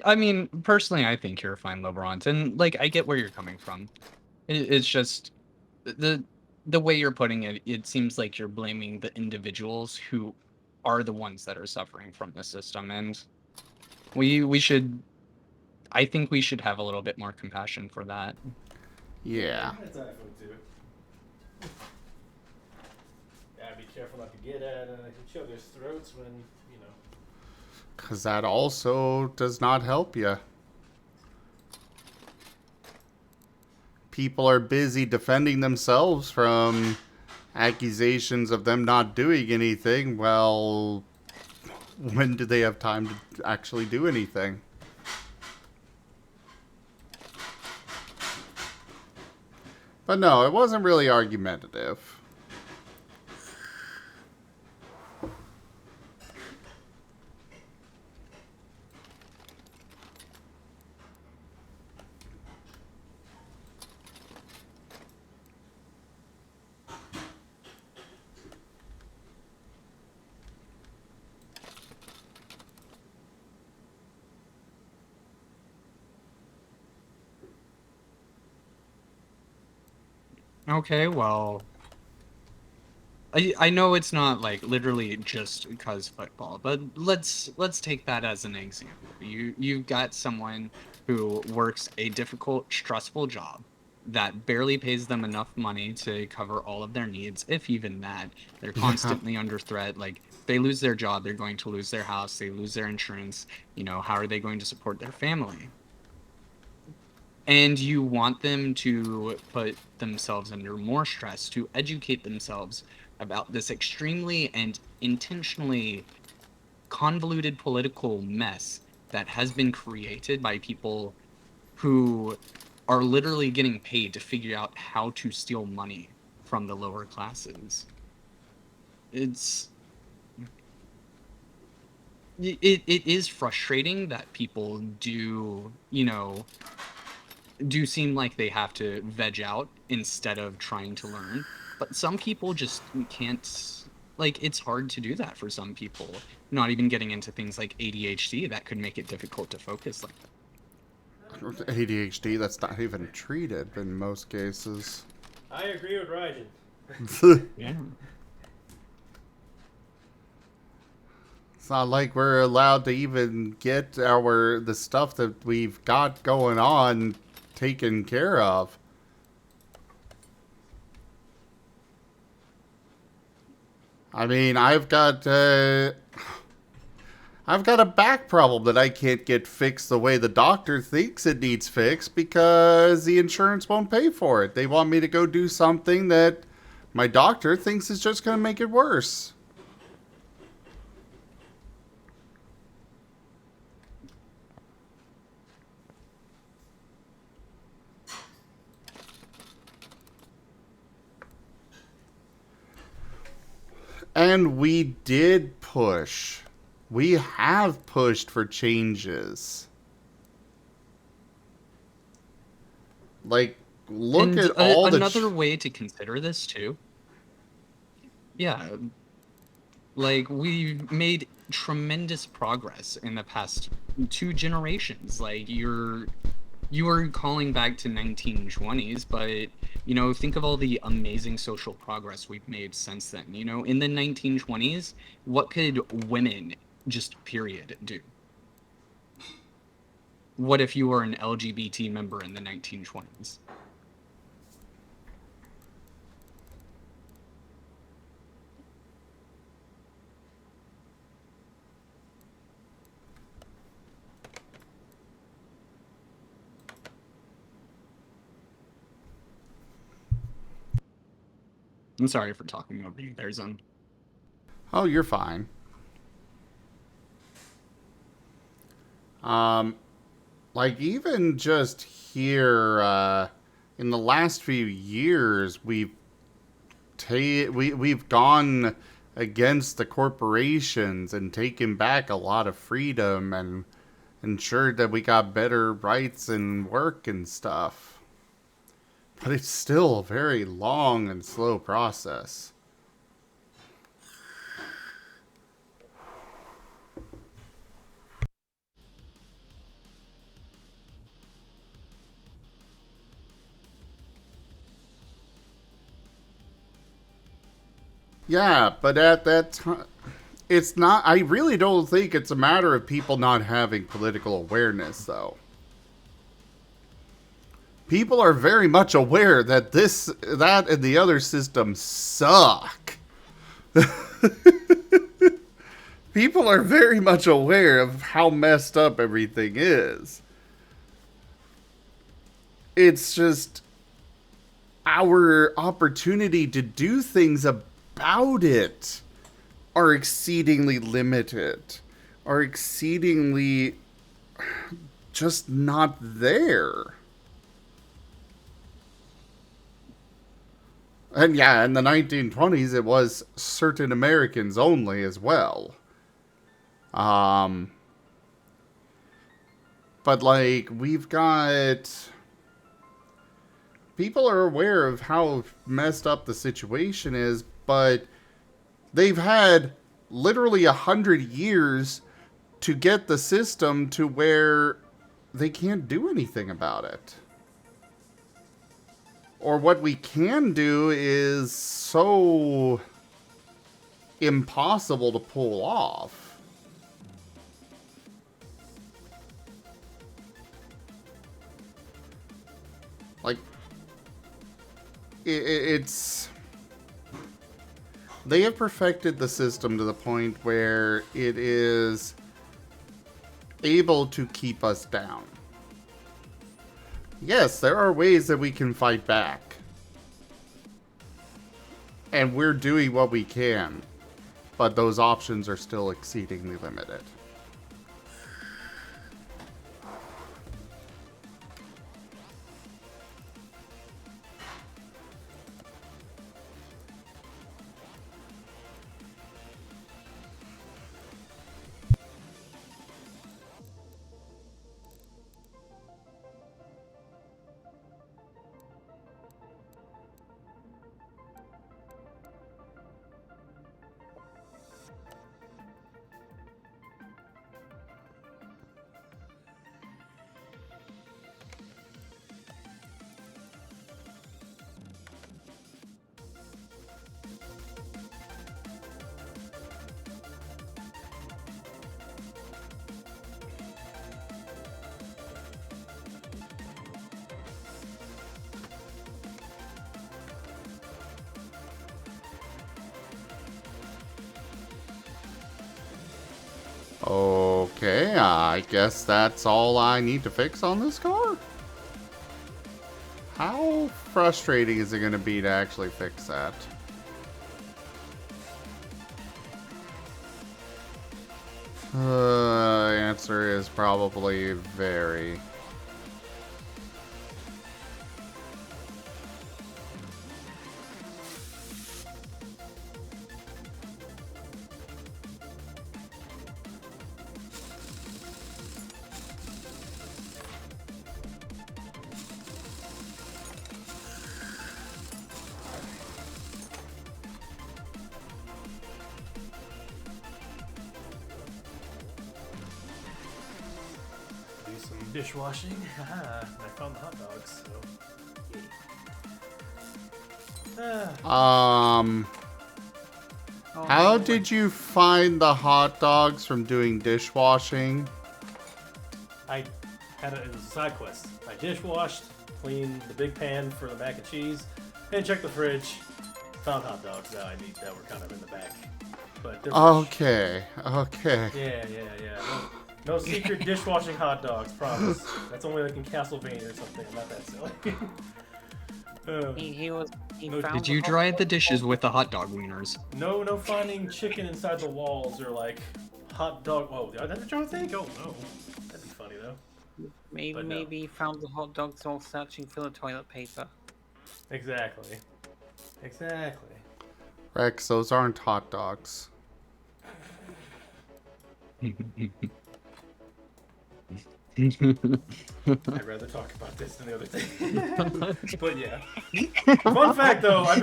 I mean, personally, I think you're fine, LeBron, and like I get where you're coming from. It's just the the way you're putting it. It seems like you're blaming the individuals who are the ones that are suffering from the system, and we should. I think we should have a little bit more compassion for that. Yeah. That's how I feel too. Gotta be careful not to get at each other's throats when, you know. Because that also does not help you. People are busy defending themselves from accusations of them not doing anything. Well, when do they have time to actually do anything? But no, it wasn't really argumentative. Okay, well, I know it's not like literally just because football, but let's take that as an example. You've got someone who works a difficult, stressful job that barely pays them enough money to cover all of their needs, if even that. They're Yeah. constantly under threat. Like they lose their job, they're going to lose their house, they lose their insurance. You know, how are they going to support their family? And you want them to put themselves under more stress to educate themselves about this extremely and intentionally convoluted political mess that has been created by people who are literally getting paid to figure out how to steal money from the lower classes. It is frustrating that people do, you know, do seem like they have to veg out instead of trying to learn. But some people just can't, like, it's hard to do that for some people. Not even getting into things like ADHD that could make it difficult to focus. Like ADHD, that's not even treated in most cases. I agree with Rdyjin. Yeah. It's not like we're allowed to even get the stuff that we've got going on taken care of. I mean, I've got a back problem that I can't get fixed the way the doctor thinks it needs fixed because the insurance won't pay for it. They want me to go do something that my doctor thinks is just going to make it worse. And we did push. We have pushed for changes. Like, look at all the... Another way to consider this, too. Yeah. Like, we've made tremendous progress in the past 2 generations. Like, you were calling back to 1920s, but, you know, think of all the amazing social progress we've made since then. You know, in the 1920s, what could women, just period, do? What if you were an LGBT member in the 1920s? I'm sorry for talking over you there, Zun. Oh, you're fine. Like, even just here, in the last few years, we've gone against the corporations and taken back a lot of freedom and ensured that we got better rights and work and stuff. But it's still a very long and slow process. Yeah, but at that time, it's not. I really don't think it's a matter of people not having political awareness, though. People are very much aware that that, and the other systems suck. People are very much aware of how messed up everything is. It's just our opportunity to do things about it are exceedingly limited, are exceedingly just not there. And yeah, in the 1920s, it was certain Americans only as well. But like, we've got... People are aware of how messed up the situation is, but they've had literally 100 years to get the system to where they can't do anything about it. Or what we can do is so impossible to pull off. Like, it's... They have perfected the system to the point where it is able to keep us down. Yes, there are ways that we can fight back. And we're doing what we can. But those options are still exceedingly limited. Okay, I guess that's all I need to fix on this car. How frustrating is it going to be to actually fix that? Answer is probably very. Dishwashing. I found the hot dogs, so. How did you find the hot dogs from doing dishwashing? I had it was a side quest. I dishwashed, cleaned the big pan for the mac and cheese, and checked the fridge. Found hot dogs that that were kind of in the back. But okay. Yeah. No secret dishwashing hot dogs, promise. That's only like in Castlevania or something. I'm not that silly. He No, found Did you the hot dry dog the dishes with the hot dog wieners? no finding chicken inside the walls or like hot dog. Oh, that's what y'all think? Oh no, that'd be funny though. Maybe, But no. maybe he found the hot dogs while searching for the toilet paper. Exactly. Exactly. Rex, those aren't hot dogs. I'd rather talk about this than the other thing. But yeah. Fun fact though, I've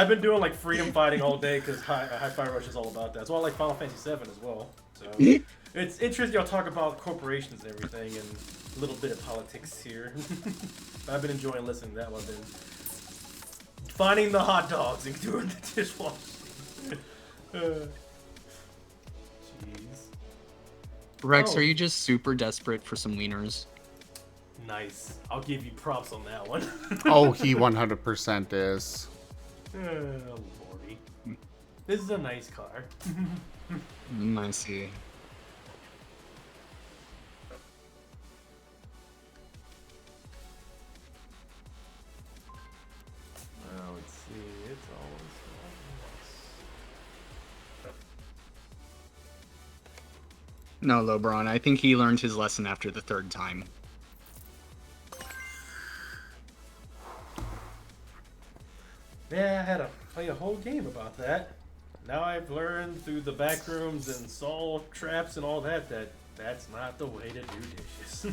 been doing like freedom fighting all day because Hi-Fi Rush is all about that. That's why I like Final Fantasy VII as well. So it's interesting. Y'all talk about corporations and everything, and a little bit of politics here. But I've been enjoying listening to that one. Then finding the hot dogs and doing the dishwashing. Jeez. Rex, Oh. are you just super desperate for some wieners? Nice. I'll give you props on that one. Oh, he 100% is. Oh, lordy. This is a nice car. I see. Well, let's see. It's always No, Lobron, I think he learned his lesson after the third time. Yeah, I had to play a whole game about that. Now I've learned through the back rooms and saw traps and all that that's not the way to do dishes.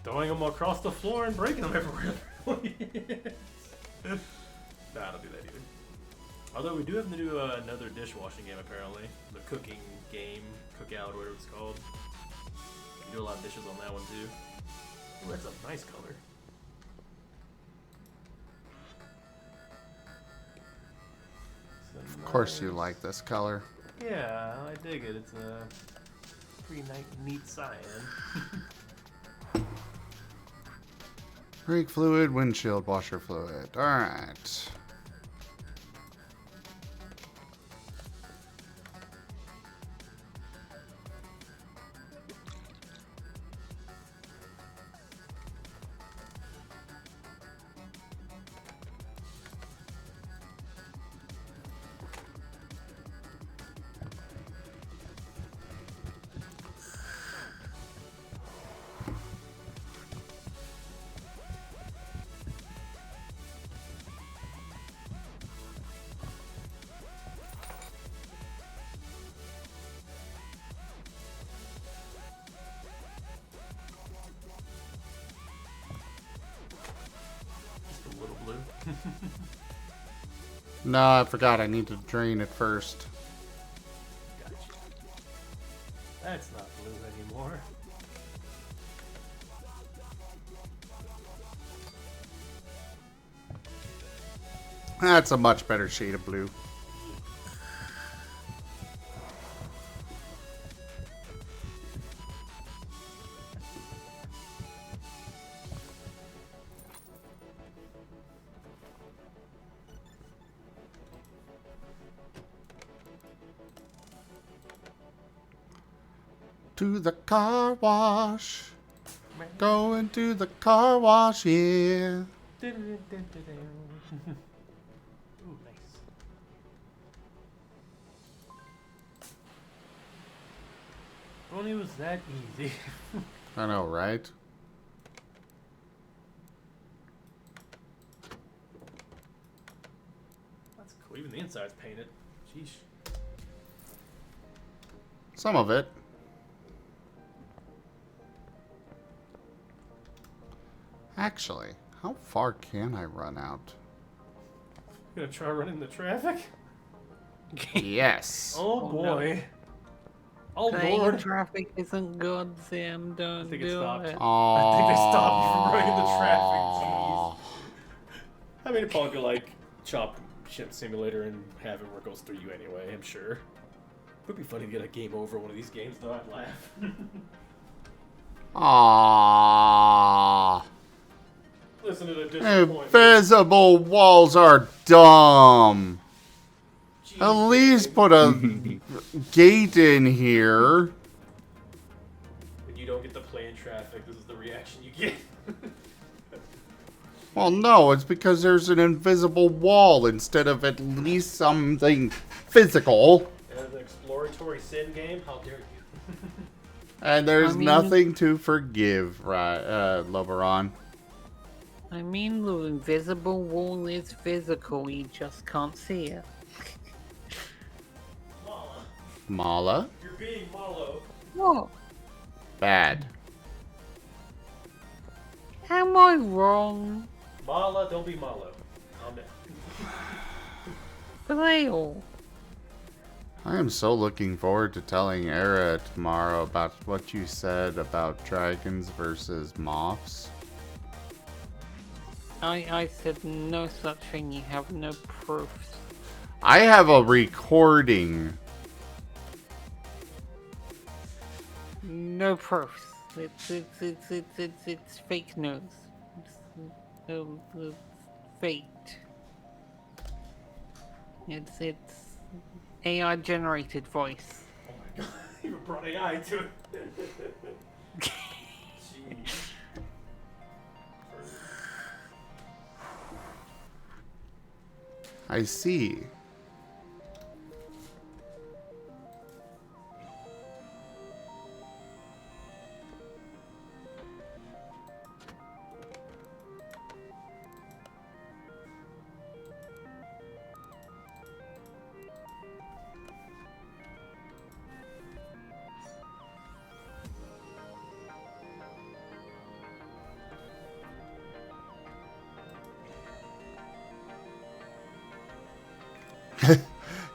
Throwing them across the floor and breaking them everywhere. Nah, I don't do that either. Although we do have to do another dishwashing game apparently. The cooking game, cookout, whatever it's called. We do a lot of dishes on that one too. Ooh, that's a nice color. Of course you like this color. Yeah, I dig it. It's a pretty neat cyan. Brake fluid, windshield washer fluid. Alright. Just a little blue. No, I forgot I need to drain it first. Gotcha. That's not blue anymore. That's a much better shade of blue. To the car wash. Going to the car wash, yeah. Ooh, nice. If only it was that easy. I know, right? That's cool. Even the inside's painted. Sheesh. Some of it. Actually, how far can I run out? You gonna try running the traffic? Yes. Oh boy. Oh Playing lord. in traffic isn't good, Sam. Don't I think do it stopped. it. I think they stopped you from running the traffic. Aww. Jeez. I mean, it probably could, like chop ship simulator and have it where it goes through you anyway. I'm sure. It would be funny to get a game over one of these games, though. I'd laugh. Aww. Listen to the disappointment. Invisible walls are dumb. Jeez, At least put a gate in here. When you don't get to play in traffic, this is the reaction you get. Well, no, it's because there's an invisible wall instead of at least something physical. And an exploratory sin game? How dare you? And there's I mean- nothing to forgive, right, Loveron? I mean, the invisible wall is physical, you just can't see it. Mala, Mala? you're being Malo. What? Bad. Am I wrong? Mala, don't be Malo. Calm down. Flail. I am so looking forward to telling Era tomorrow about what you said about dragons versus moths. I said no such thing, you have no proofs. I have a recording. No proofs. It's fake news. It's faked. It's AI generated voice. Oh my god, you brought AI to it. Jeez. I see.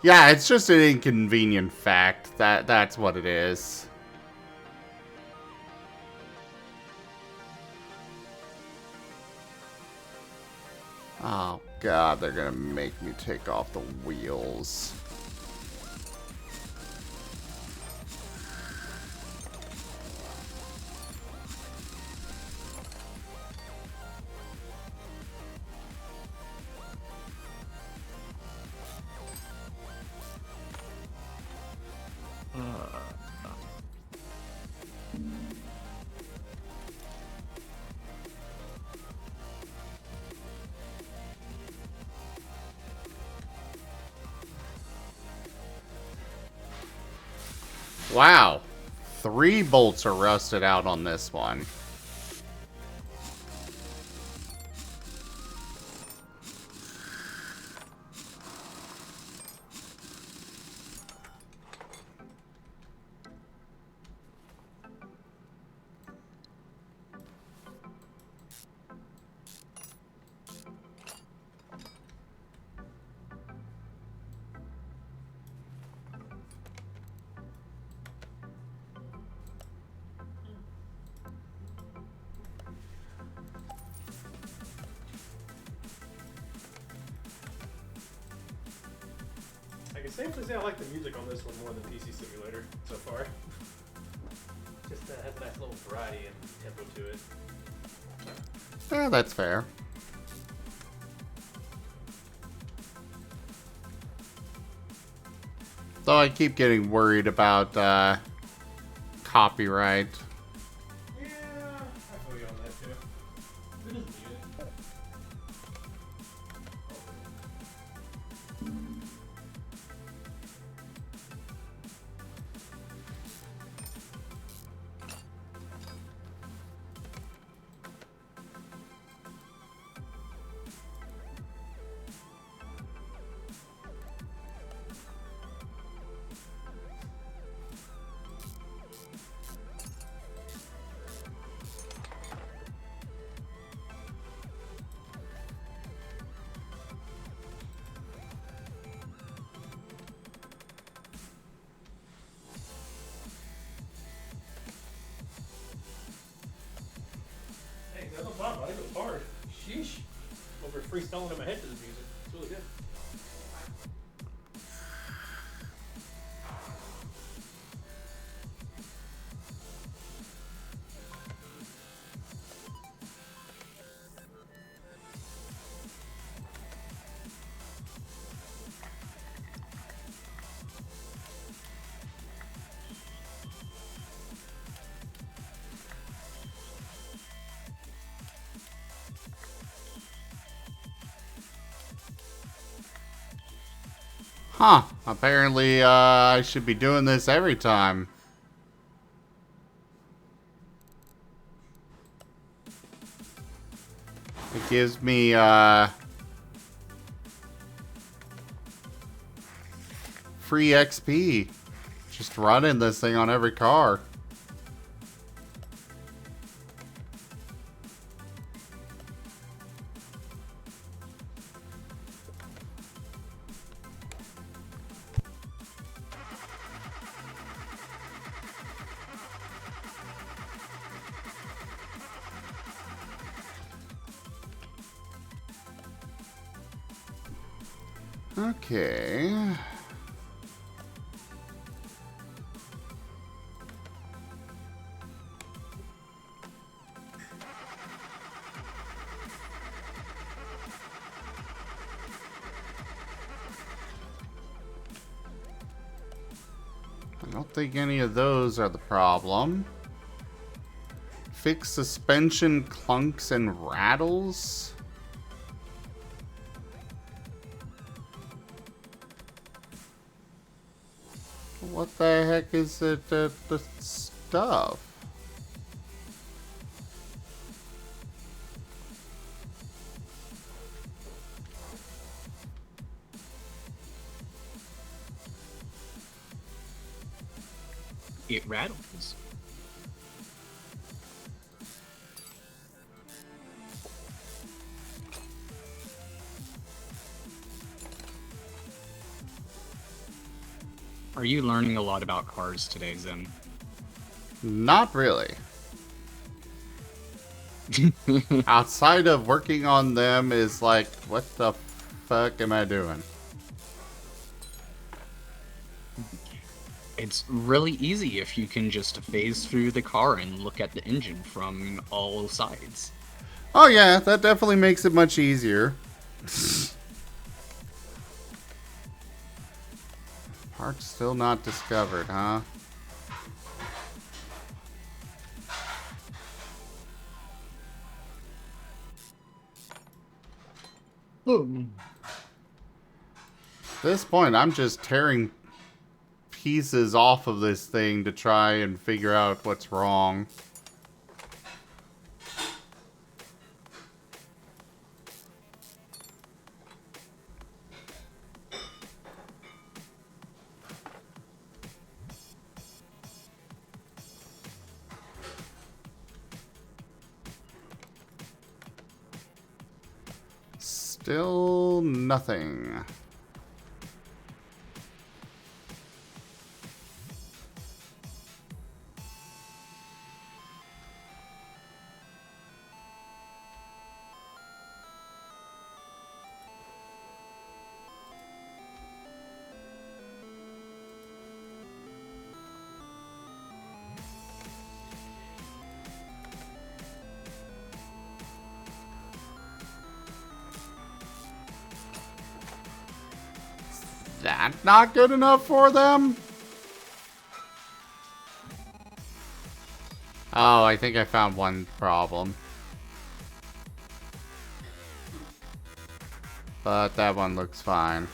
Yeah, it's just an inconvenient fact. That's what it is. Oh god, they're gonna make me take off the wheels. Wow. 3 bolts are rusted out on this one. I can safely say I like the music on this one more than PC Simulator so far. Just has a nice little variety and tempo to it. Yeah, that's fair. Though I keep getting worried about copyright. Yeah, I feel you on that too. It doesn't need it. Hey, that's no problem. I think it was hard. Sheesh. Over freestyling in my head to this music. It's really good. Huh. Apparently, I should be doing this every time. It gives me, free XP. Just running this thing on every car. Okay. I don't think any of those are the problem. Fix suspension clunks and rattles. What the heck is it? The stuff. It rattles. Are you learning a lot about cars today, Zim? Not really. Outside of working on them is like, what the fuck am I doing? It's really easy if you can just phase through the car and look at the engine from all sides. Oh yeah, that definitely makes it much easier. Parts still not discovered, huh? At this point, I'm just tearing pieces off of this thing to try and figure out what's wrong. Still nothing. That not good enough for them? Oh, I think I found one problem. But that one looks fine.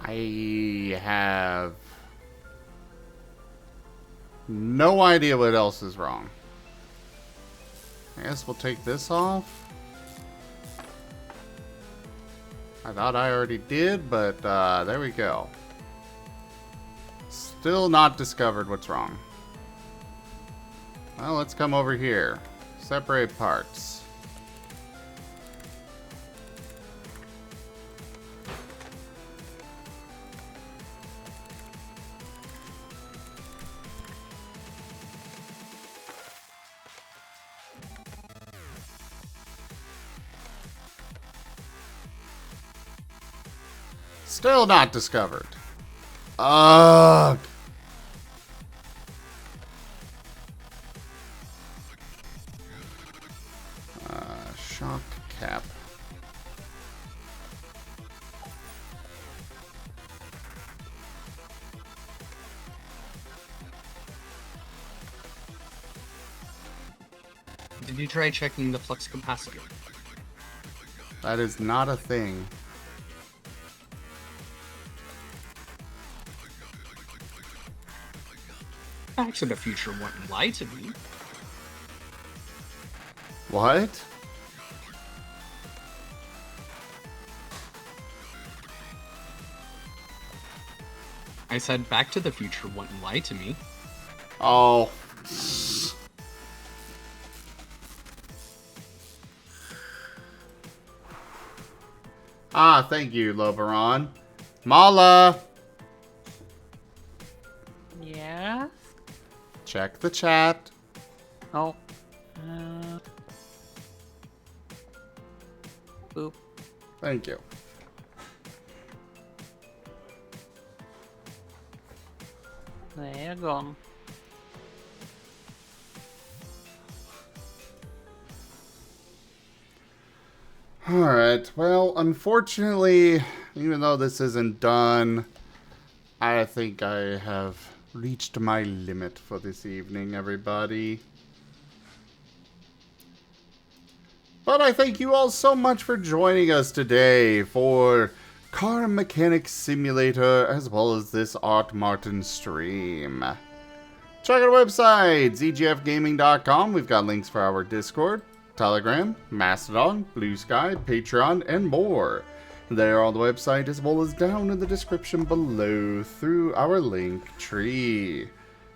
I have No idea what else is wrong. I guess we'll take this off. I thought I already did, but there we go. Still not discovered what's wrong. Well, let's come over here. Separate parts. Still not discovered. Ugh. Shock cap. Did you try checking the flux capacitor? That is not a thing. Back to the Future wouldn't lie to me. What? I said Back to the Future wouldn't lie to me. Oh. Ah, thank you, Loveron. Mala! Yeah? Check the chat. Oh. Boop. Thank you. They're gone. Alright, well, unfortunately, even though this isn't done, I think I have reached my limit for this evening, everybody. But I thank you all so much for joining us today for Car Mechanic Simulator, as well as this Art Marten stream. Check out our website, zgfgaming.com. We've got links for our Discord, Telegram, Mastodon, Blue Sky, Patreon, and more. They are on the website as well as down in the description below through our link tree.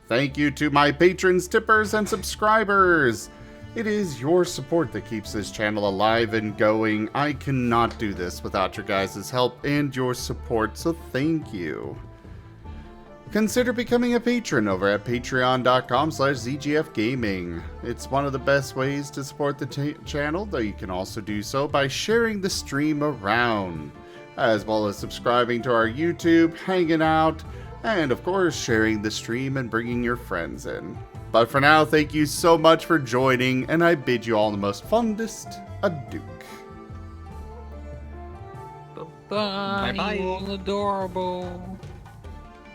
Thank you to my patrons, tippers, and subscribers. It is your support that keeps this channel alive and going. I cannot do this without your guys' help and your support, so thank you. Consider becoming a patron over at patreon.com/zgfgaming. It's one of the best ways to support the channel, though you can also do so by sharing the stream around, as well as subscribing to our YouTube, hanging out, and of course sharing the stream and bringing your friends in. But for now, thank you so much for joining, and I bid you all the most fondest adieu. Bye-bye, Bye-bye. you all adorable.